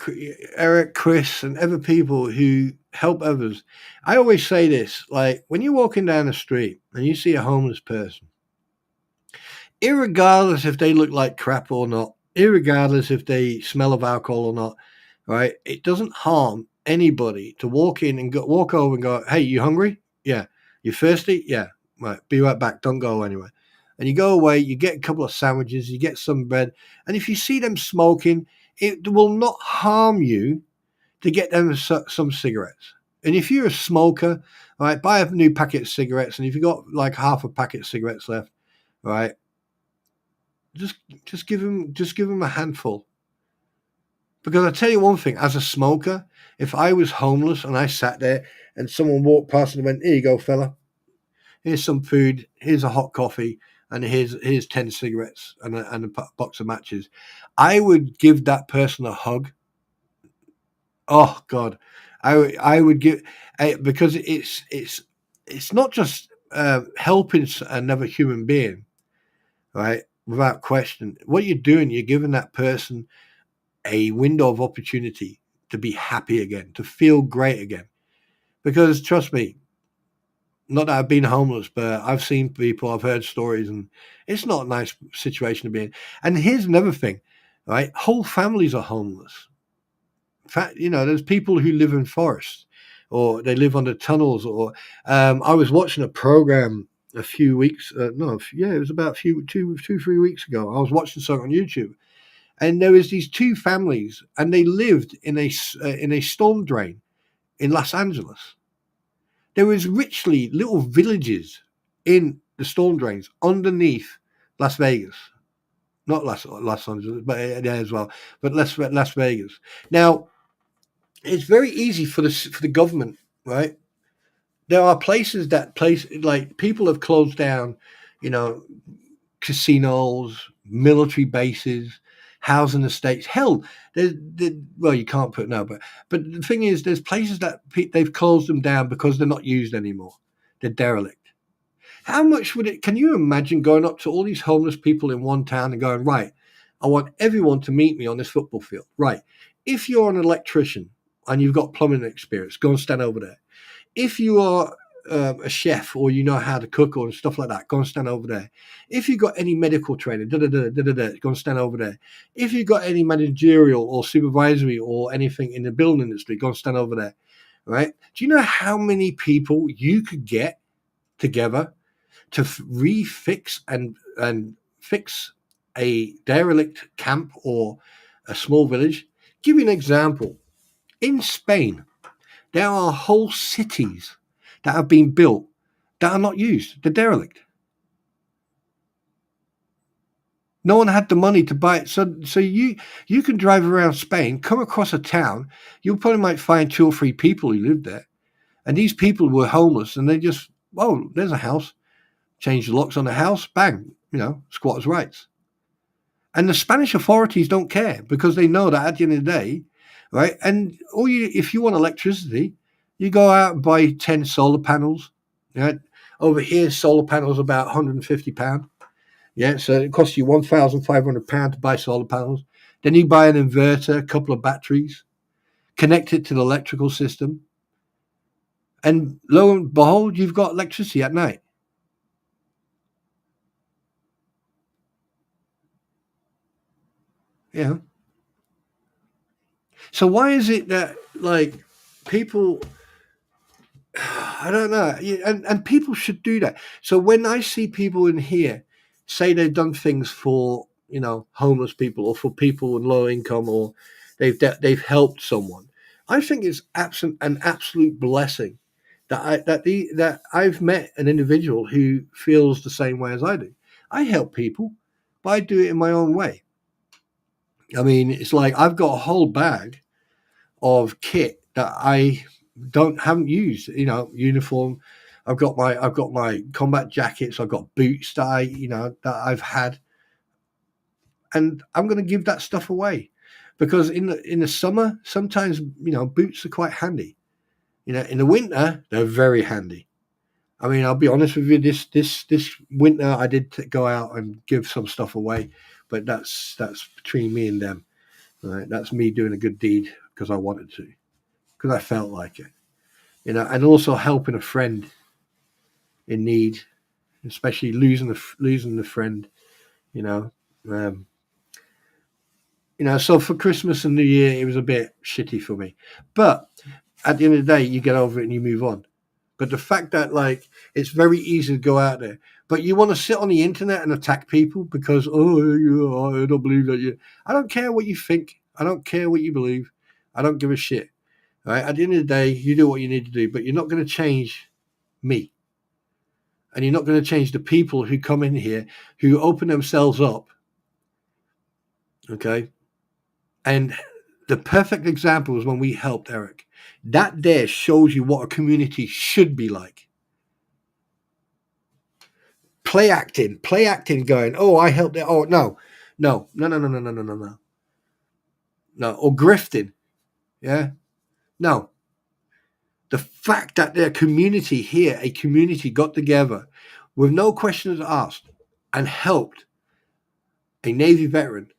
Eric, Chris, and other people who help others. I always say this: like when you're walking down the street and you see a homeless person, irregardless if they look like crap or not, irregardless if they smell of alcohol or not, right? It doesn't harm anybody to walk in and walk over and go, "Hey, you hungry? Yeah. You thirsty? Yeah. Right. Be right back. Don't go anywhere." And you go away. You get a couple of sandwiches. You get some bread. And if you see them smoking, it will not harm you to get them some cigarettes. And if you're a smoker, right, buy a new packet of cigarettes. And if you've got like half a packet of cigarettes left, right, just give him a handful. Because I tell you one thing, as a smoker, if I was homeless and I sat there and someone walked past and went, "Here you go, fella. Here's some food. Here's a hot coffee, and here's 10 cigarettes and a box of matches," I would give that person a hug. Oh God, I would give because it's not just helping another human being, right? Without question, what you're doing, you're giving that person a window of opportunity to be happy again, to feel great again. Because trust me, not that I've been homeless, but I've seen people, I've heard stories, and it's not a nice situation to be in. And here's another thing, right? Whole families are homeless. In fact, there's people who live in forests or they live under tunnels. Or I was watching a program a few weeks, no, yeah, it was about 3 weeks ago. I was watching something on YouTube. And there was these two families, and they lived in a storm drain in Los Angeles. There was richly little villages in the storm drains underneath Las Vegas, not Los Angeles, but there as well, but Las Vegas. Now, it's very easy for the government, right, there are places like people have closed down, you know, casinos, military bases, housing estates. Hell, well, you can't put no, but the thing is, there's places that they've closed them down because they're not used anymore. They're derelict. How much would it? Can you imagine going up to all these homeless people in one town and going, right, I want everyone to meet me on this football field. Right. If you're an electrician and you've got plumbing experience, go and stand over there. If you are a chef or you know how to cook or stuff like that, go and stand over there. If you've got any medical training, go and stand over there. If you've got any managerial or supervisory or anything in the building industry, go and stand over there. Right? Do you know how many people you could get together to refix and fix a derelict camp or a small village? Give you an example. In Spain, there are whole cities that have been built that are not used. They're derelict. No one had the money to buy it. So you can drive around Spain, come across a town, you probably might find 2 or 3 people who lived there. And these people were homeless and they just, oh, there's a house. Change the locks on the house, bang, squatters' rights. And the Spanish authorities don't care because they know that at the end of the day, right? And if you want electricity, you go out and buy 10 solar panels. Right? Over here, solar panels about £150. Yeah, so it costs you £1,500 to buy solar panels. Then you buy an inverter, a couple of batteries, connect it to the electrical system, and lo and behold, you've got electricity at night. Yeah. So why is it that like people? I don't know, and people should do that. So when I see people in here say they've done things for homeless people or for people with low income or they've helped someone, I think it's an absolute blessing that I've met an individual who feels the same way as I do. I help people, but I do it in my own way. I mean, it's like I've got a whole bag of kit that I haven't used. Uniform. I've got my combat jackets. I've got boots that I've had, and I'm going to give that stuff away because in the summer sometimes boots are quite handy. In the winter they're very handy. I mean, I'll be honest with you. This winter I did go out and give some stuff away, but that's between me and them. Right? That's me doing a good deed because I wanted to, because I felt like it. And also helping a friend in need, especially losing the friend. You know, um, So for Christmas and New Year, it was a bit shitty for me, but at the end of the day, you get over it and you move on. But the fact that it's very easy to go out there, but you want to sit on the internet and attack people because I don't believe that you. I don't care what you think. I don't care what you believe. I don't give a shit. Right? At the end of the day, you do what you need to do, but you're not going to change me. And you're not going to change the people who come in here, who open themselves up. Okay? And the perfect example is when we helped Eric. That there shows you what a community should be like. Play acting going, oh, I helped it. Oh, no. No. Or grifting. Yeah? No. The fact that their community here, a community got together with no questions asked and helped a Navy veteran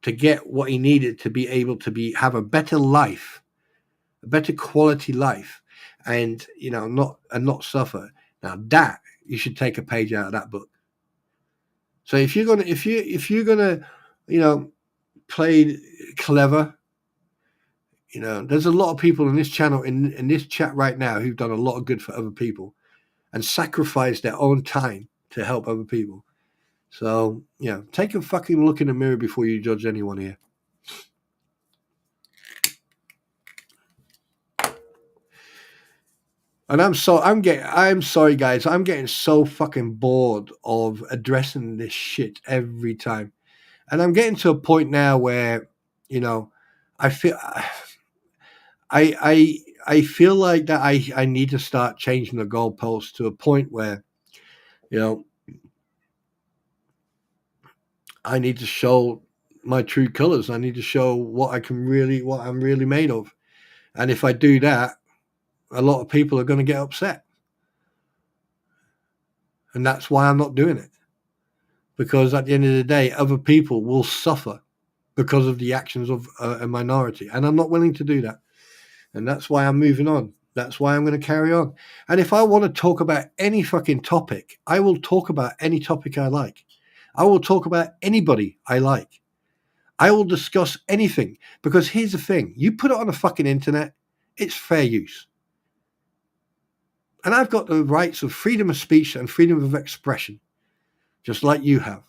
to get what he needed to be able to have a better life, a better quality life, and not suffer. Now that you should take a page out of that book. So if you're gonna play clever, there's a lot of people in this channel in this chat right now who've done a lot of good for other people and sacrificed their own time to help other people. So, take a fucking look in the mirror before you judge anyone here. And I'm sorry, guys. I'm getting so fucking bored of addressing this shit every time. And I'm getting to a point now where, I feel I feel like that I need to start changing the goalposts to a point where, you know, I need to show my true colors. I need to show what I'm really made of. And if I do that, a lot of people are going to get upset. And that's why I'm not doing it. Because at the end of the day, other people will suffer because of the actions of a minority. And I'm not willing to do that. And that's why I'm moving on. That's why I'm going to carry on. And if I want to talk about any fucking topic, I will talk about any topic I like. I will talk about anybody I like. I will discuss anything. Because here's the thing. You put it on the fucking internet, it's fair use. And I've got the rights of freedom of speech and freedom of expression, just like you have.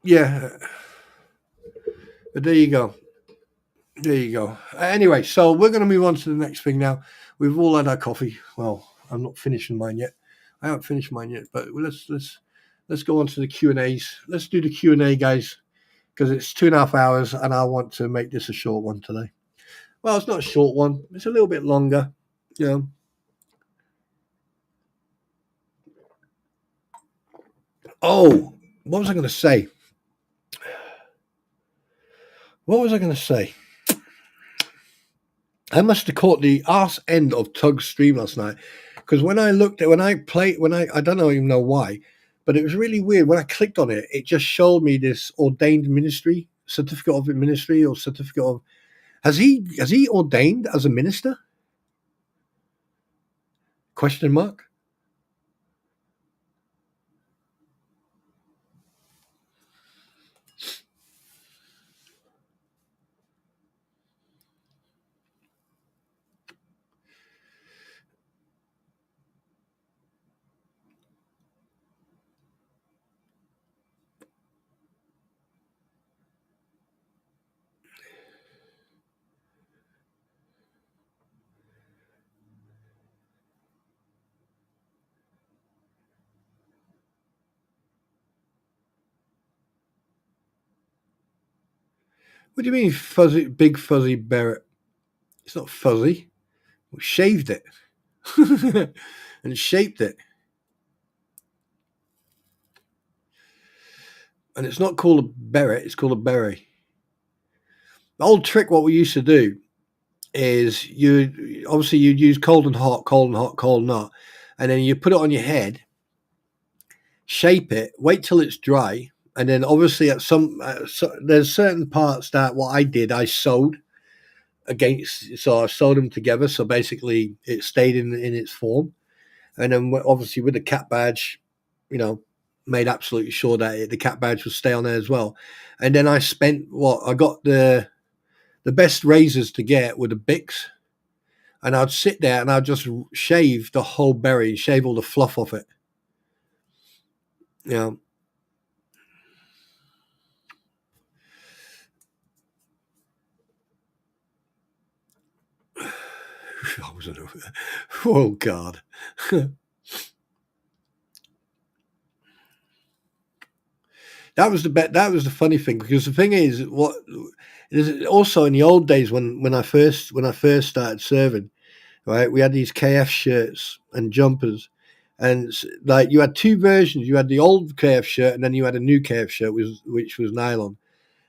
Yeah. But there you go. There you go. Anyway, so we're going to move on to the next thing now. We've all had our coffee. Well, I'm not finishing mine yet. I haven't finished mine yet, but let's go on to the Q&As. Let's do the Q&A, guys, because it's 2.5 hours, and I want to make this a short one today. Well, it's not a short one. It's a little bit longer, you know. Oh, what was I going to say? I must have caught the arse end of Tug's stream last night, because when I don't even know why, but it was really weird. When I clicked on it, it just showed me this ordained ministry, certificate of ministry, or certificate of. Has he ordained as a minister? Question mark. What do you mean fuzzy, big fuzzy beret? It's not fuzzy. We shaved it and shaped it. And it's not called a beret, it's called a beret. The old trick, what we used to do is you'd use cold and hot, cold and hot, cold and hot, and then you put it on your head, shape it, wait till it's dry, and then obviously at there's certain parts that what I did, I sewed against, so I sewed them together, so basically it stayed in its form, and then obviously with the cat badge, you know, made absolutely sure that the cat badge would stay on there as well. And then I got the best razors to get were the Bics, and I'd sit there and I'd just shave the whole berry, shave all the fluff off it. You know. Oh God. That was the funny thing, because the thing is, also in the old days when I first started serving, right, we had these KF shirts and jumpers, and like you had two versions. You had the old KF shirt, and then you had a new KF shirt, which was nylon,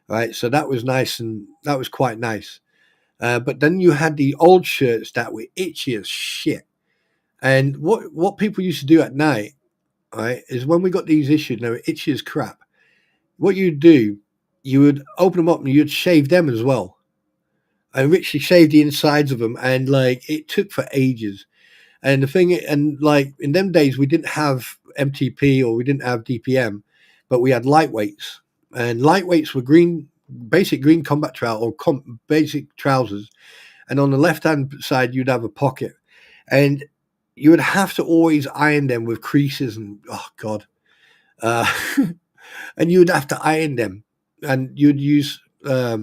right? So that was nice, and that was quite nice. But then you had the old shirts that were itchy as shit. And what people used to do at night, right, is when we got these issued, they were itchy as crap. What you'd do, you would open them up and you'd shave them as well. I literally shaved the insides of them, and like it took for ages. And like in them days, we didn't have MTP or we didn't have DPM, but we had lightweights, and lightweights were basic green combat trousers or basic trousers. And on the left hand side, you'd have a pocket, and you would have to always iron them with creases and oh God, and you would have to iron them, and you'd use what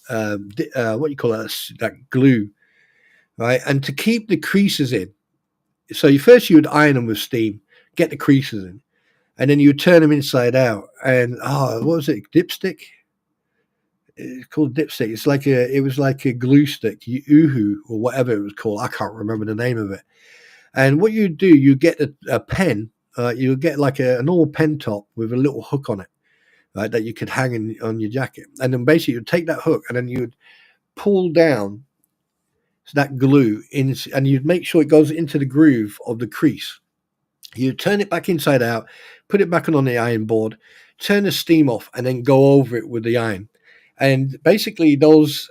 you call that glue, right? And to keep the creases in, So you would iron them with steam, get the creases in, and then you would turn them inside out. And what was it? Dipstick? It's called dipstick. It was like a glue stick, uhu or whatever it was called. I can't remember the name of it. And what you do, you get a pen. You get like a normal pen top with a little hook on it, right, that you could hang on your jacket. And then basically you'd take that hook and then you would pull down that glue in, and you'd make sure it goes into the groove of the crease. You turn it back inside out, put it back on the iron board, turn the steam off, and then go over it with the iron. And basically, those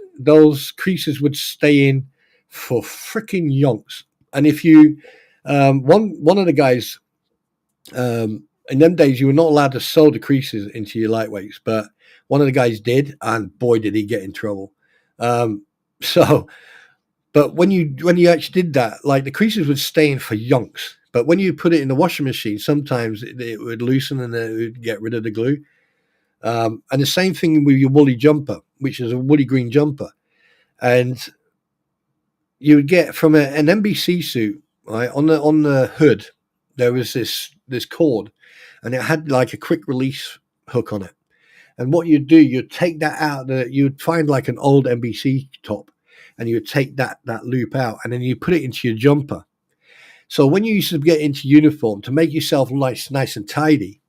creases would stay in for freaking yonks. And if you, one of the guys, in them days, you were not allowed to sew the creases into your lightweights, but one of the guys did, and boy, did he get in trouble. So, but when you actually did that, like the creases would stay in for yonks. But when you put it in the washing machine, sometimes it would loosen and it would get rid of the glue. And the same thing with your woolly jumper, which is a woolly green jumper. And you would get from an NBC suit, right, on the hood, there was this cord, and it had like a quick release hook on it. And what you'd do, you'd take that out, you'd find like an old NBC top, and you would take that loop out, and then you put it into your jumper. So when you used to get into uniform, to make yourself nice and tidy,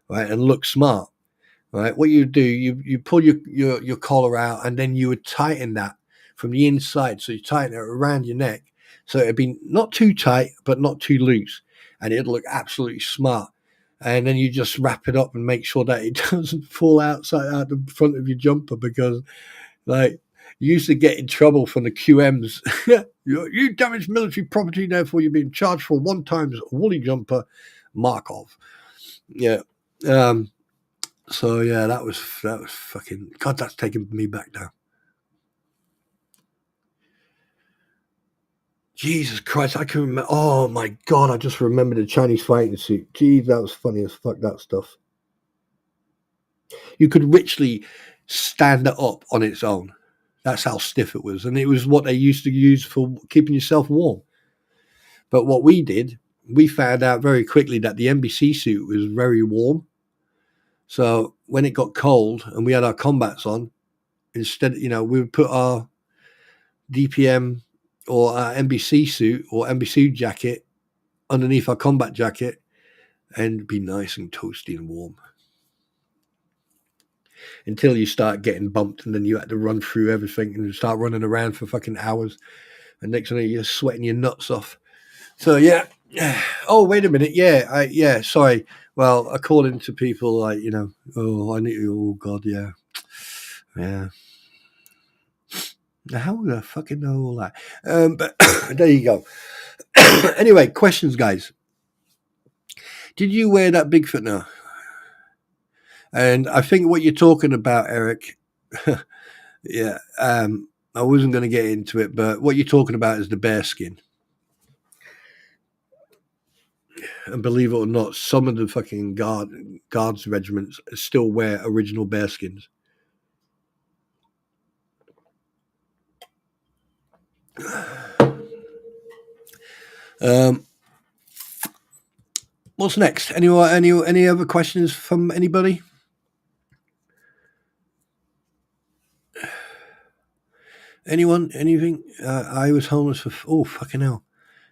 right, and look smart, right, what you do, you pull your collar out, and then you would tighten that from the inside. So you tighten it around your neck, so it'd be not too tight, but not too loose, and it'd look absolutely smart. And then you just wrap it up and make sure that it doesn't fall out the front of your jumper, because like you used to get in trouble from the QMs. You damaged military property, therefore you're being charged for 1 times woolly jumper, Markov. Yeah. So yeah, that was fucking, God, that's taking me back now. Jesus Christ, I can remember. Oh my God, I just remembered the Chinese fighting suit. Geez, that was funny as fuck, that stuff. You could literally stand it up on its own. That's how stiff it was. And it was what they used to use for keeping yourself warm. But what we did, we found out very quickly that the NBC suit was very warm. So when it got cold and we had our combats on, instead, we would put our DPM or our NBC suit or NBC jacket underneath our combat jacket and be nice and toasty and warm. Until you start getting bumped, and then you had to run through everything and start running around for fucking hours. And next thing you're sweating your nuts off. So yeah. Oh, wait a minute. Yeah. Sorry. Well, according to people, like, oh God, yeah. How would I fucking know all that? But there you go. Anyway, questions, guys. Did you wear that Bigfoot now? And I think what you're talking about, Eric, yeah, I wasn't going to get into it, but what you're talking about is the bear skin. And believe it or not, some of the fucking guards regiments still wear original bear skins. What's next? Any other questions from anybody? Anyone? Anything? I was homeless for fucking hell.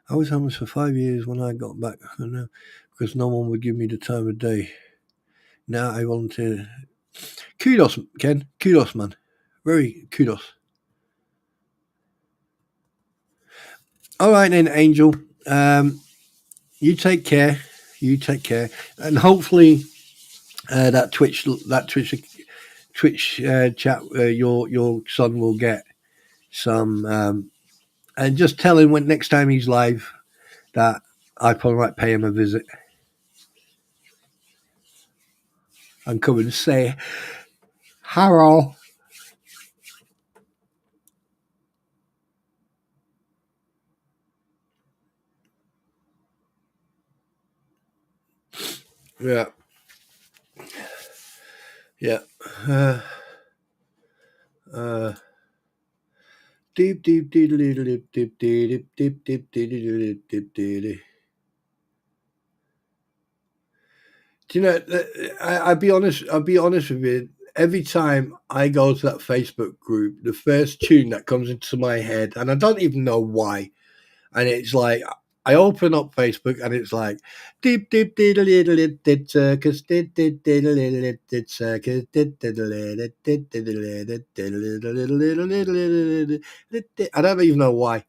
I was homeless for 5 years when I got back, because no one would give me the time of day. Now I volunteer. Kudos, Ken. Kudos, man. Very kudos. All right then, Angel. You take care. And hopefully that Twitch chat, your son will get some. And just tell him when next time he's live that I probably might pay him a visit and come and say hello. Yeah. Deep, deep, deep, deep, deep, deep, deep, deep, deep, deep, deep, deep. Do you know? I'll be honest. I'll be honest with you. Every time I go to that Facebook group, the first tune that comes into my head, and I don't even know why, and it's like I open up Facebook and it's like deep deep diddle diddle did circus did diddle did circus did diddle did diddle. I don't even know why.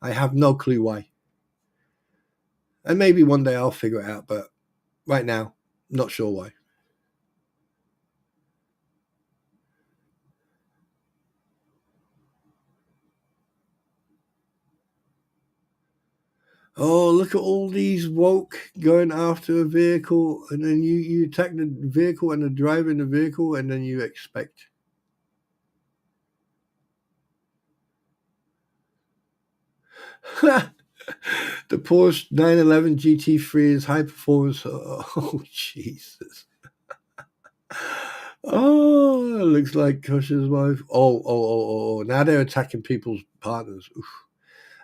I have no clue why. And maybe one day I'll figure it out, but right now, not sure why. Oh, look at all these woke going after a vehicle, and then you attack the vehicle and the driver in the vehicle, and then you expect. The Porsche 911 GT3 is high performance. Oh, Jesus. Oh, it looks like Kush's wife. Oh. Now they're attacking people's partners. Oof.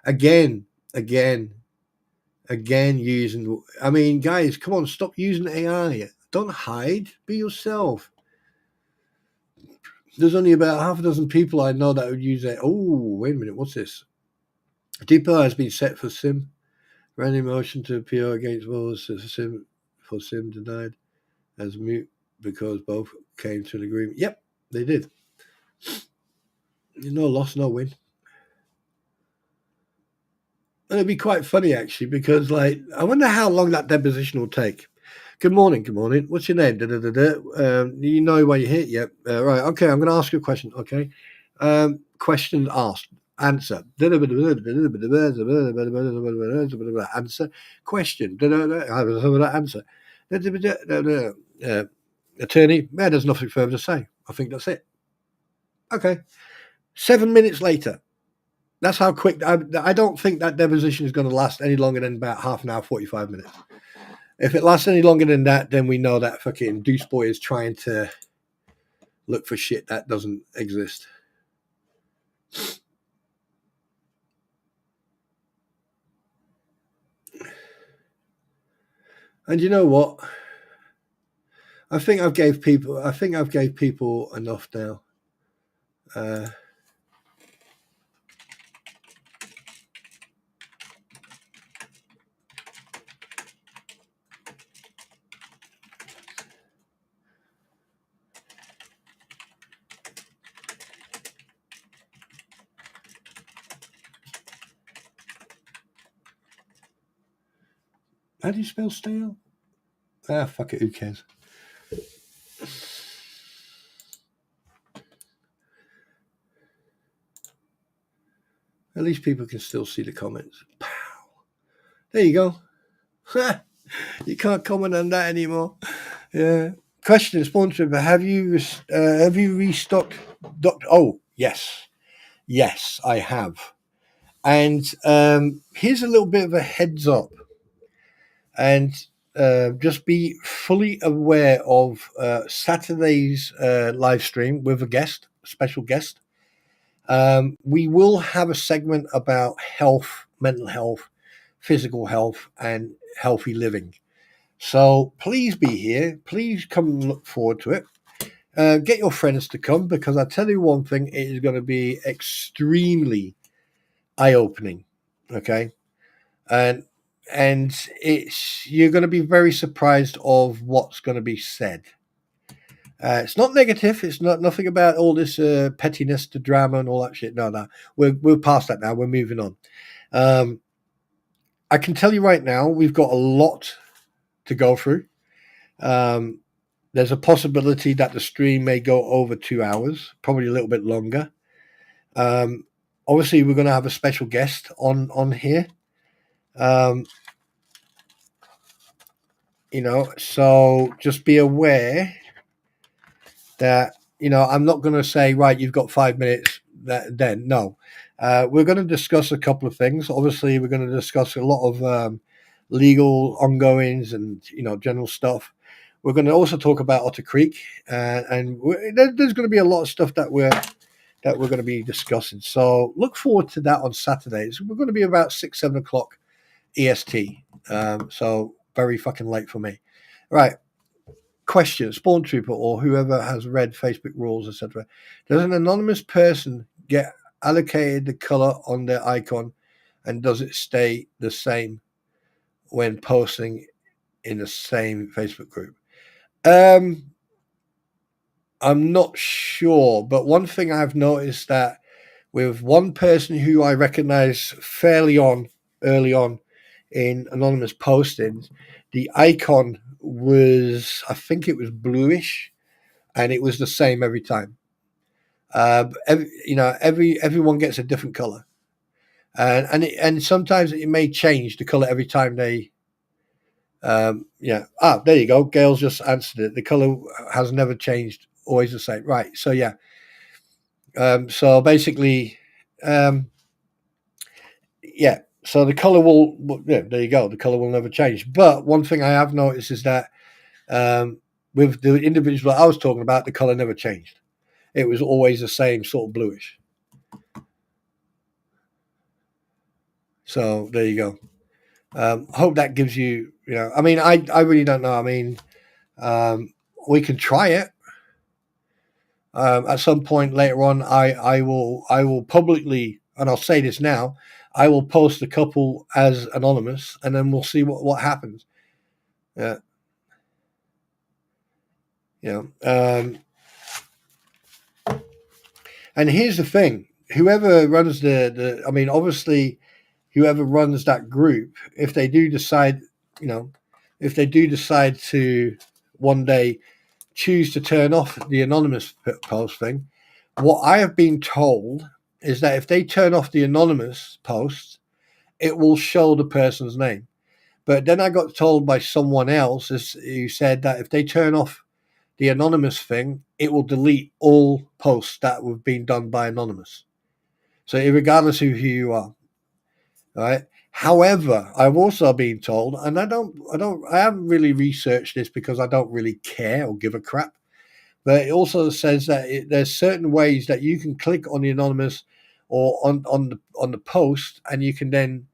Again using. I mean, guys, come on, stop using AI. Don't hide. Be yourself. There's only about half a dozen people I know that would use it. Oh, wait a minute. What's this? Deeper has been set for sim. Random motion to appear against walls for sim denied as mute because both came to an agreement. Yep, they did. No loss, no win. And it'd be quite funny actually because, like, I wonder how long that deposition will take. Good morning. What's your name? You know why you're here? Yep. Right. Okay. I'm going to ask you a question. Okay. Question asked. Answer. Answer. Question. Answer. Attorney. There's nothing further to say. I think that's it. Okay. 7 minutes later. That's how quick. I don't think that deposition is going to last any longer than about half an hour, 45 minutes. If it lasts any longer than that, then we know that fucking Deuce Boy is trying to look for shit that doesn't exist. And you know what? I think I've gave people enough now. How do you spell stale? Fuck it, who cares? At least people can still see the comments. Pow. There you go. You can't comment on that anymore. Yeah. Question, Spawntrooper, have you restocked Oh, yes. Yes, I have. And here's a little bit of a heads up. And just be fully aware of Saturday's live stream with a special guest. We will have a segment about health, mental health, physical health, and healthy living. So please be here. Please come and look forward to it. Get your friends to come because I tell you one thing, it is going to be extremely eye-opening. Okay, and you're going to be very surprised of what's going to be said. It's not negative. It's not nothing about all this pettiness, the drama, and all that shit. No. We're past that now. We're moving on. I can tell you right now, we've got a lot to go through. There's a possibility that the stream may go over 2 hours, probably a little bit longer. Obviously, we're going to have a special guest on here. So just be aware that, I'm not going to say, right, you've got 5 minutes then. No. We're going to discuss a couple of things. Obviously, we're going to discuss a lot of legal ongoings and, general stuff. We're going to also talk about Otter Creek. And there's going to be a lot of stuff that we're that we're going to be discussing. So look forward to that on Saturdays. We're going to be about 6-7 o'clock EST. So very fucking late for me. Right. Question: Spawntrooper or whoever has read Facebook rules, etc. Does an anonymous person get allocated the color on their icon, and does it stay the same when posting in the same Facebook group? I'm not sure, but one thing I've noticed that with one person who I recognize early on in anonymous postings, the icon was, I think it was bluish, and it was the same every time. Everyone gets a different color, and sometimes it may change the color every time they. There you go. Gail's just answered it. The color has never changed, always the same. Right. So yeah. So basically, yeah. So the color there you go. The color will never change. But one thing I have noticed is that with the individual I was talking about, the color never changed. It was always the same sort of bluish. So there you go. Hope that gives you, I mean, I really don't know. I mean, we can try it. At some point later on, I will publicly, and I'll say this now, I will post a couple as anonymous, and then we'll see what happens. Yeah. And here's the thing: whoever runs I mean, obviously, whoever runs that group, if they do decide, if they do decide to one day choose to turn off the anonymous post thing, what I have been told is that if they turn off the anonymous post, it will show the person's name. But then I got told by someone else who said that if they turn off the anonymous thing, it will delete all posts that have been done by anonymous. So regardless of who you are, right? However, I've also been told, and I haven't really researched this because I don't really care or give a crap. But it also says that there's certain ways that you can click on the anonymous or on the post, and you can then,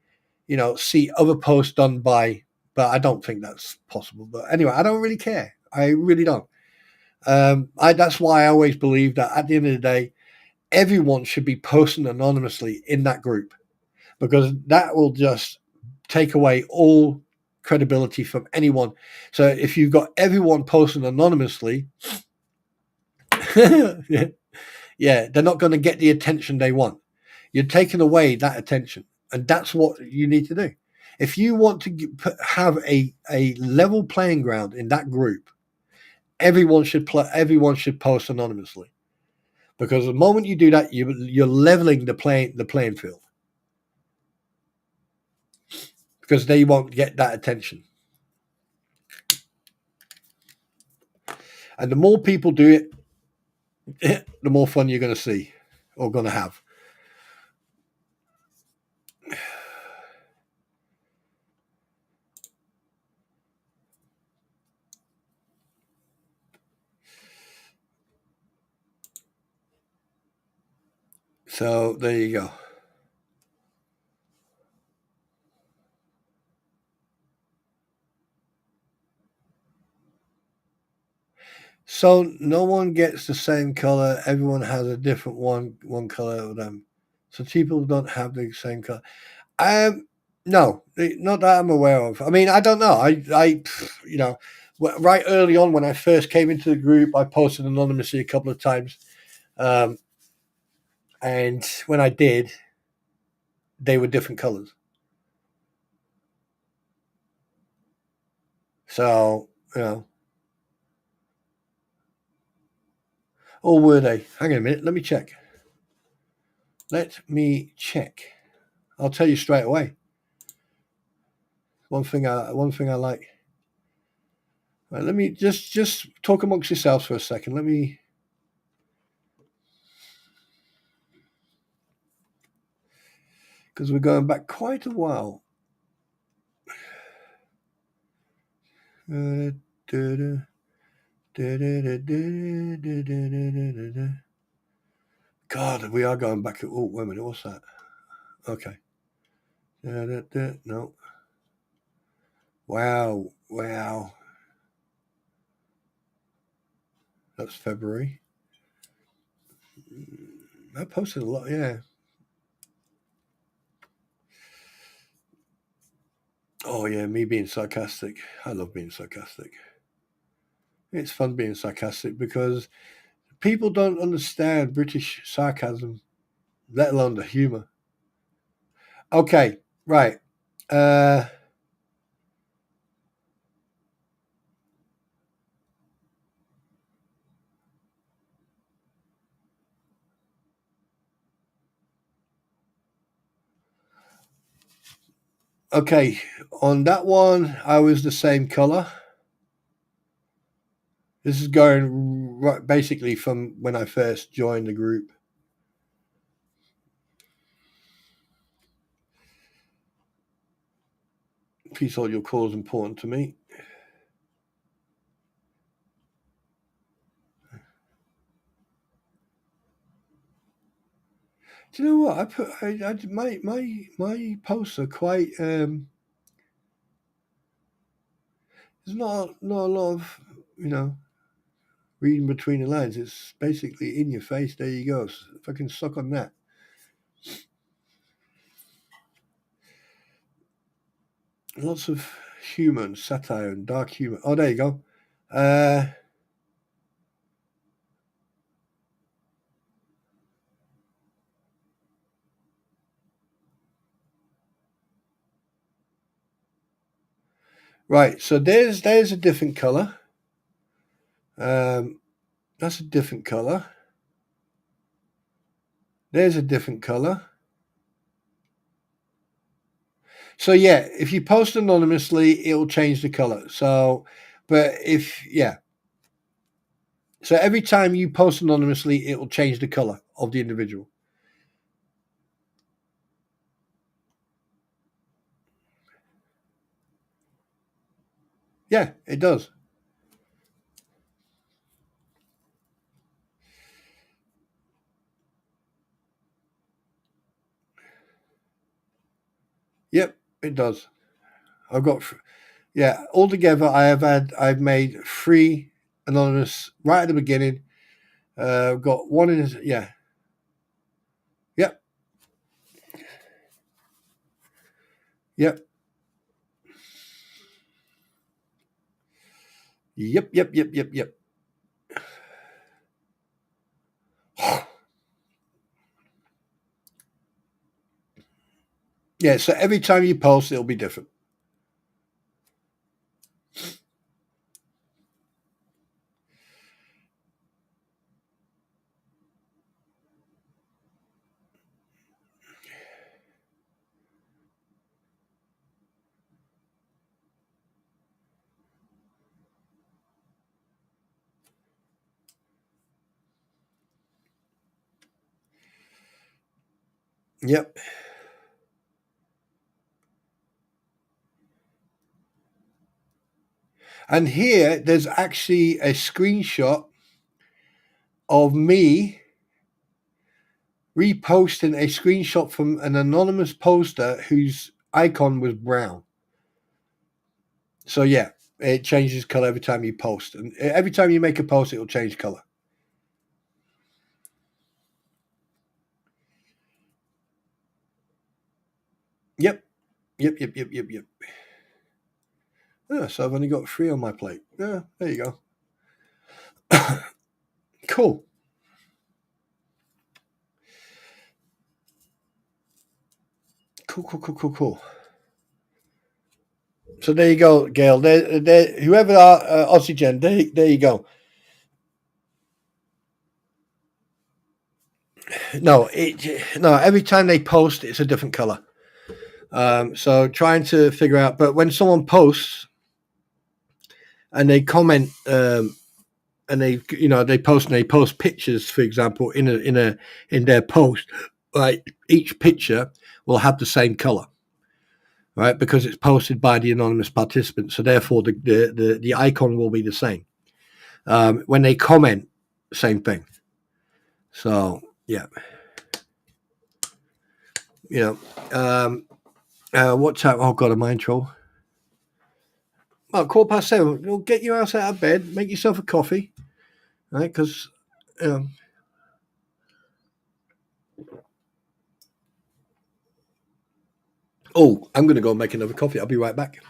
see other posts done by. But I don't think that's possible. But anyway, I don't really care. I really don't. That's why I always believe that at the end of the day, everyone should be posting anonymously in that group, because that will just take away all credibility from anyone. So if you've got everyone posting anonymously, yeah, they're not going to get the attention they want. You're taking away that attention, and that's what you need to do. If you want to have a level playing ground in that group, everyone should post anonymously, because the moment you do that, you're leveling the playing field, because they won't get that attention. And the more people do it, the more fun you're going to see or going to have. So there you go. So no one gets the same color. Everyone has a different one color of them. So people don't have the same color. No, not that I'm aware of. I mean, I don't know. Right early on when I first came into the group, I posted anonymously a couple of times, and when I did, they were different colors. So or were they? Hang on a minute. Let me check. I'll tell you straight away. One thing I like. Right, let me just talk amongst yourselves for a second. Let me. Because we're going back quite a while. Come God, we are going back. Oh, wait a minute. What's that? Okay. No. Wow. That's February. I posted a lot, yeah. Oh, yeah, me being sarcastic. I love being sarcastic. It's fun being sarcastic because people don't understand British sarcasm, let alone the humor. Okay, right. Okay, on that one, I was the same color. This is going right, basically from when I first joined the group. Please hold your cause important to me. Do you know what I put? My posts are quite. There's not a lot of reading between the lines. It's basically in your face. There you go. If I can suck on that. Lots of humor and satire and dark humor. Oh, there you go. Right. So there's a different color. That's a different color. There's a different color. So yeah, if you post anonymously, it'll change the color. So, but so every time you post anonymously, it will change the color of the individual. Yeah, it does. Yep, it does. I've got, altogether, I've made 3 anonymous right at the beginning. I've got one in, yeah. Yep. Yep. Yep. Yeah, so every time you post, it'll be different. Yep. And here, there's actually a screenshot of me reposting a screenshot from an anonymous poster whose icon was brown. So yeah, it changes color every time you post, and every time you make a post, it'll change color. Yep. Yeah, so I've only got 3 on my plate. Yeah, there you go. Cool. Cool. So there you go, Gail. Whoever are Oxygen, there you go. No, every time they post, it's a different color. So trying to figure out, but when someone posts and they comment, and they post pictures, for example, in their post, like each picture will have the same color, right? Because it's posted by the anonymous participant, so therefore the icon will be the same. When they comment, same thing. So Yeah, you know, what time? Oh God, am I in trouble? Well, 7:15. You'll get your ass out of bed, make yourself a coffee, right? Because, um, oh, I'm going to go make another coffee. I'll be right back.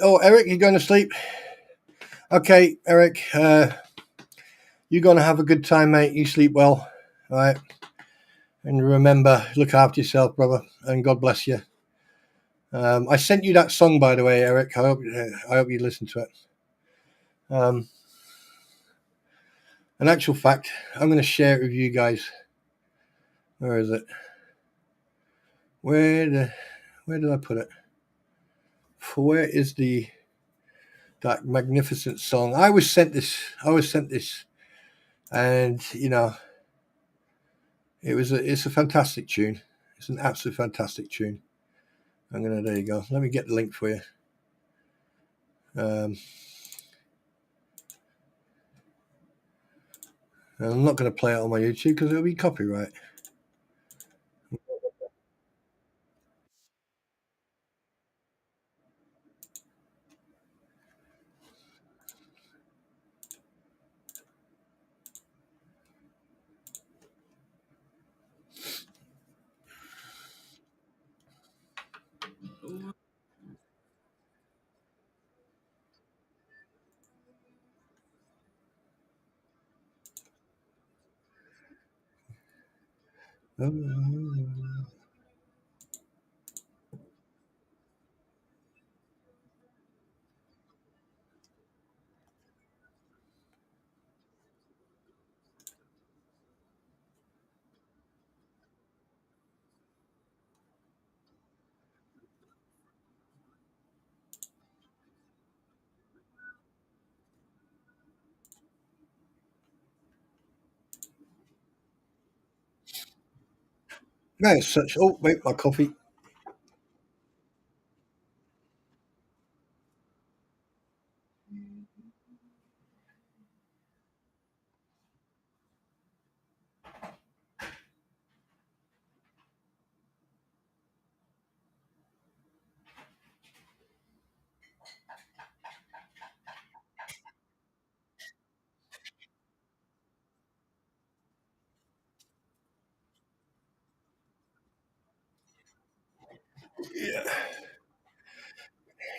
Oh, Eric, you're going to sleep? Okay, Eric, you're going to have a good time, mate. You sleep well, all right? And remember, look after yourself, brother, and God bless you. I sent you that song, by the way, Eric. I hope you listen to it. In actual fact, I'm going to share it with you guys. Where is it? Where did I put it? Where is that magnificent song? I was sent this, and it's a fantastic tune. It's an absolute fantastic tune. There you go. Let me get the link for you. I'm not going to play it on my YouTube because it'll be copyright. No, it's such. Oh wait, my coffee.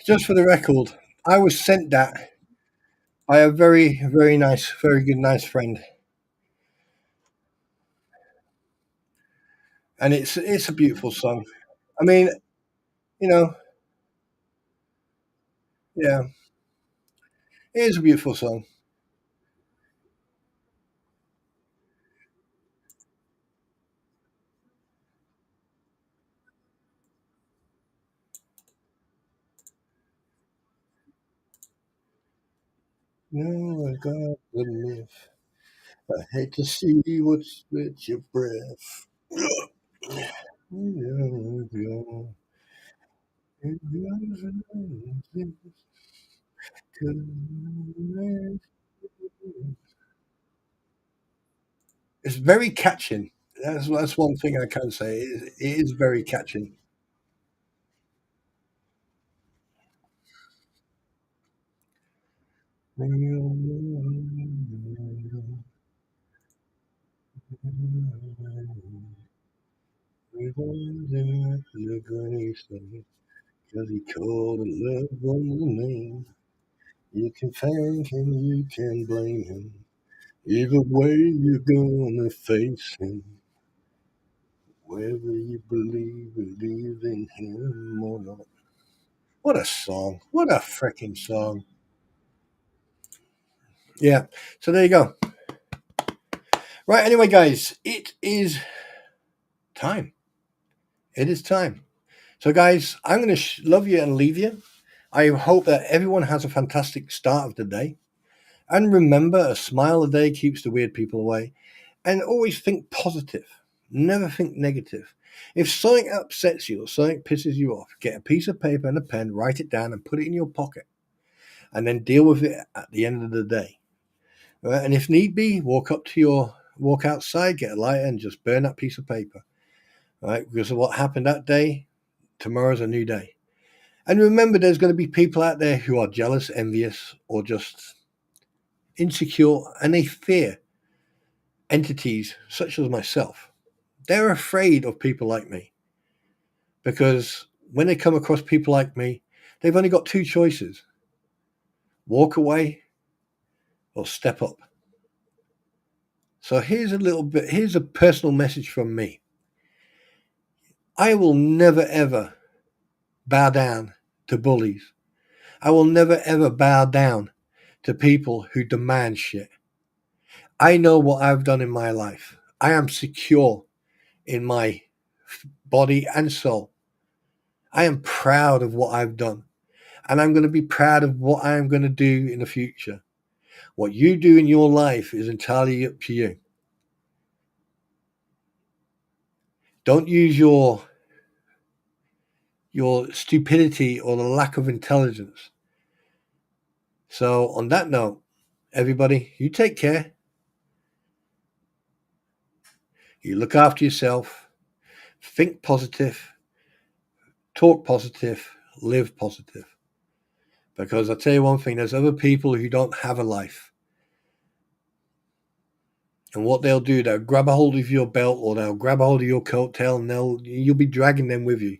Just for the record, I was sent that by a very, very nice, very good, nice friend, and it's a beautiful song. I mean, you know, yeah, it is a beautiful song. No, I got the myth. I hate to see what's with your breath. It's very catching. That's one thing I can say. It is very catching. like anything, 'cause he called a loved one the name. You can thank him, you can blame him. Either way, you're gonna face him. Whether you believe in him or not. What a song. What a freaking song. Yeah. So there you go. Right. Anyway, guys, it is time. It is time. So, guys, I'm going to love you and leave you. I hope that everyone has a fantastic start of the day. And remember, a smile a day keeps the weird people away. And always think positive. Never think negative. If something upsets you or something pisses you off, get a piece of paper and a pen, write it down and put it in your pocket. And then deal with it at the end of the day. Right? And if need be, walk outside, get a lighter and just burn that piece of paper. Right? Because of what happened that day, tomorrow's a new day. And remember, there's going to be people out there who are jealous, envious, or just insecure, and they fear entities such as myself. They're afraid of people like me. Because when they come across people like me, they've only got two choices. Walk away or step up. So here's a personal message from me. I will never ever bow down to bullies. I will never ever bow down to people who demand shit. I know what I've done in my life. I am secure in my body and soul. I am proud of what I've done. And I'm going to be proud of what I am going to do in the future. What you do in your life is entirely up to you. Don't use your stupidity or the lack of intelligence. So on that note, everybody, you take care. You look after yourself. Think positive. Talk positive. Live positive. Because I'll tell you one thing, there's other people who don't have a life. And what they'll do, they'll grab a hold of your belt or they'll grab a hold of your coattail and you'll be dragging them with you.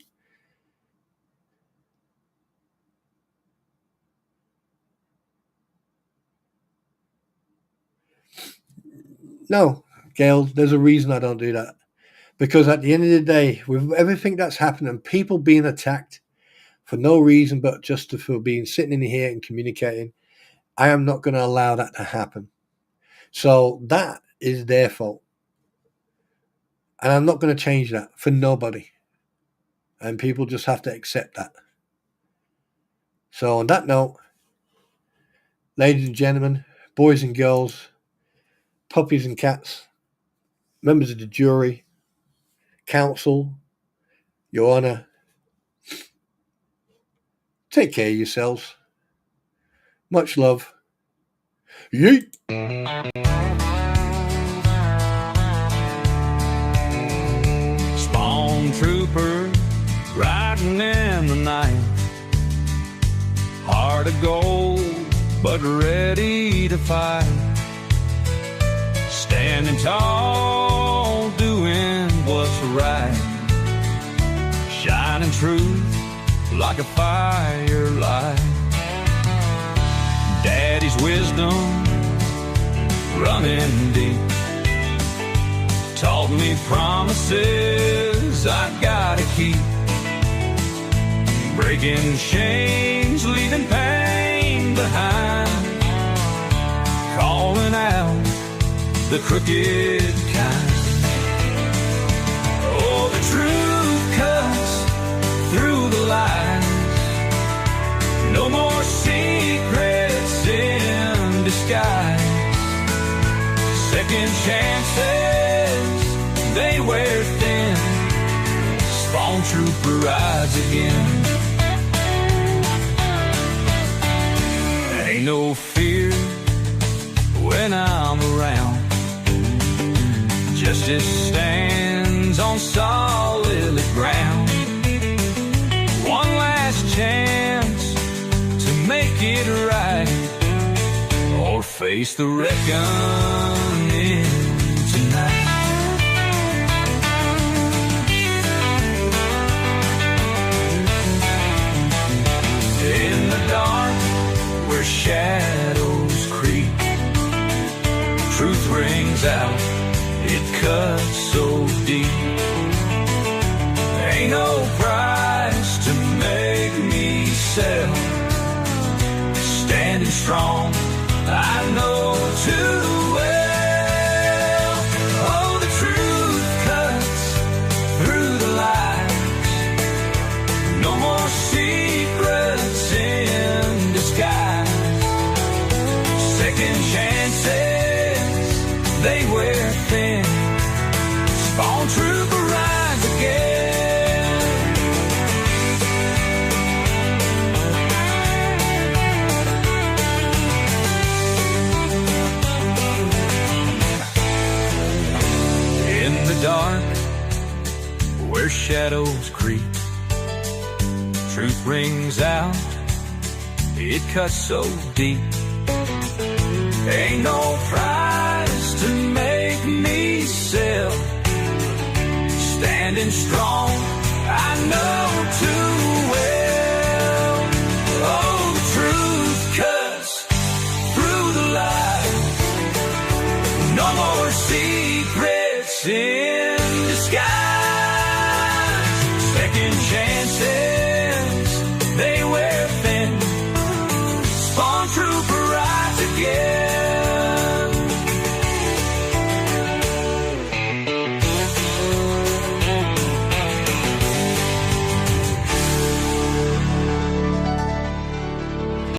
No, Gail, there's a reason I don't do that. Because at the end of the day, with everything that's happened and people being attacked for no reason but just for being sitting in here and communicating, I am not going to allow that to happen. So that is their fault. And I'm not going to change that for nobody. And people just have to accept that. So on that note, ladies and gentlemen, boys and girls, puppies and cats, members of the jury, council, Your Honour, take care of yourselves. Much love. Yeet. Spawntrooper riding in the night, heart of gold but ready to fight, standing tall doing what's right, shining truth like a firelight. Daddy's wisdom running deep taught me promises I gotta keep, breaking chains, leaving pain behind, calling out the crooked kind. Oh, the truth cuts through the lies, no more secrets in disguise, second chances, they wear thin, Spawntrooper rides again. Ain't no fear when I'm around, justice stands on solid ground. One last chance to make it right, or face the reckoning tonight. rings out, it cuts so deep. Ain't no price to make me sell. Standing strong, I know too well. Oh, the truth cuts through the lies. No more secrets in disguise. Second chances, they wear thin. Spawntrooper rides again. In the dark, where shadows creep, truth rings out, it cuts so deep. Ain't no price to make me sell. Standing strong, I know too well. Oh, the truth cuts through the lies. No more secrets in